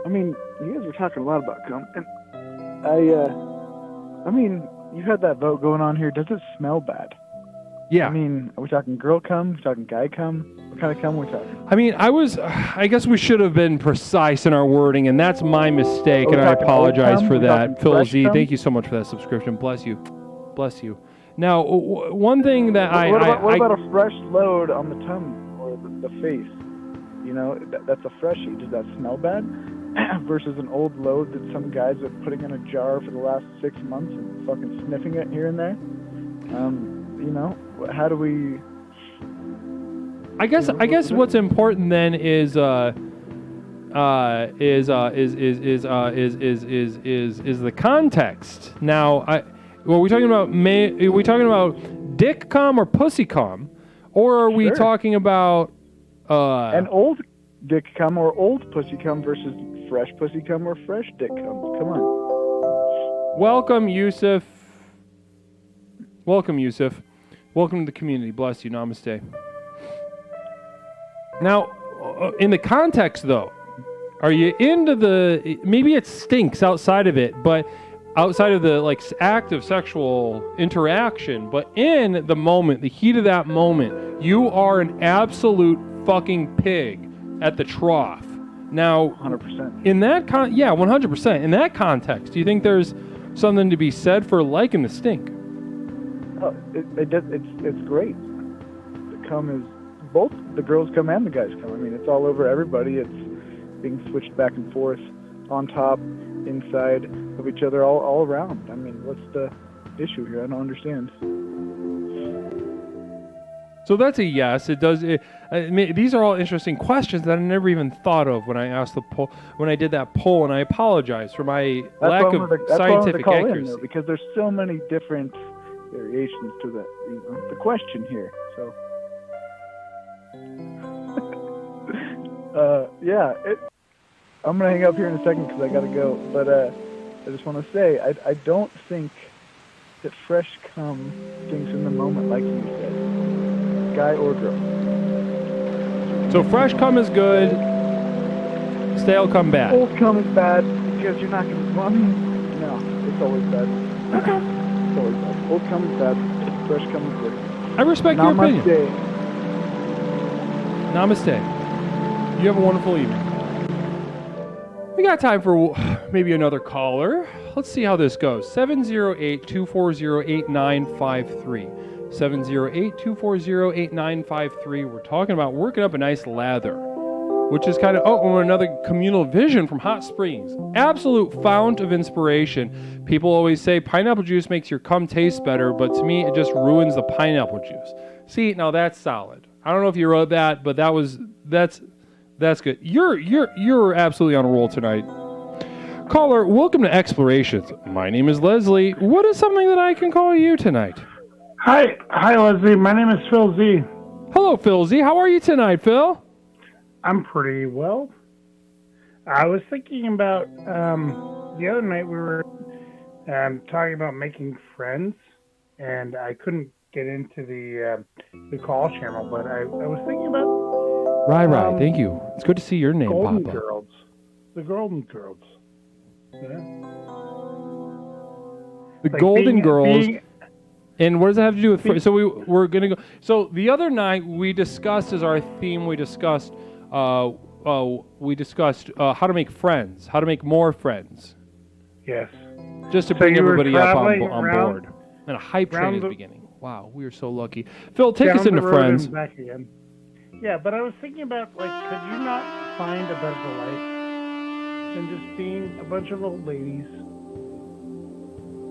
I mean, you guys were talking a lot about cum, and I mean, you had that vote going on here. Does it smell bad? Yeah. I mean, are we talking girl cum? Are we talking guy cum? What kind of cum are we talking? I mean, I guess we should have been precise in our wording, and that's my mistake, Are we and I talking apologize old cum? for Are we that. talking Phil fresh Z, cum? thank you so much for that subscription. Bless you. Bless you. Now, one thing that What about a fresh load on the tongue or the face? You know, that's a freshie. Does that smell bad? Versus an old load that some guys are putting in a jar for the last 6 months and fucking sniffing it here and there. You know, how do we? I guess what's important then is the context. Now, are we talking about dick cum or pussy cum, or are we Sure. talking about An old dick cum or old pussy cum versus fresh pussy cum or fresh dick cum. Come on. Welcome, Yusuf. Welcome, Yusuf. Welcome to the community. Bless you. Namaste. Now, in the context, though, are you into the... Maybe it stinks outside of it, but outside of the like act of sexual interaction, but in the moment, the heat of that moment, you are an absolute fucking pig at the trough. Now, 100%. In that 100%. In that context, do you think there's something to be said for liking the stink? Oh, it's great. The cum is both the girls cum and the guys cum. I mean, it's all over everybody. It's being switched back and forth, on top, inside of each other, all around. I mean, what's the issue here? I don't understand. So that's a yes. It does. These are all interesting questions that I never even thought of when I asked the poll. When I did that poll, and I apologize for my lack of scientific accuracy. Because there's so many different variations to the question here. So, I'm gonna hang up here in a second because I gotta go. But I just want to say I don't think that fresh cum stinks in the moment, like you said, guy or girl. So fresh cum is good. Stale cum bad. Old cum is bad because you're not gonna. Well, I mean, no, it's always bad. Okay. It's always bad. Old cum is bad. Fresh cum is good. I respect your opinion. Namaste. You have a wonderful evening. We got time for maybe another caller. Let's see how this goes. 708-240-8953. 708-240-8953. We're talking about working up a nice lather, which is kind of, another communal vision from Hot Springs. Absolute fount of inspiration. People always say pineapple juice makes your cum taste better, but to me, it just ruins the pineapple juice. See, now that's solid. I don't know if you wrote that, but that's good. You're absolutely on a roll tonight. Caller, welcome to Explorations. My name is Leslie. What is something that I can call you tonight? Hi, Leslie. My name is Phil Z. Hello, Phil Z. How are you tonight, Phil? I'm pretty well. I was thinking about the other night we were talking about making friends, and I couldn't get into the call channel, but I was thinking about Right. Thank you. It's good to see your name Golden pop up. Girls. The Golden Girls. Yeah. The Golden Girls. And what does that have to do with... So we're going to go... So the other night we discussed as our theme, we discussed how to make friends, how to make more friends. Yes. Just to bring everybody up on board. And a hype train is beginning. Wow, we are so lucky. Phil, take us into friends. And back again. Yeah, but I was thinking about, could you not find a better life than just being a bunch of old ladies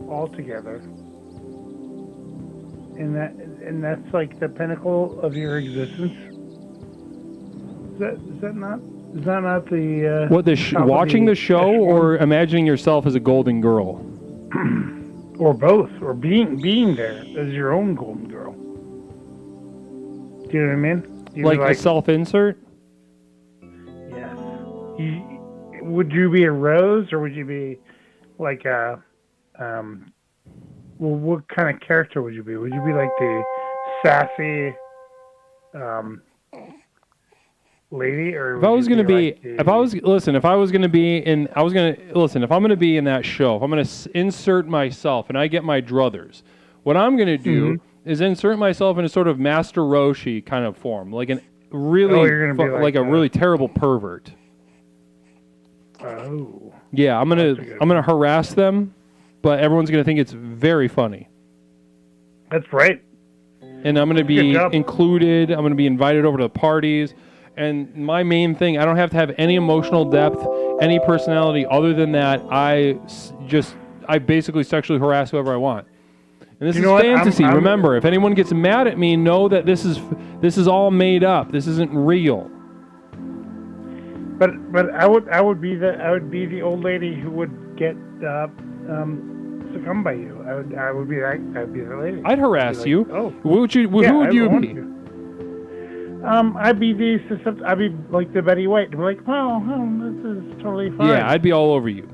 all together? And that's like the pinnacle of your existence. Is that not the watching the show or imagining yourself as a golden girl? Or both, or being there as your own golden girl. Do you know what I mean? Like a self-insert? Yes. Would you be a rose, or would you be like a well, what kind of character would you be? Would you be like the sassy lady, or if I'm going to be in that show, if I'm going to insert myself and I get my druthers, what I'm going to do is insert myself in a sort of Master Roshi kind of form, like a really terrible pervert. Oh. Yeah, I'm gonna harass them, but everyone's gonna think it's very funny. That's right. And I'm gonna be included. I'm gonna be invited over to the parties. And my main thing, I don't have to have any emotional depth, any personality other than that. I basically sexually harass whoever I want. And this is fantasy. Remember, if anyone gets mad at me, know that this is all made up. This isn't real. But I would be the old lady who would get succumbed by you. I would be that lady. I'd harass you. Oh. Who would you be? I'd be I'd be like the Betty White. I'd be like, well, this is totally fine. Yeah, I'd be all over you.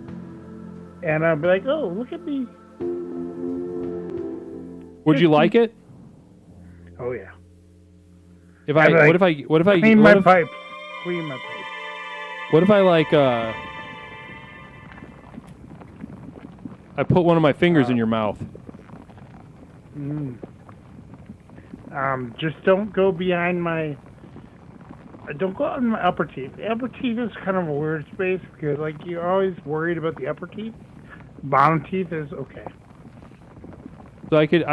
And I'd be like, oh, look at me. Would you like it? Oh yeah. What if I clean my pipes? Clean my pipes. What if I I put one of my fingers in your mouth? Just don't go behind my. Don't go on my upper teeth. The upper teeth is kind of a weird space because you're always worried about the upper teeth. Bottom teeth is okay. So I could,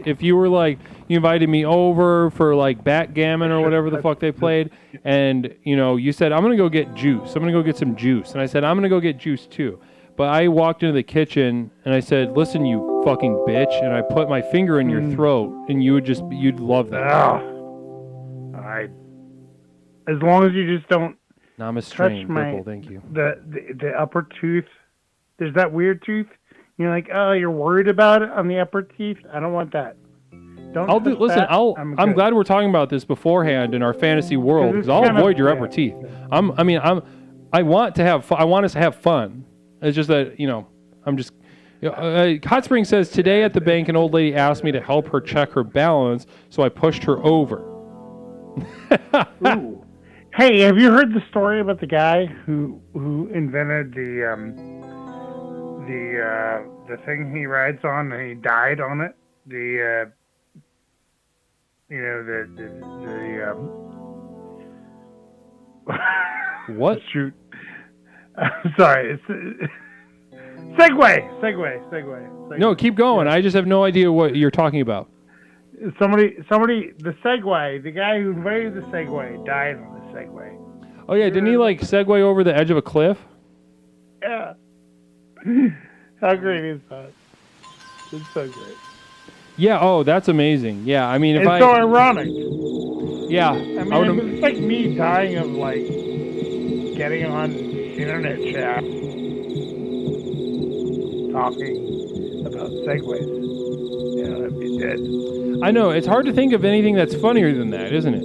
if you were you invited me over for backgammon or whatever the fuck they played, and you said I'm gonna go get juice. I'm gonna go get some juice, and I said I'm gonna go get juice too. But I walked into the kitchen and I said, "Listen, you fucking bitch," and I put my finger in your throat, and you'd love that. As long as you just don't Namaste, touch my purple, thank you. The upper tooth. There's that weird tooth. You're like, oh, you're worried about it on the upper teeth. I don't want that. I'm glad we're talking about this beforehand in our fantasy world because I'll avoid your upper teeth. I want to have fun. I want us to have fun. It's just that I'm just. Hot Spring says today at the bank, an old lady asked me to help her check her balance, so I pushed her over. Ooh. Hey, have you heard the story about the guy who invented the thing he rides on and he died on it? What? Shoot. I'm sorry. It's Segway. No, keep going. I just have no idea what you're talking about. Somebody, the Segway, the guy who invented the Segway died on the Segway. Oh yeah, didn't he Segway over the edge of a cliff? Yeah. How great is that? It's so great. Yeah. Oh, that's amazing. Yeah. I mean, it's so ironic. Yeah. I mean, it's like me dying of getting on internet chat, talking about Segways. Yeah, I'd be dead. I know. It's hard to think of anything that's funnier than that, isn't it?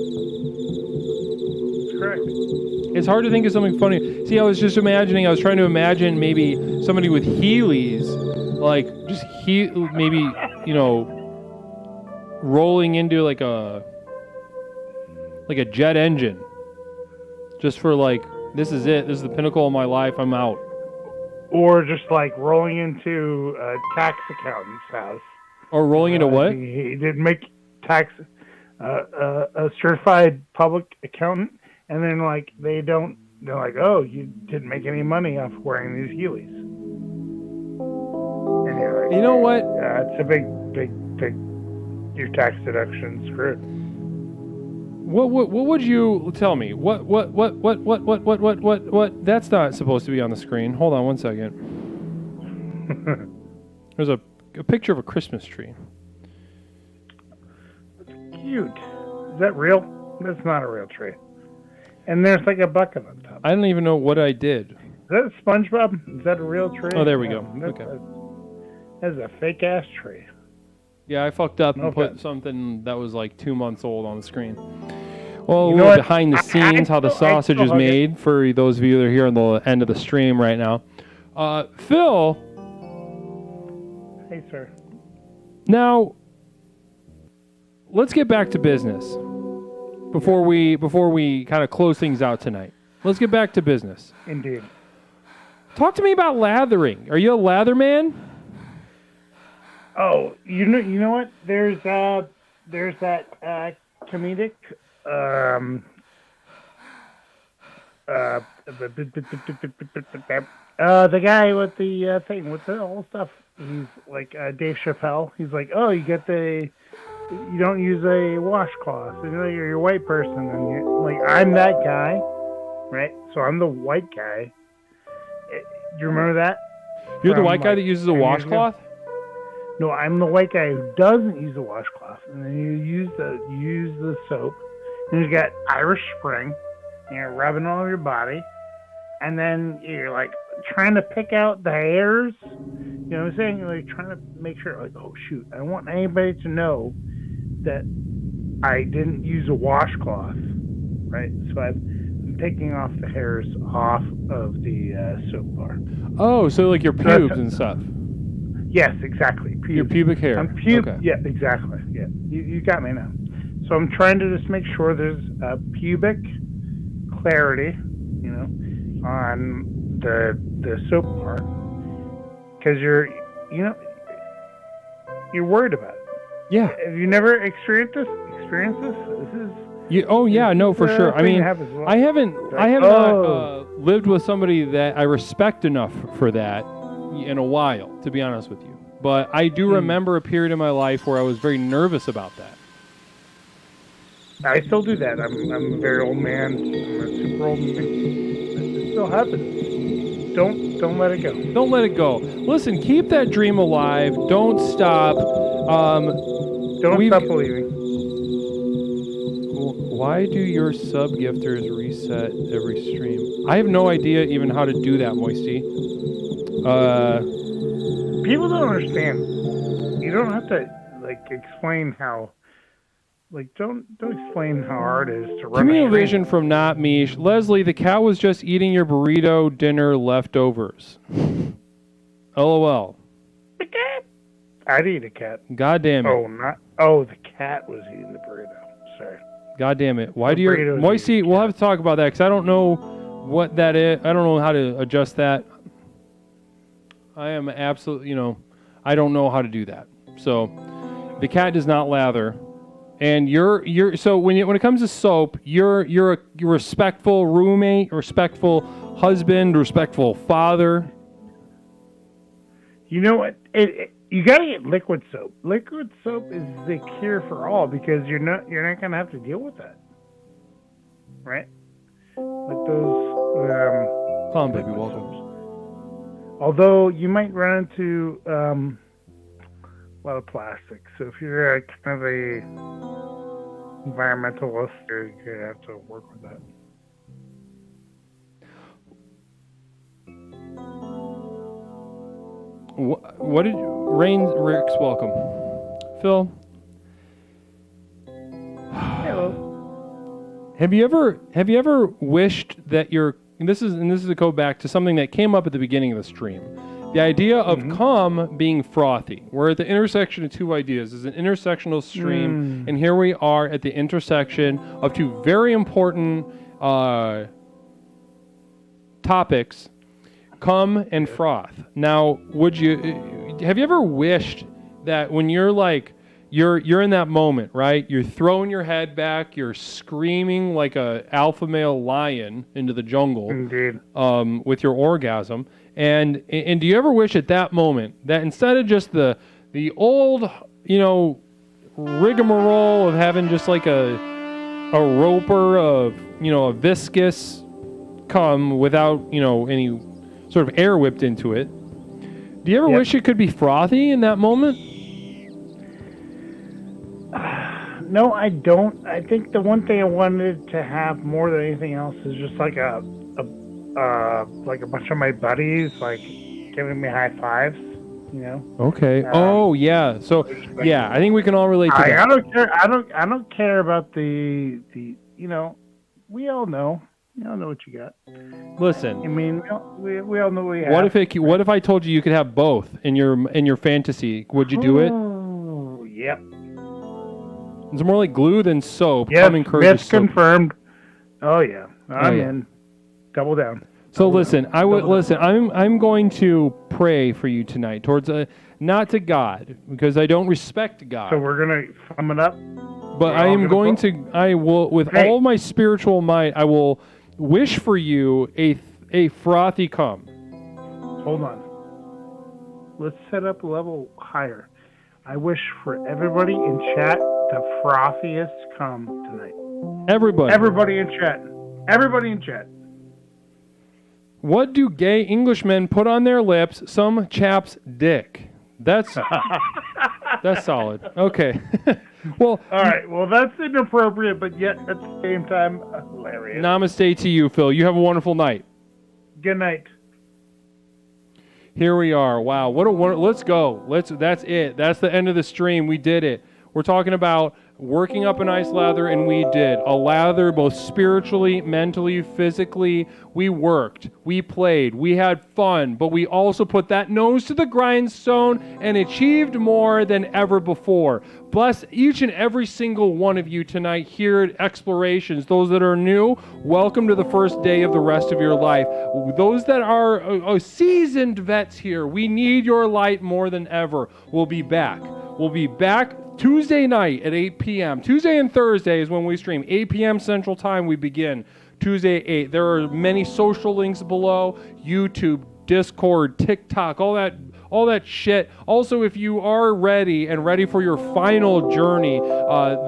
That's correct. It's hard to think of something funny. See, I was trying to imagine maybe somebody with Heelys, maybe, rolling into a jet engine. Just for this is it. This is the pinnacle of my life. I'm out. Or just rolling into a tax accountant's house. Or rolling into what? He didn't make tax, a certified public accountant, and then they're like, oh, you didn't make any money off wearing these Heelys. And you're like, you know what? It's a big, your tax deduction screwed. What would you tell me? What? That's not supposed to be on the screen. Hold on one second. There's a picture of a Christmas tree. It's cute. Is that real? That's not a real tree. And there's a bucket on top. I don't even know what I did. Is that a SpongeBob? Is that a real tree? Oh, there we go. Okay. That's a fake ass tree. Yeah, I fucked up and put something that was 2 months old on the screen. Well, You a know little what? behind the scenes, how the sausage is made for those of you that are here on the end of the stream right now. Phil. Hey, sir. Now, let's get back to business before we kind of close things out tonight. Let's get back to business. Indeed. Talk to me about lathering. Are you a lather man? Oh, you know what? There's that comedic the guy with the thing with the whole stuff. He's Dave Chappelle. He's like, oh, you don't use a washcloth. You're a white person, and you're I'm that guy, right? So I'm the white guy. Do you remember that? You're the white guy that uses a washcloth? No, I'm the white guy who doesn't use a washcloth. And then you use the soap. And you got Irish Spring. And you're rubbing all over your body. And then you're trying to pick out the hairs. You know what I'm saying? You're trying to make sure, oh shoot, I don't want anybody to know that I didn't use a washcloth. right? So I'm taking off the hairs off of the soap bar. Oh, so like your pubes and stuff. Yes, exactly. Pubes. Your pubic hair. Okay. Yeah, exactly. Yeah, you got me now. So I'm trying to just make sure there's pubic clarity, on the soap bar, because you're worried about it. Yeah. Have you never experienced this? This is. Oh yeah, no, for sure. I mean, I haven't not lived with somebody that I respect enough for that in a while, to be honest with you. But I do remember a period in my life where I was very nervous about that. I still do that. I'm a very old man. I'm a super old man. It still happens. Don't let it go. Don't let it go. Listen, keep that dream alive. Don't stop. Don't stop believing. Why do your sub-gifters reset every stream? I have no idea even how to do that, Moisty. People don't understand. You don't have to explain how. Don't explain how hard it is to run. Give me a vision from Not Mish. Leslie, the cat was just eating your burrito dinner leftovers. LOL. The cat? I'd eat a cat. God damn it. The cat was eating the burrito. Sorry. God damn it. Why do you... Moisty, we'll have to talk about that, because I don't know what that is. I don't know how to adjust that. I am absolutely, I don't know how to do that. So, the cat does not lather. And you're so when it comes to soap, you're a respectful roommate, respectful husband, respectful father. You know what? You gotta get liquid soap. Liquid soap is the cure for all, because you're not gonna have to deal with that, right? Like those. Come on, baby, welcome. Although you might run into a lot of plastic. So if you're kind of a environmentalist, you're gonna have to work with that. What did Rick's welcome, Phil? Hello. Have you ever wished that this is to go back to something that came up at the beginning of the stream. The idea of cum being frothy. We're at the intersection of two ideas. It's an intersectional stream, and here we are at the intersection of two very important topics, cum and froth. Now, have you ever wished that when you're in that moment, right? You're throwing your head back, you're screaming like a alpha male lion into the jungle, indeed, with your orgasm. And do you ever wish at that moment that instead of just the old, rigmarole of having just like a roper of, a viscous cum without, any sort of air whipped into it, do you ever wish it could be frothy in that moment? No, I don't. I think the one thing I wanted to have more than anything else is just like a bunch of my buddies giving me high fives, Okay. Yeah. So yeah, I think we can all relate to that. I don't care. I don't care about the. We all know. We all know what you got. Listen. I mean, we all know what we have. What if I told you could have both in your fantasy? Would you do it? Oh, yep. It's more like glue than soap. Yes, myth confirmed. Oh yeah, I'm in. Double down. So listen, I'm going to pray for you tonight towards not to God, because I don't respect God. So we're gonna sum it up. But I will with all my spiritual might, I will wish for you a frothy cum. Hold on. Let's set up a level higher. I wish for everybody in chat the frothiest cum tonight. Everybody in chat. Everybody in chat. What do gay Englishmen put on their lips? Some chap's dick. That's solid. Okay. Well, all right. Well, that's inappropriate, but yet at the same time hilarious. Namaste to you, Phil. You have a wonderful night. Good night. Here we are. Wow. Let's go. That's it. That's the end of the stream. We did it. We're talking about working up a nice lather, and we did a lather both spiritually, mentally, physically. We worked, we played, we had fun, but we also put that nose to the grindstone and achieved more than ever before. Bless each and every single one of you tonight here at Explorations. Those that are new, welcome to the first day of the rest of your life. Those that are seasoned vets here, we need your light more than ever. We'll be back. We'll be back Tuesday night at 8 p.m. Tuesday and Thursday is when we stream. 8 p.m. Central Time we begin. Tuesday at 8. There are many social links below. YouTube, Discord, TikTok, all that shit. Also, if you are ready for your final journey,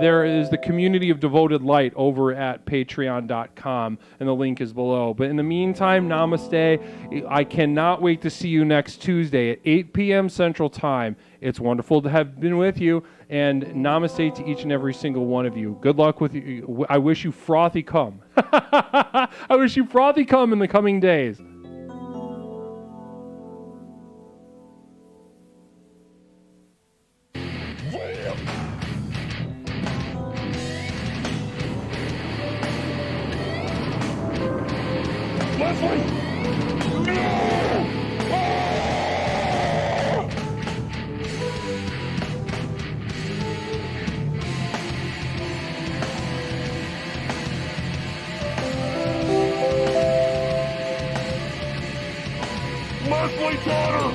there is the Community of Devoted Light over at patreon.com, and the link is below. But in the meantime, namaste. I cannot wait to see you next Tuesday at 8 p.m. Central Time. It's wonderful to have been with you, and namaste to each and every single one of you. Good luck with you. I wish you frothy cum. I wish you frothy cum in the coming days. Leslie Daughter!